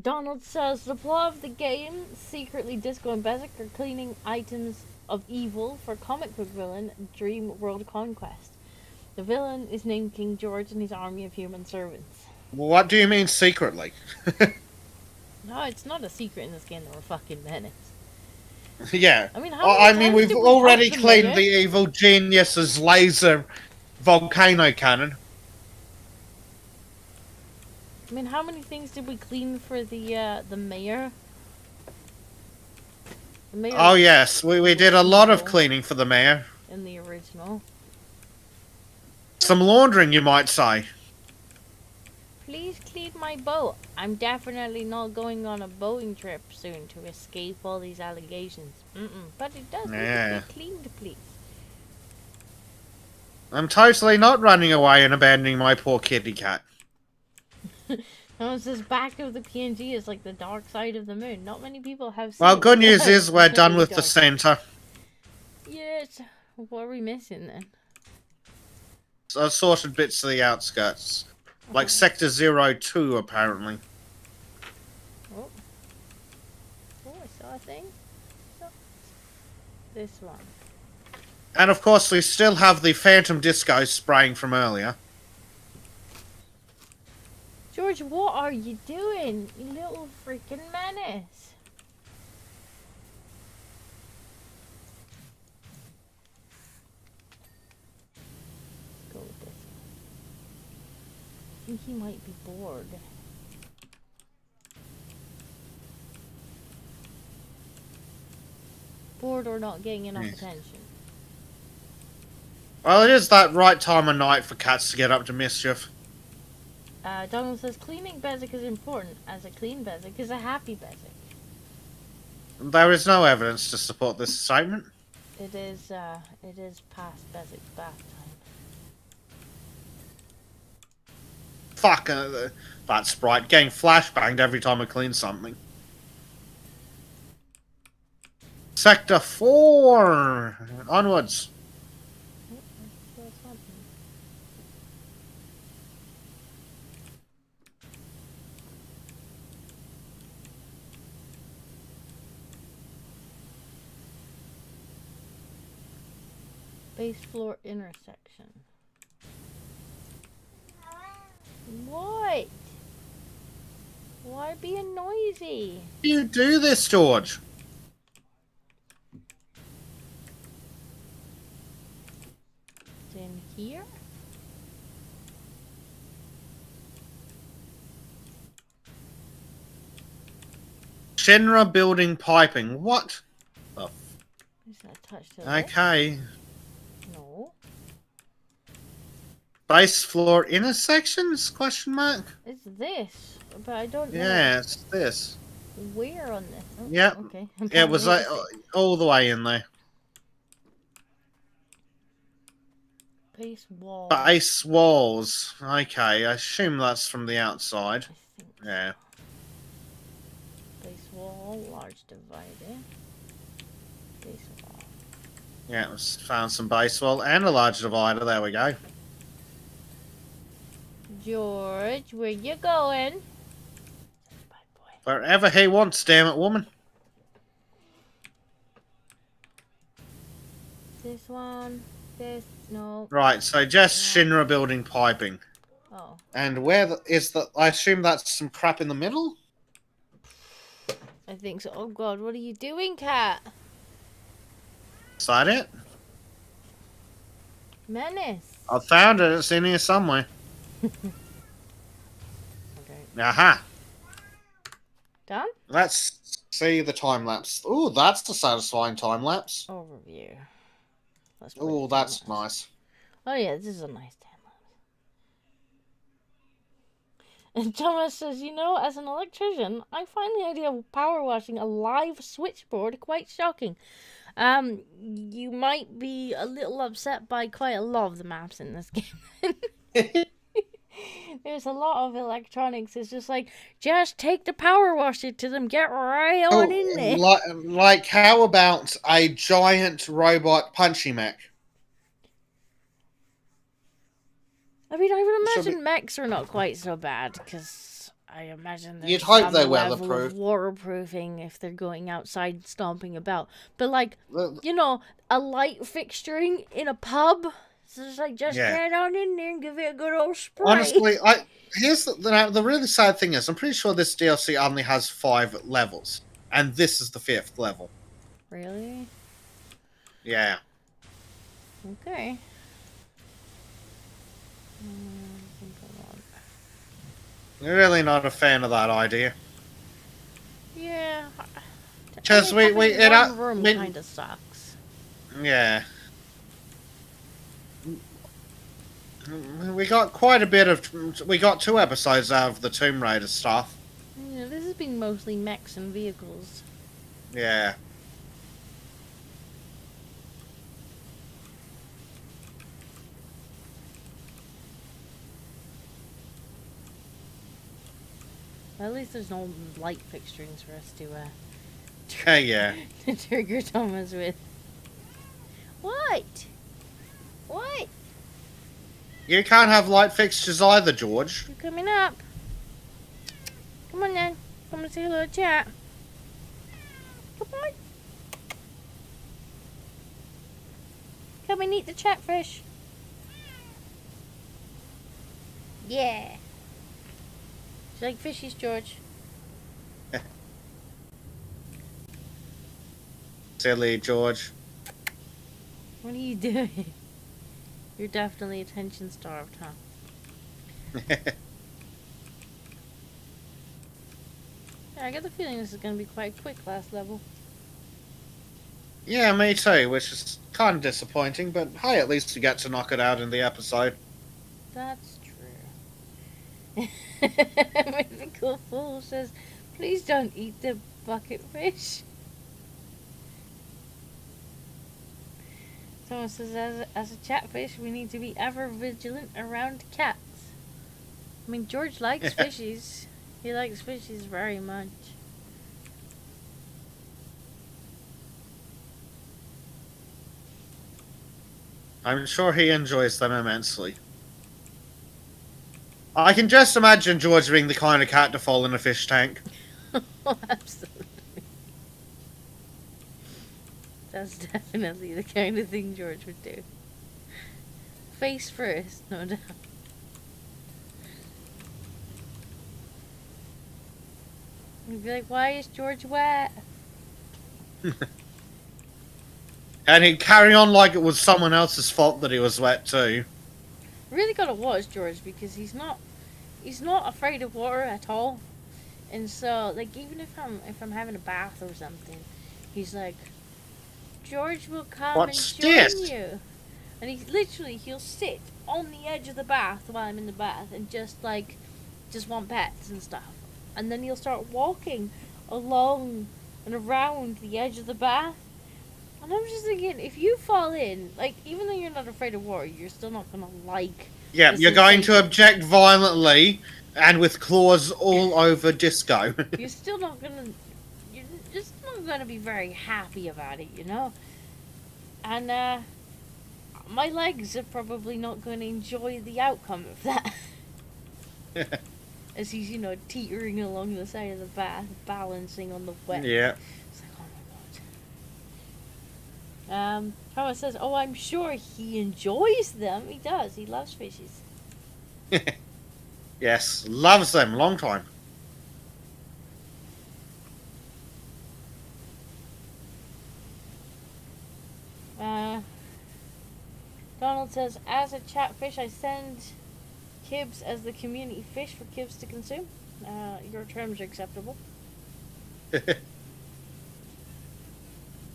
Donald says the plot of the game, secretly Disco and Bezek are cleaning items of evil for comic book villain Dream World Conquest. The villain is named King George and his army of human servants. What do you mean secretly? No, it's not a secret in this game that we're fucking menace. Yeah. I mean, we've already cleaned the evil genius's laser volcano cannon. I mean, how many things did we clean for the mayor? The mayor oh yes, we did a lot of cleaning for the mayor. in the original. Some laundering, you might say. Please clean my boat. I'm definitely not going on a boating trip soon to escape all these allegations. But it does need Yeah. to be cleaned, please. I'm totally not running away and abandoning my poor kitty cat. No, it's this back of the PNG is like the dark side of the moon. Not many people have seen Well, it. good but news it's is we're done really with the dark. centre. Yes. What are we missing then? So sorted bits of the outskirts. Like Sector 02, apparently. Oh. Oh, I saw a thing. So, this one. And of course, we still have the Phantom Disco spraying from earlier. George, what are you doing? You little freaking menace. Let's go with this one. I think he might be bored. Bored or not getting enough Yes. attention. Well, it is that right time of night for cats to get up to mischief. Donald says cleaning Bezek is important, as a clean Bezek is a happy Bezek. There is no evidence to support this statement. It is past Bezek's bath time. Fuck, that sprite getting flashbanged every time I clean something. Sector 4! Onwards. Oh, let's see what's happening. Base floor intersection. What? Why being noisy? How do you do this, George? It's in here? Shinra building piping. What? Oh, Is that attached to this? okay. No. Base floor intersections? Question mark? It's this. But I don't know Yeah, it's this. where on this. Oh, Yep. okay. It was like all the way in there. Base wall. Base walls. Okay, I assume that's from the outside. I think so. Yeah. Base wall, large divider. Base wall. Yeah, found some base wall and a large divider. There we go. George, where you going? Bad boy. Wherever he wants, damn it, woman. This one. This. No. Right, so just Shinra building piping. Oh. And where is the... I assume that's some crap in the middle? I think so. Oh god, what are you doing, cat? Is that it? Menace. I found it. It's in here somewhere. Okay. Aha. Done? Let's see the time lapse. Ooh, that's a satisfying time lapse. Overview. Let's play Ooh, the that's time lapse. nice. Oh yeah, this is a nice time lapse. And Thomas says, you know, as an electrician, I find the idea of power washing a live switchboard quite shocking. You might be a little upset by quite a lot of the maps in this game. There's a lot of electronics. It's just like, just take the power washer to them, get right on in there. Like, how about a giant robot punchy mech? I mean, I would Should imagine mechs are not quite so bad, because I imagine there's You'd hope some they're level weatherproof. of waterproofing if they're going outside stomping about. But like, Well, you know, a light fixturing in a pub, so it's like, just Yeah. get on in there and give it a good old spray. Honestly, here's the really sad thing is I'm pretty sure this DLC only has 5 levels, and this is the 5th level. Really? Yeah. Okay. Really not a fan of that idea. Yeah. 'Cause I think we- having it, one room we- kind of sucks. Yeah. We got quite a bit of. We got 2 episodes out of the Tomb Raider stuff. Yeah, this has been mostly mechs and vehicles. Yeah. At least there's no light fixtures for us to Yeah. to trigger Thomas with. What? What? You can't have light fixtures either, George. You coming up? Come on then. Come and say hello to chat. Come on. Come and eat the chat fish. Yeah. Do you like fishies, George? Silly George. What are you doing? You're definitely attention starved, huh? Yeah, I get the feeling this is going to be quite quick last level. Yeah, me too, which is kind of disappointing, but hey, at least you get to knock it out in the episode. That's true. Mythical Fool says, please don't eat the bucket fish. Someone says, as a catfish, we need to be ever vigilant around cats. I mean, George likes fishies. He likes fishies very much. I'm sure he enjoys them immensely. I can just imagine George being the kind of cat to fall in a fish tank. Oh, absolutely. That's definitely the kind of thing George would do. Face first, no doubt. You'd be like, why is George wet? And he'd carry on like it was someone else's fault that he was wet too. Really gotta watch George because he's not afraid of water at all. And so, like, even if I'm having a bath or something, he's like, George will come What's and join this? you. And he'll sit on the edge of the bath while I'm in the bath and just want pets and stuff. And then he'll start walking along and around the edge of the bath. And I'm just thinking, if you fall in, like, even though you're not afraid of water, you're still not gonna like. Yeah, the you're going to sensation. object violently and with claws all over Disco. You're still not gonna. You're just not gonna be very happy about it, you know. And my legs are probably not going to enjoy the outcome of that. As he's, teetering along the side of the bath, balancing on the wet. Yeah. It's like, oh my god. Thomas says, oh, I'm sure he enjoys them. He does. He loves fishies. Yes, loves them. Long time. Donald says, as a chatfish, I send Kibs as the community fish for Kibs to consume. Your terms are acceptable.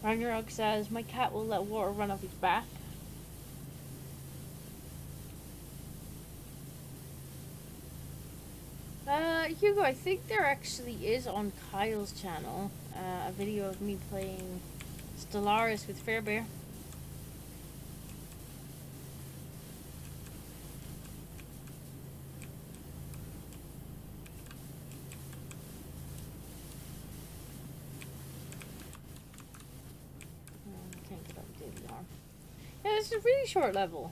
Ragnarok says, my cat will let water run off his back. Hugo, I think there actually is on Kyle's channel a video of me playing Stellaris with Fairbear. Can't get up daily arm. Yeah, it's a really short level.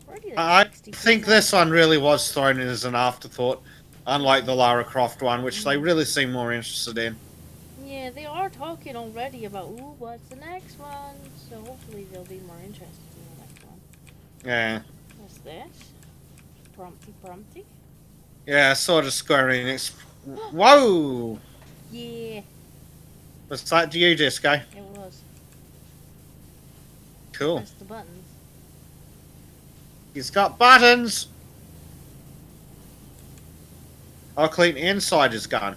Already like I 60%. think this one really was thrown in as an afterthought, unlike the Lara Croft one, which they really seem more interested in. Yeah, they are talking already about, ooh, what's the next one? So hopefully they'll be more interested in the next one. Yeah. What's this? Prompty? Yeah, sort of Square Enix. Whoa! Yeah, What's that to you, Disco? it was. Cool. Press the buttons. He's got buttons! I'll clean inside his gun.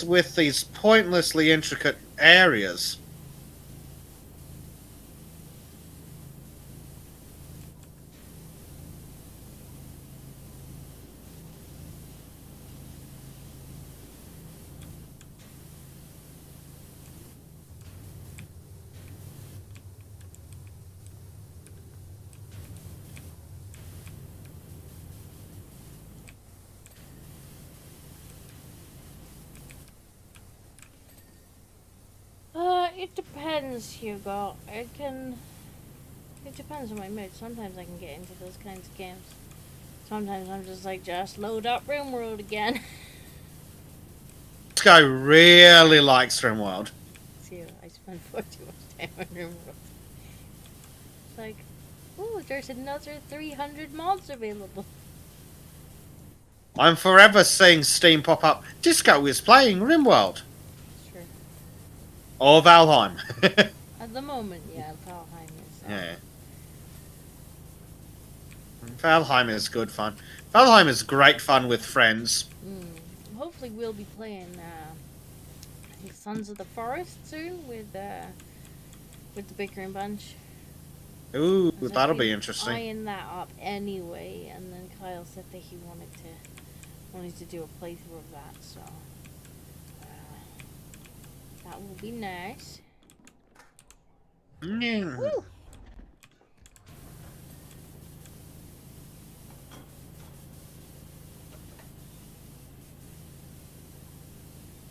with these pointlessly intricate areas. It depends, Hugo. It depends on my mood. Sometimes I can get into those kinds of games. Sometimes I'm just like, just load up RimWorld again. This guy really likes RimWorld. See, I spend far too much time on RimWorld. It's like, ooh, there's another 300 mods available. I'm forever seeing Steam pop up. Disco is playing RimWorld. Sure. Or Valheim. At the moment, yeah, Valheim is. Yeah. Valheim is good fun. Valheim is great fun with friends. Hopefully, we'll be playing I think Sons of the Forest soon with the Bickering Bunch. Ooh, I've that'll been be interesting. Eyeing that up anyway, and then Kyle said that he wanted to do a playthrough of that, so that will be nice. Yeah. Woo!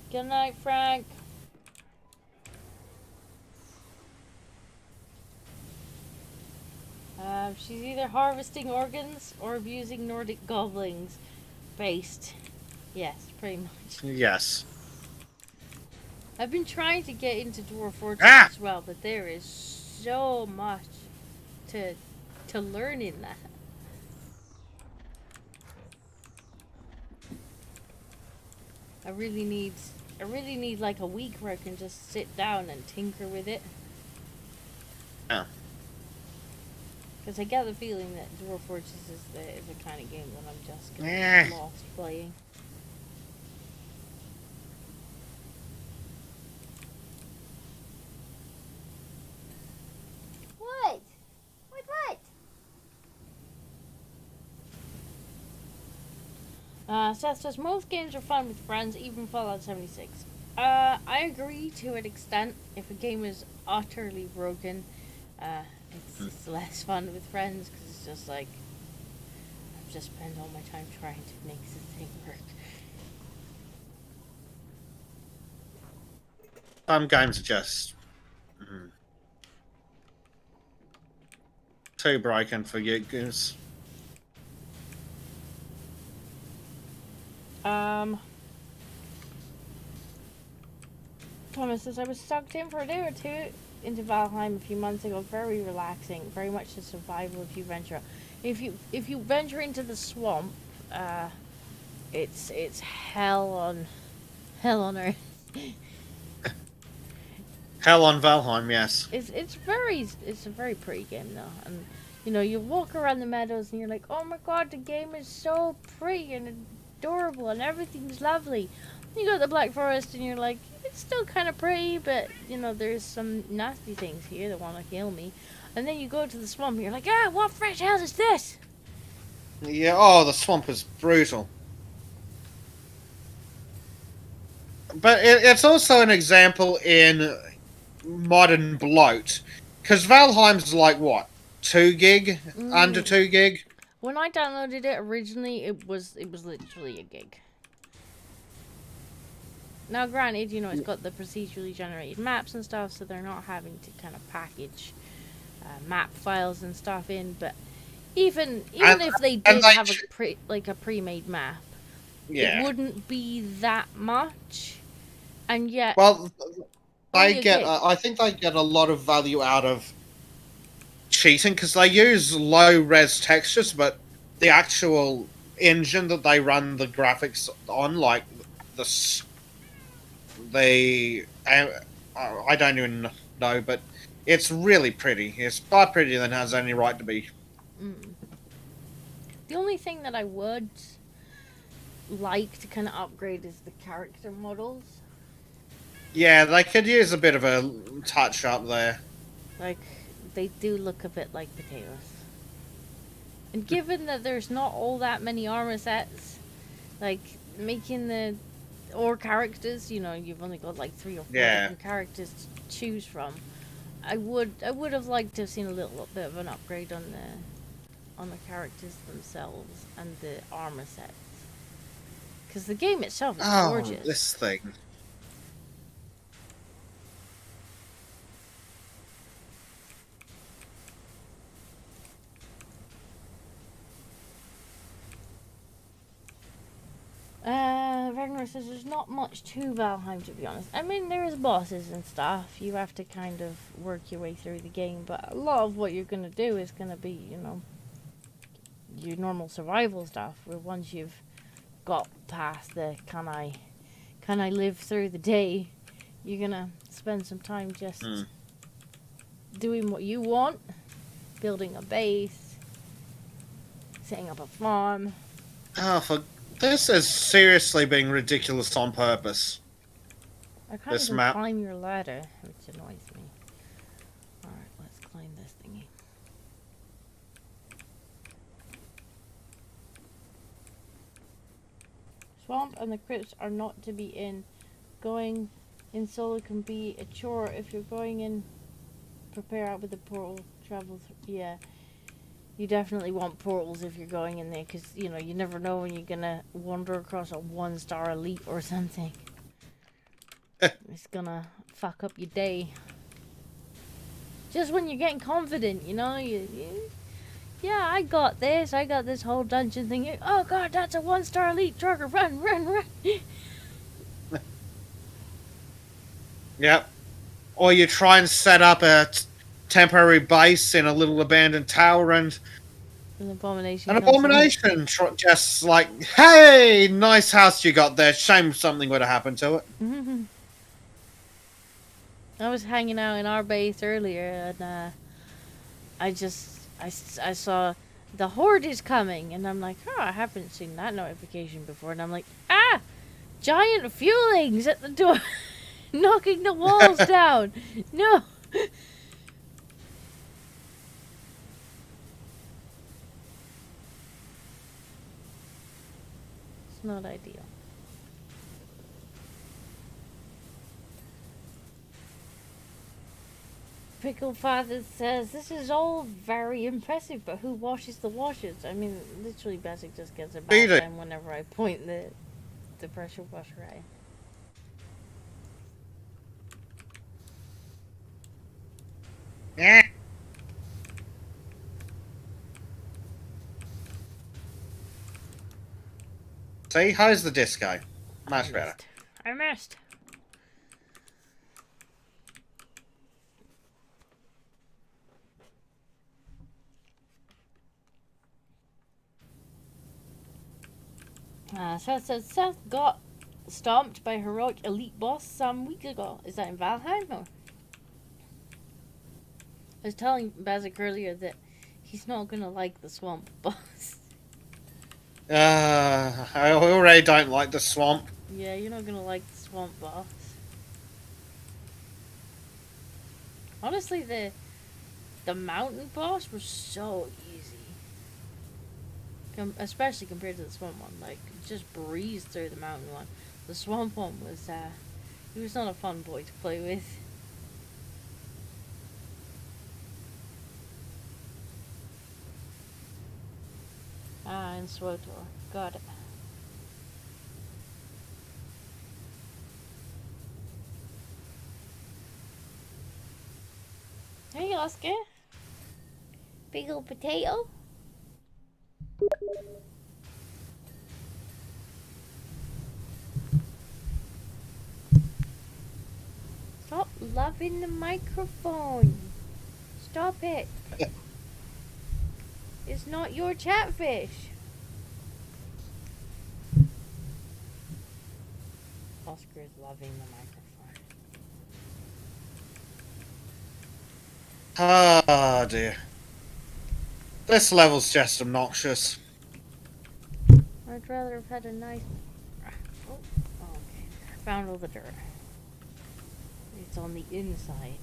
Good night, Frank. She's either harvesting organs or abusing Nordic goblins. Based. Yes, pretty much. Yes. I've been trying to get into Dwarf Fortress as well, but there is so much to learn in that. I really need like a week where I can just sit down and tinker with it. Yeah. Because I get the feeling that Dwarf Fortress is the kind of game that I'm just gonna get lost playing. What? Seth says most games are fun with friends, even Fallout 76. I agree to an extent. If a game is utterly broken, it's less fun with friends because it's just like I've just spent all my time trying to make this thing work. Some games are just too broken for you goose. Thomas says I was sucked in for a day or two into Valheim a few months ago. Very relaxing, very much the survival if you venture out. If you venture into the swamp, it's hell on earth. Hell on Valheim, yes. It's a very pretty game though, and you know you walk around the meadows and you're like, oh my god, the game is so pretty and adorable and everything's lovely. You go to the Black Forest and you're like, it's still kind of pretty, but you know there's some nasty things here that want to kill me. And then you go to the swamp and you're like, ah, what fresh hell is this? Yeah, oh, the swamp is brutal. But it's also an example in modern bloat. Because Valheim's like, what, 2 gig? Under 2 gig? When I downloaded it originally, it was literally a gig. Now, granted, you know, it's got the procedurally generated maps and stuff, so they're not having to kind of package map files and stuff in. But even if they did have a pre-made map, it wouldn't be that much. And yet, well, I think they get a lot of value out of cheating because they use low-res textures, but the actual engine that they run the graphics on, like I don't even know, but it's really pretty. It's far prettier than it has any right to be. The only thing that I would like to kind of upgrade is the character models. Yeah, they could use a bit of a touch up there. Like, they do look a bit like potatoes. And given that there's not all that many armor sets, like, making the or characters, you know, you've only got like 3 or 4 different characters to choose from. I would have liked to have seen a little bit of an upgrade on the characters themselves and the armor sets. Because the game itself is gorgeous. This thing. Ragnar says there's not much to Valheim, to be honest. I mean, there is bosses and stuff. You have to kind of work your way through the game, but a lot of what you're going to do is going to be, you know, your normal survival stuff, where once you've got past the can I live through the day, you're going to spend some time just doing what you want, building a base, setting up a farm. This is seriously being ridiculous on purpose. I can't even climb your ladder, which annoys me. Alright, let's climb this thingy. Swamp and the crypts are not to be in. Going in solo can be a chore. If you're going in, prepare out with the portal, travel through. Yeah. You definitely want portals if you're going in there, because, you know, you never know when you're going to wander across a 1-star elite or something. It's going to fuck up your day. Just when you're getting confident, you know, yeah, I got this whole dungeon thing. Oh god, that's a 1-star elite trucker, run. Yep. Or you try and set up a temporary base in a little abandoned tower and an abomination. Just like, hey, nice house you got there. Shame something would have happened to it. I was hanging out in our base earlier, and I saw the horde is coming, and I'm like, oh, I haven't seen that notification before, and I'm like, giant fuelings at the door, knocking the walls down. No. It's not ideal. Pickle Father says, this is all very impressive, but who washes the washers? I mean, literally Bezek just gets a bad time whenever I point the pressure washer at him. Yeah. See, how's the disco? Much better. I missed. Seth got stomped by heroic elite boss some week ago. Is that in Valheim? Or? I was telling Bezek earlier that he's not gonna like the swamp boss. I already don't like the swamp. Yeah, you're not gonna like the swamp boss. Honestly, the mountain boss was so easy. Especially compared to the swamp one. Like, just breezed through the mountain one. The swamp one was, he was not a fun boy to play with. And Swotor. Got it. Hey, Oscar. Big old potato. Stop loving the microphone. Stop it. It's not your chatfish. Oscar is loving the microphone. Oh dear. This level's just obnoxious. I I'd rather have had a nice... Oh, okay. Found all the dirt. It's on the inside.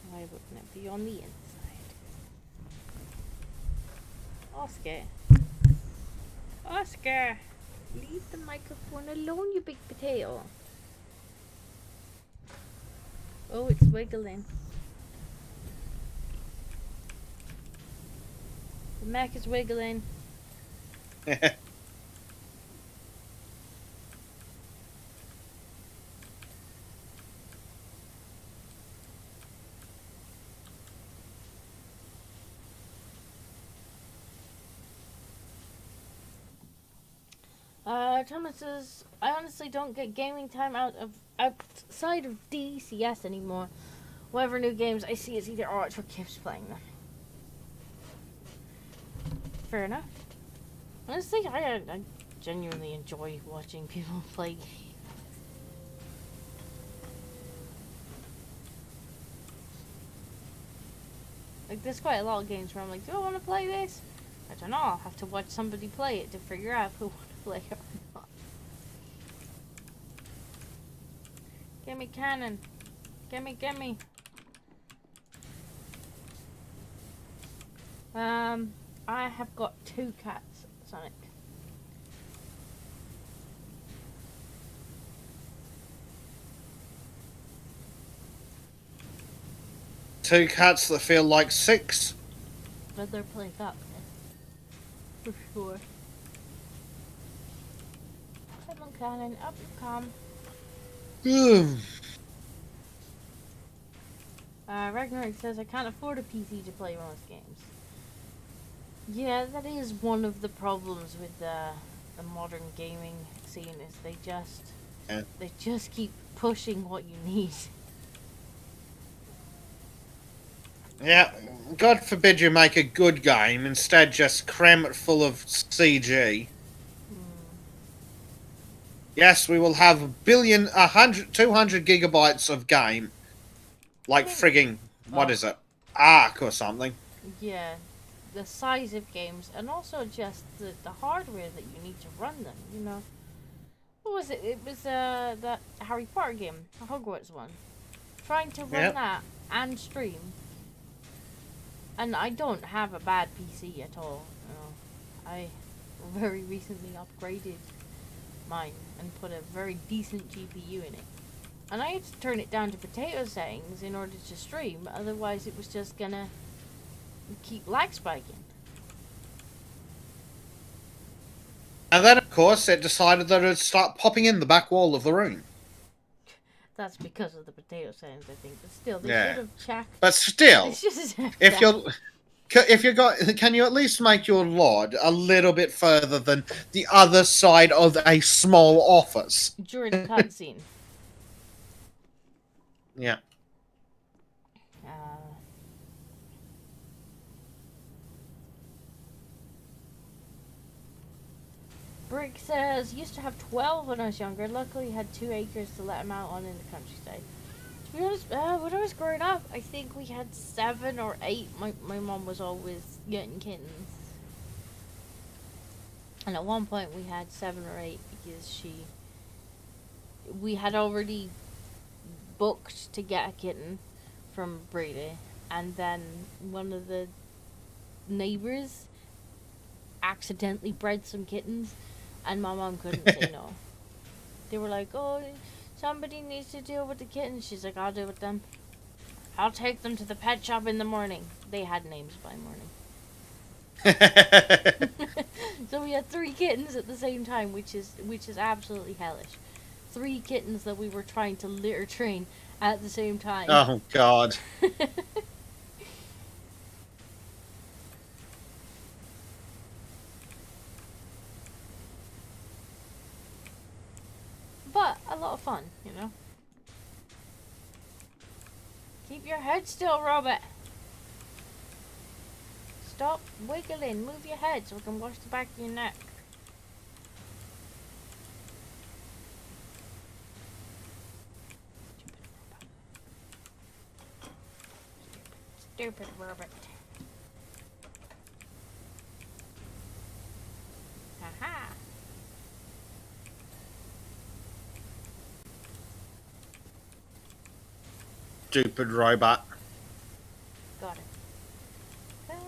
Why wouldn't it be on the inside? Oscar! Oscar! Leave the microphone alone, you big potato. Oh, it's wiggling. The Mac is wiggling. Thomas says, I honestly don't get gaming time outside of DCS anymore. Whatever new games I see, it's either Arch or Kip's playing them. Fair enough. Honestly, I genuinely enjoy watching people play games. Like, there's quite a lot of games where I'm like, do I want to play this? I don't know, I'll have to watch somebody play it to figure out who wants to play it or not. Gimme cannon. Gimme. I have got 2 cats, Sonic. Two cats that feel like 6. But they're playing up, for sure. Come on, cannon, up you come. Ragnarok says, I can't afford a PC to play most games. Yeah, that is one of the problems with the modern gaming scene, is they just keep pushing what you need. Yeah, God forbid you make a good game, instead just cram it full of CG. Yes, we will have 200 gigabytes of game. Like frigging, what is it? Arc or something. Yeah, the size of games, and also just the hardware that you need to run them, you know. What was it? It was that Harry Potter game, the Hogwarts one. Trying to run that and stream. And I don't have a bad PC at all. You know, I very recently upgraded mine and put a very decent GPU in it. And I had to turn it down to potato settings in order to stream, otherwise it was just gonna keep lag spiking. And then, of course, it decided that it would start popping in the back wall of the room. That's because of the potato settings, I think. But still, they Yeah. should have checked. But still, They should have checked if that. can you at least make your LOD a little bit further than the other side of a small office? During the cutscene. Yeah. Brick says, used to have 12 when I was younger. Luckily had 2 acres to let him out on in the countryside. To be honest, when I was growing up, I think we had 7 or 8. My mom was always getting kittens. And at one point we had 7 or 8 because we had already booked to get a kitten from Brady. And then one of the neighbors accidentally bred some kittens. And my mom couldn't say no. They were like, oh, somebody needs to deal with the kittens. She's like, I'll deal with them. I'll take them to the pet shop in the morning. They had names by morning. So we had 3 kittens at the same time, which is absolutely hellish. 3 kittens that we were trying to litter train at the same time. Oh, God. But a lot of fun, you know. Keep your head still, Robert. Stop wiggling. Move your head so I can wash the back of your neck. Stupid Robert. stupid robot. Got it. Got it.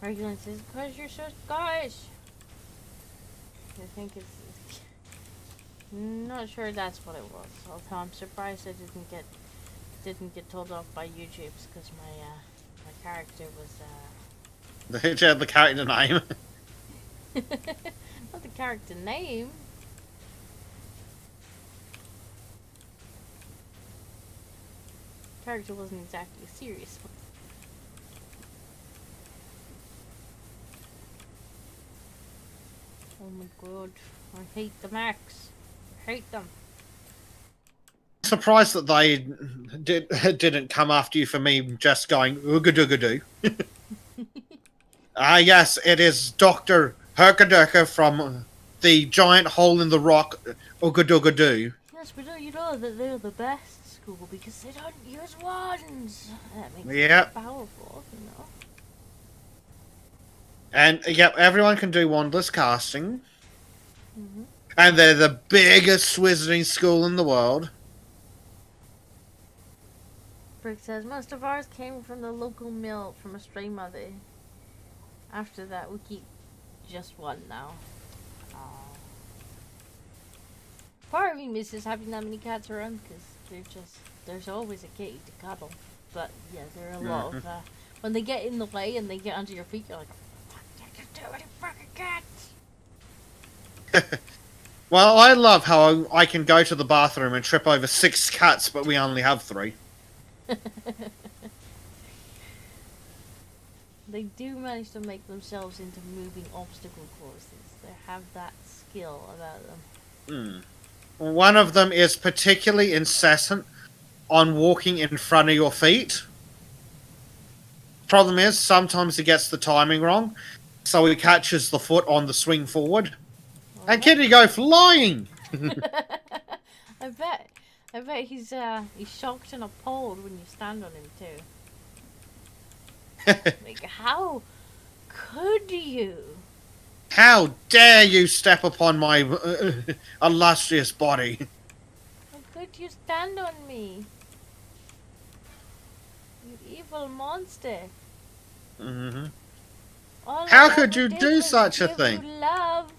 Regular says, because you're so Scottish. I think it's... Not sure that's what it was. Although I'm surprised I didn't get told off by YouTube's because my character was The character name. not the character name. Character wasn't exactly a serious one. Oh my god, I hate the Macs. I hate them. Surprised that they didn't come after you for me just going ooga-dooga-doo. Yes, it is Dr. Herkadurka from the giant hole in the rock ooga-dooga-doo. Yes, we know you know that they're the best school because they don't use wands. That makes Yep. them powerful, you know. And, yep, everyone can do wandless casting. Mm-hmm. And they're the biggest wizarding school in the world. Brick says, most of ours came from the local mill from a stray mother. After that, we keep just one now. Aww. Part of me misses having that many cats around because there's always a kitty to cuddle. But yeah, there are a lot of, when they get in the way and they get under your feet, you're like, fuck, I can do any fucking cats. Well, I love how I can go to the bathroom and trip over 6 cats, but we only have 3. They do manage to make themselves into moving obstacle courses. They have that skill about them. One of them is particularly incessant on walking in front of your feet. Problem is, sometimes he gets the timing wrong, so he catches the foot on the swing forward. And Kitty go flying! I bet he's shocked and appalled when you stand on him too. Like, how could you? How dare you step upon my illustrious body? How could you stand on me? You evil monster. Mm-hmm. All How I could ever you did do was such a give thing? you love.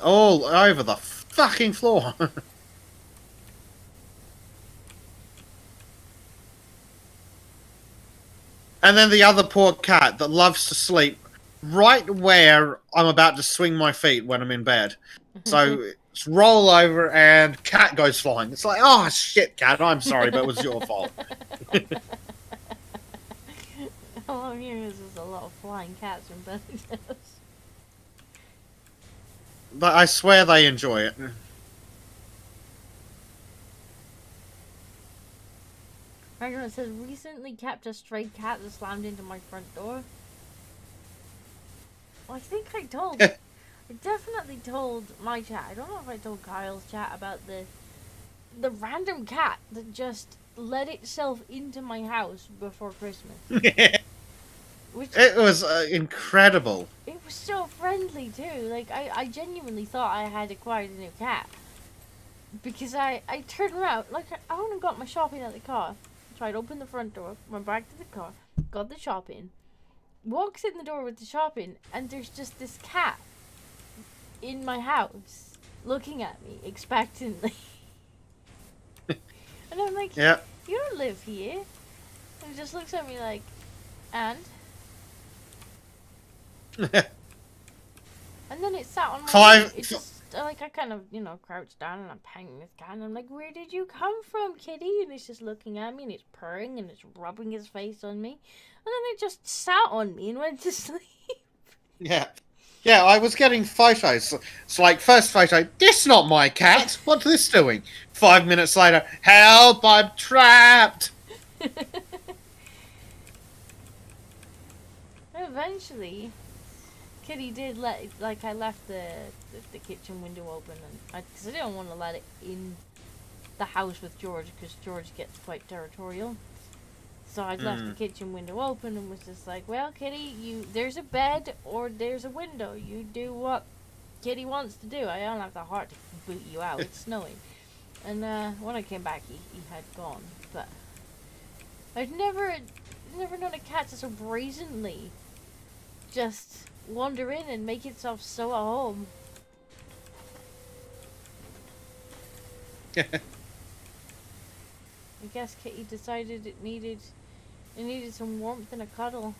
All over the fucking floor. And then the other poor cat that loves to sleep right where I'm about to swing my feet when I'm in bed. So it's roll over and cat goes flying. It's like, oh shit, cat, I'm sorry, but it was your fault. All I'm hearing is there's a lot of flying cats in Bezek's house. But I swear they enjoy it. Margaret says, recently kept a stray cat that slammed into my front door. Well, I think I told... I definitely told my chat. I don't know if I told Kyle's chat about the random cat that just let itself into my house before Christmas. Which, It was incredible. it was so friendly too. Like, I genuinely thought I had acquired a new cat. Because I turned around, like, I went and got my shopping at the car. Tried to open the front door, went back to the car, got the shopping, walks in the door with the shopping, and there's just this cat in my house looking at me expectantly. And I'm like, Yeah. you don't live here. And he just looks at me like, and? And then it sat on my knee. It just, like, I kind of, crouched down and I'm panging this cat and I'm like, where did you come from, kitty? And it's just looking at me and it's purring and it's rubbing his face on me. And then it just sat on me and went to sleep. Yeah. Yeah, I was getting photos. It's like, first photo, this not my cat. What's this doing? 5 minutes later, help, I'm trapped. Eventually, Kitty did I left the kitchen window open, and because I didn't want to let it in the house with George, because George gets quite territorial. So I left the kitchen window open and was just like, well, Kitty, there's a bed or there's a window. You do what Kitty wants to do. I don't have the heart to boot you out. It's snowing. And when I came back, he had gone. But I've never known a cat to so brazenly just wander in and make itself so at home. I guess Kitty decided it needed some warmth and a cuddle.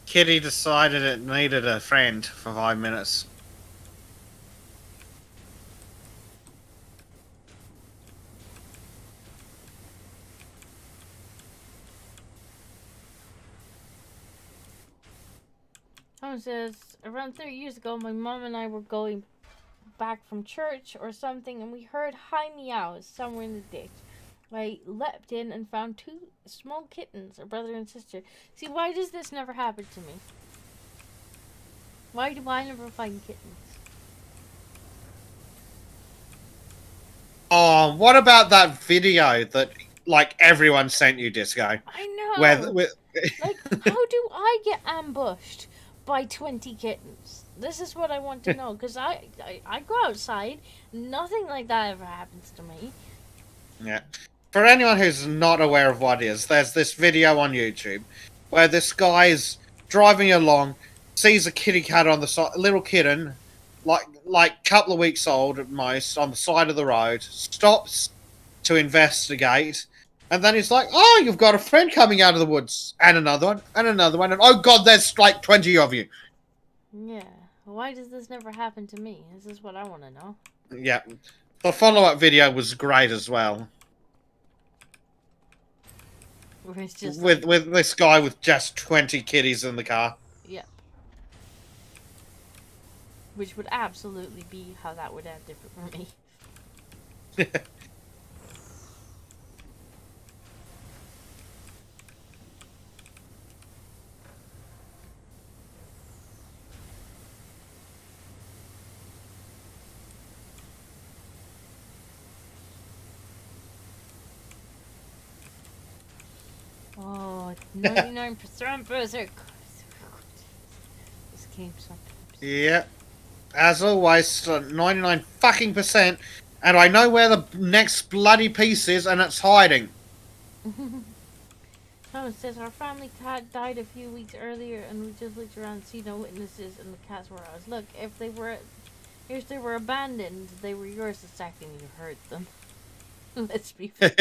Kitty decided it needed a friend for 5 minutes. Someone says, around 30 years ago, my mom and I were going back from church or something, and we heard high meows somewhere in the ditch. I leapt in and found 2 small kittens, a brother and sister. See, why does this never happen to me? Why do I never find kittens? Oh, what about that video that like everyone sent you, Disco? I know. Where Like, how do I get ambushed by 20 kittens? This is what I want to know, because I go outside, nothing like that ever happens to me. Yeah. For anyone who's not aware of what it is, there's this video on YouTube where this guy's driving along, sees a kitty cat on the side, a little kitten, like couple of weeks old at most, on the side of the road, stops to investigate, and then he's like, "Oh, you've got a friend coming out of the woods, and another one, and another one, and oh god, there's like 20 of you." Yeah. Why does this never happen to me? This is what I want to know. Yeah. The follow-up video was great as well. Where it's just With this guy with just 20 kitties in the car. Yep. Which would absolutely be how that would end different for me. Oh, 99% Bezek. This game sometimes. Yeah. As always, 99 fucking percent, and I know where the next bloody piece is, and it's hiding. Someone says our family cat died a few weeks earlier, and we just looked around, see no witnesses, and the cats were ours. Look, if they were abandoned, they were yours the second you heard them. Let's be fair.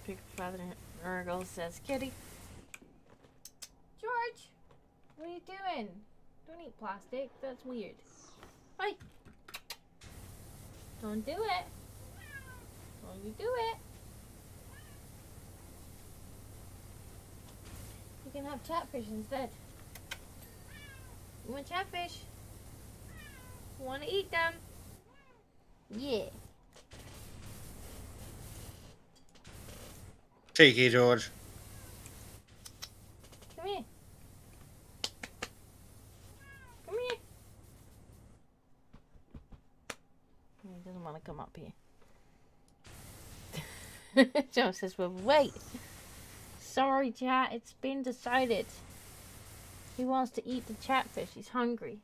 Big Father Urgle says, Kitty. George, what are you doing? Don't eat plastic. That's weird. Hi. Don't do it. Don't you do it. You can have catfish instead. You want catfish? You want to eat them? Yeah. Cheeky George. Come here. Come here. He doesn't want to come up here. Joe says, well, wait. Sorry, chat. It's been decided. He wants to eat the catfish. He's hungry.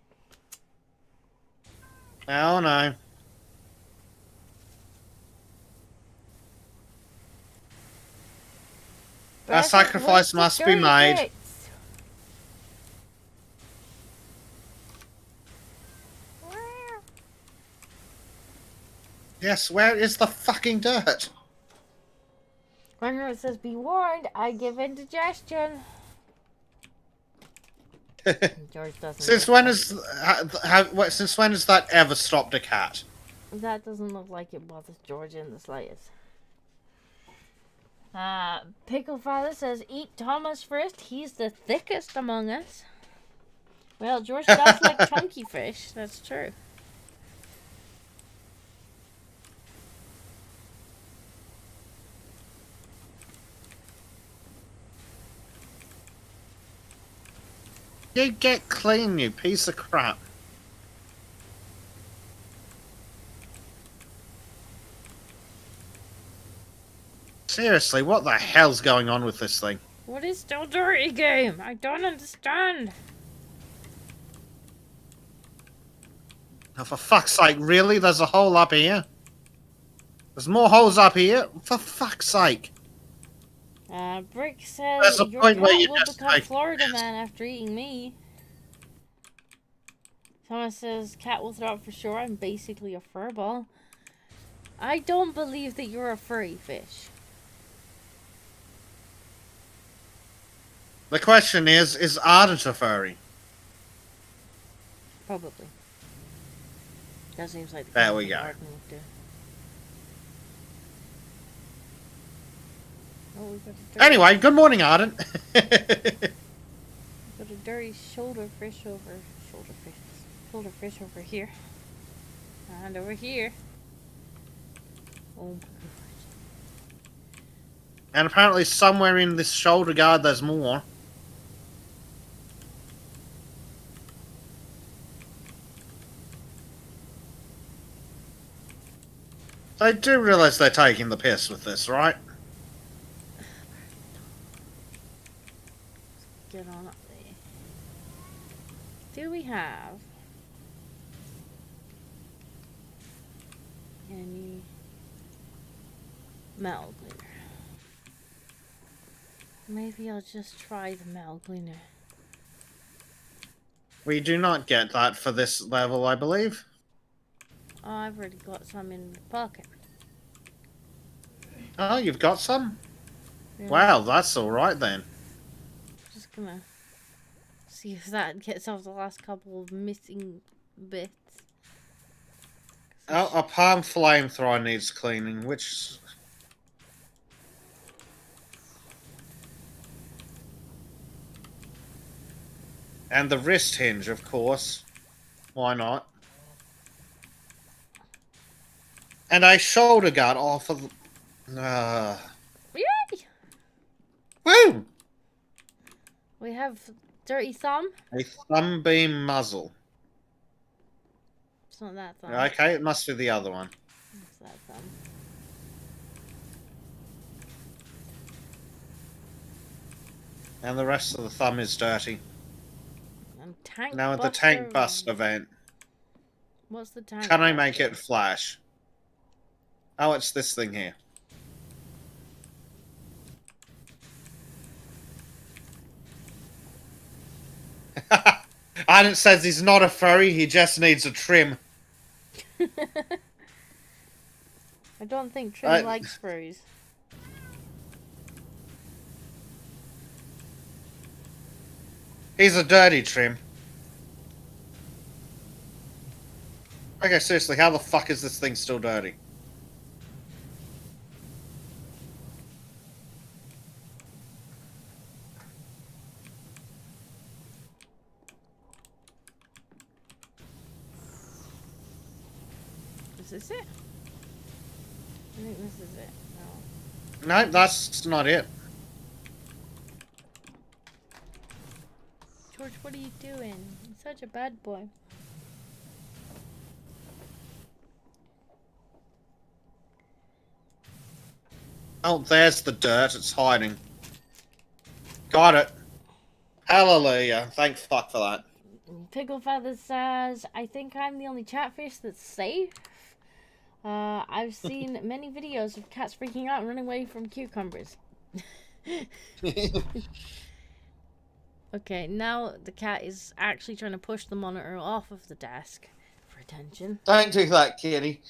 Oh no. A sacrifice must be made. Yes, where is the fucking dirt? Runner says, be warned, I give indigestion. George doesn't. Since when has that ever stopped a cat? That doesn't look like it bothers George in the slightest. Pickle Father says, eat Thomas first. He's the thickest among us. Well, George does like chunky fish. That's true. You get clean, you piece of crap. Seriously, what the hell's going on with this thing? What is still dirty game? I don't understand. Oh, for fuck's sake, really? There's a hole up here? There's more holes up here? For fuck's sake. Brick says There's a your point cat where you will just become take Florida this. man after eating me. Someone says cat will throw up for sure. I'm basically a furball. I don't believe that you're a furry fish. The question is Ardent a furry? Probably. That seems like the There kind we of go. Arden would do. Oh, we've got a dirty, Anyway, good morning, Ardent. we've got a dirty shoulder fish over here. And over here. Oh my god. And apparently somewhere in this shoulder guard there's more. They do realise they're taking the piss with this, right? Get on up there. Do we have any metal cleaner? Maybe I'll just try the metal cleaner. We do not get that for this level, I believe. Oh, I've already got some in the pocket. Oh, you've got some? Really. Wow, that's alright then. Just gonna see if that gets off the last couple of missing bits. Oh, a palm flamethrower needs cleaning, which... And the wrist hinge, of course. Why not? And a shoulder guard. Oh, for the... Yay! Woo! We have dirty thumb. A thumb beam muzzle. It's not that thumb. Okay, it must be the other one. It's that thumb. And the rest of the thumb is dirty. And tank Now at the tank bust event, What's the tank? can I make buster? it flash? Oh, it's this thing here. Arden says he's not a furry, he just needs a trim. I don't think Trim likes furries. He's a dirty trim. Okay, seriously, how the fuck is this thing still dirty? Is this it? I think this is it. No. No, that's not it. George, what are you doing? You're such a bad boy. Oh, there's the dirt, it's hiding. Got it. Hallelujah. Thank fuck for that. Pickle Feather says, I think I'm the only catfish that's safe. I've seen many videos of cats freaking out and running away from cucumbers. Okay, now the cat is actually trying to push the monitor off of the desk for attention. Don't do that, kitty.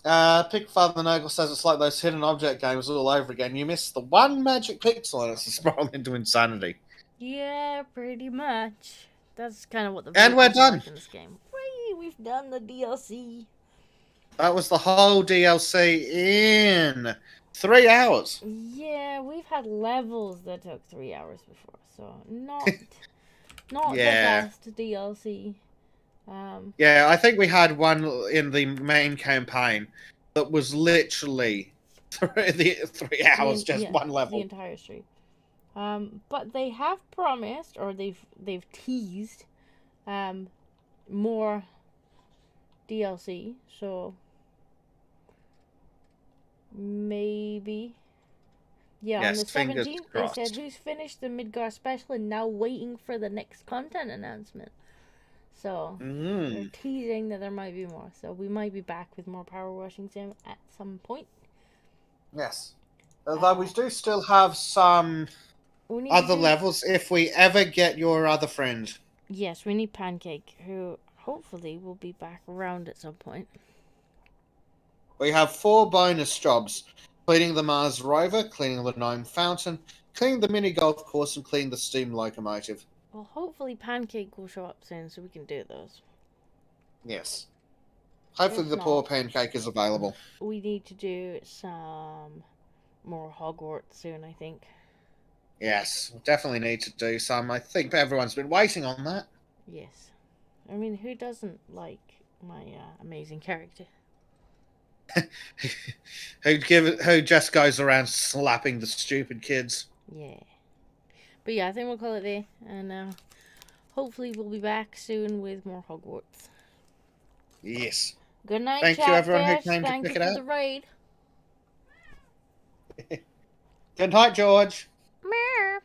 Pick Father Noggle says it's like those hidden object games all over again. You miss the one magic pixel and it's a spiral into insanity. Yeah, pretty much. That's kind of what the And we're vehicles are done. like in this game. Whee, we've done the DLC. That was the whole DLC in 3 hours. Yeah, we've had levels that took 3 hours before, so not Yeah. the best DLC. Yeah, I think we had one in the main campaign that was literally 3 hours, just one the level. entire street. But they have promised, or they've teased, more DLC. So maybe, yeah, on the Yes, fingers 17th they said crossed. who's finished the Midgar special and now waiting for the next content announcement. So they're Mm. teasing that there might be more. So we might be back with more Power Washing Sim at some point. Yes. Although we do still have some We need to other do. levels if we ever get your other friend. Yes, we need Pancake, who hopefully will be back around at some point. We have 4 bonus jobs: cleaning the Mars rover, cleaning the Gnome Fountain, cleaning the mini golf course, and cleaning the steam locomotive. Well, hopefully Pancake will show up soon so we can do those. Yes. Hopefully If the poor not, pancake is available. we need to do some more Hogwarts soon, I think. Yes, we definitely need to do some. I think everyone's been waiting on that. Yes. I mean, who doesn't like my amazing character? Who just goes around slapping the stupid kids. Yeah. But yeah, I think we'll call it there. And hopefully we'll be back soon with more Hogwarts. Yes. Good night, Thank you everyone who Chatfish. came to Thank check you it for out. the raid. Good night, George. Meow.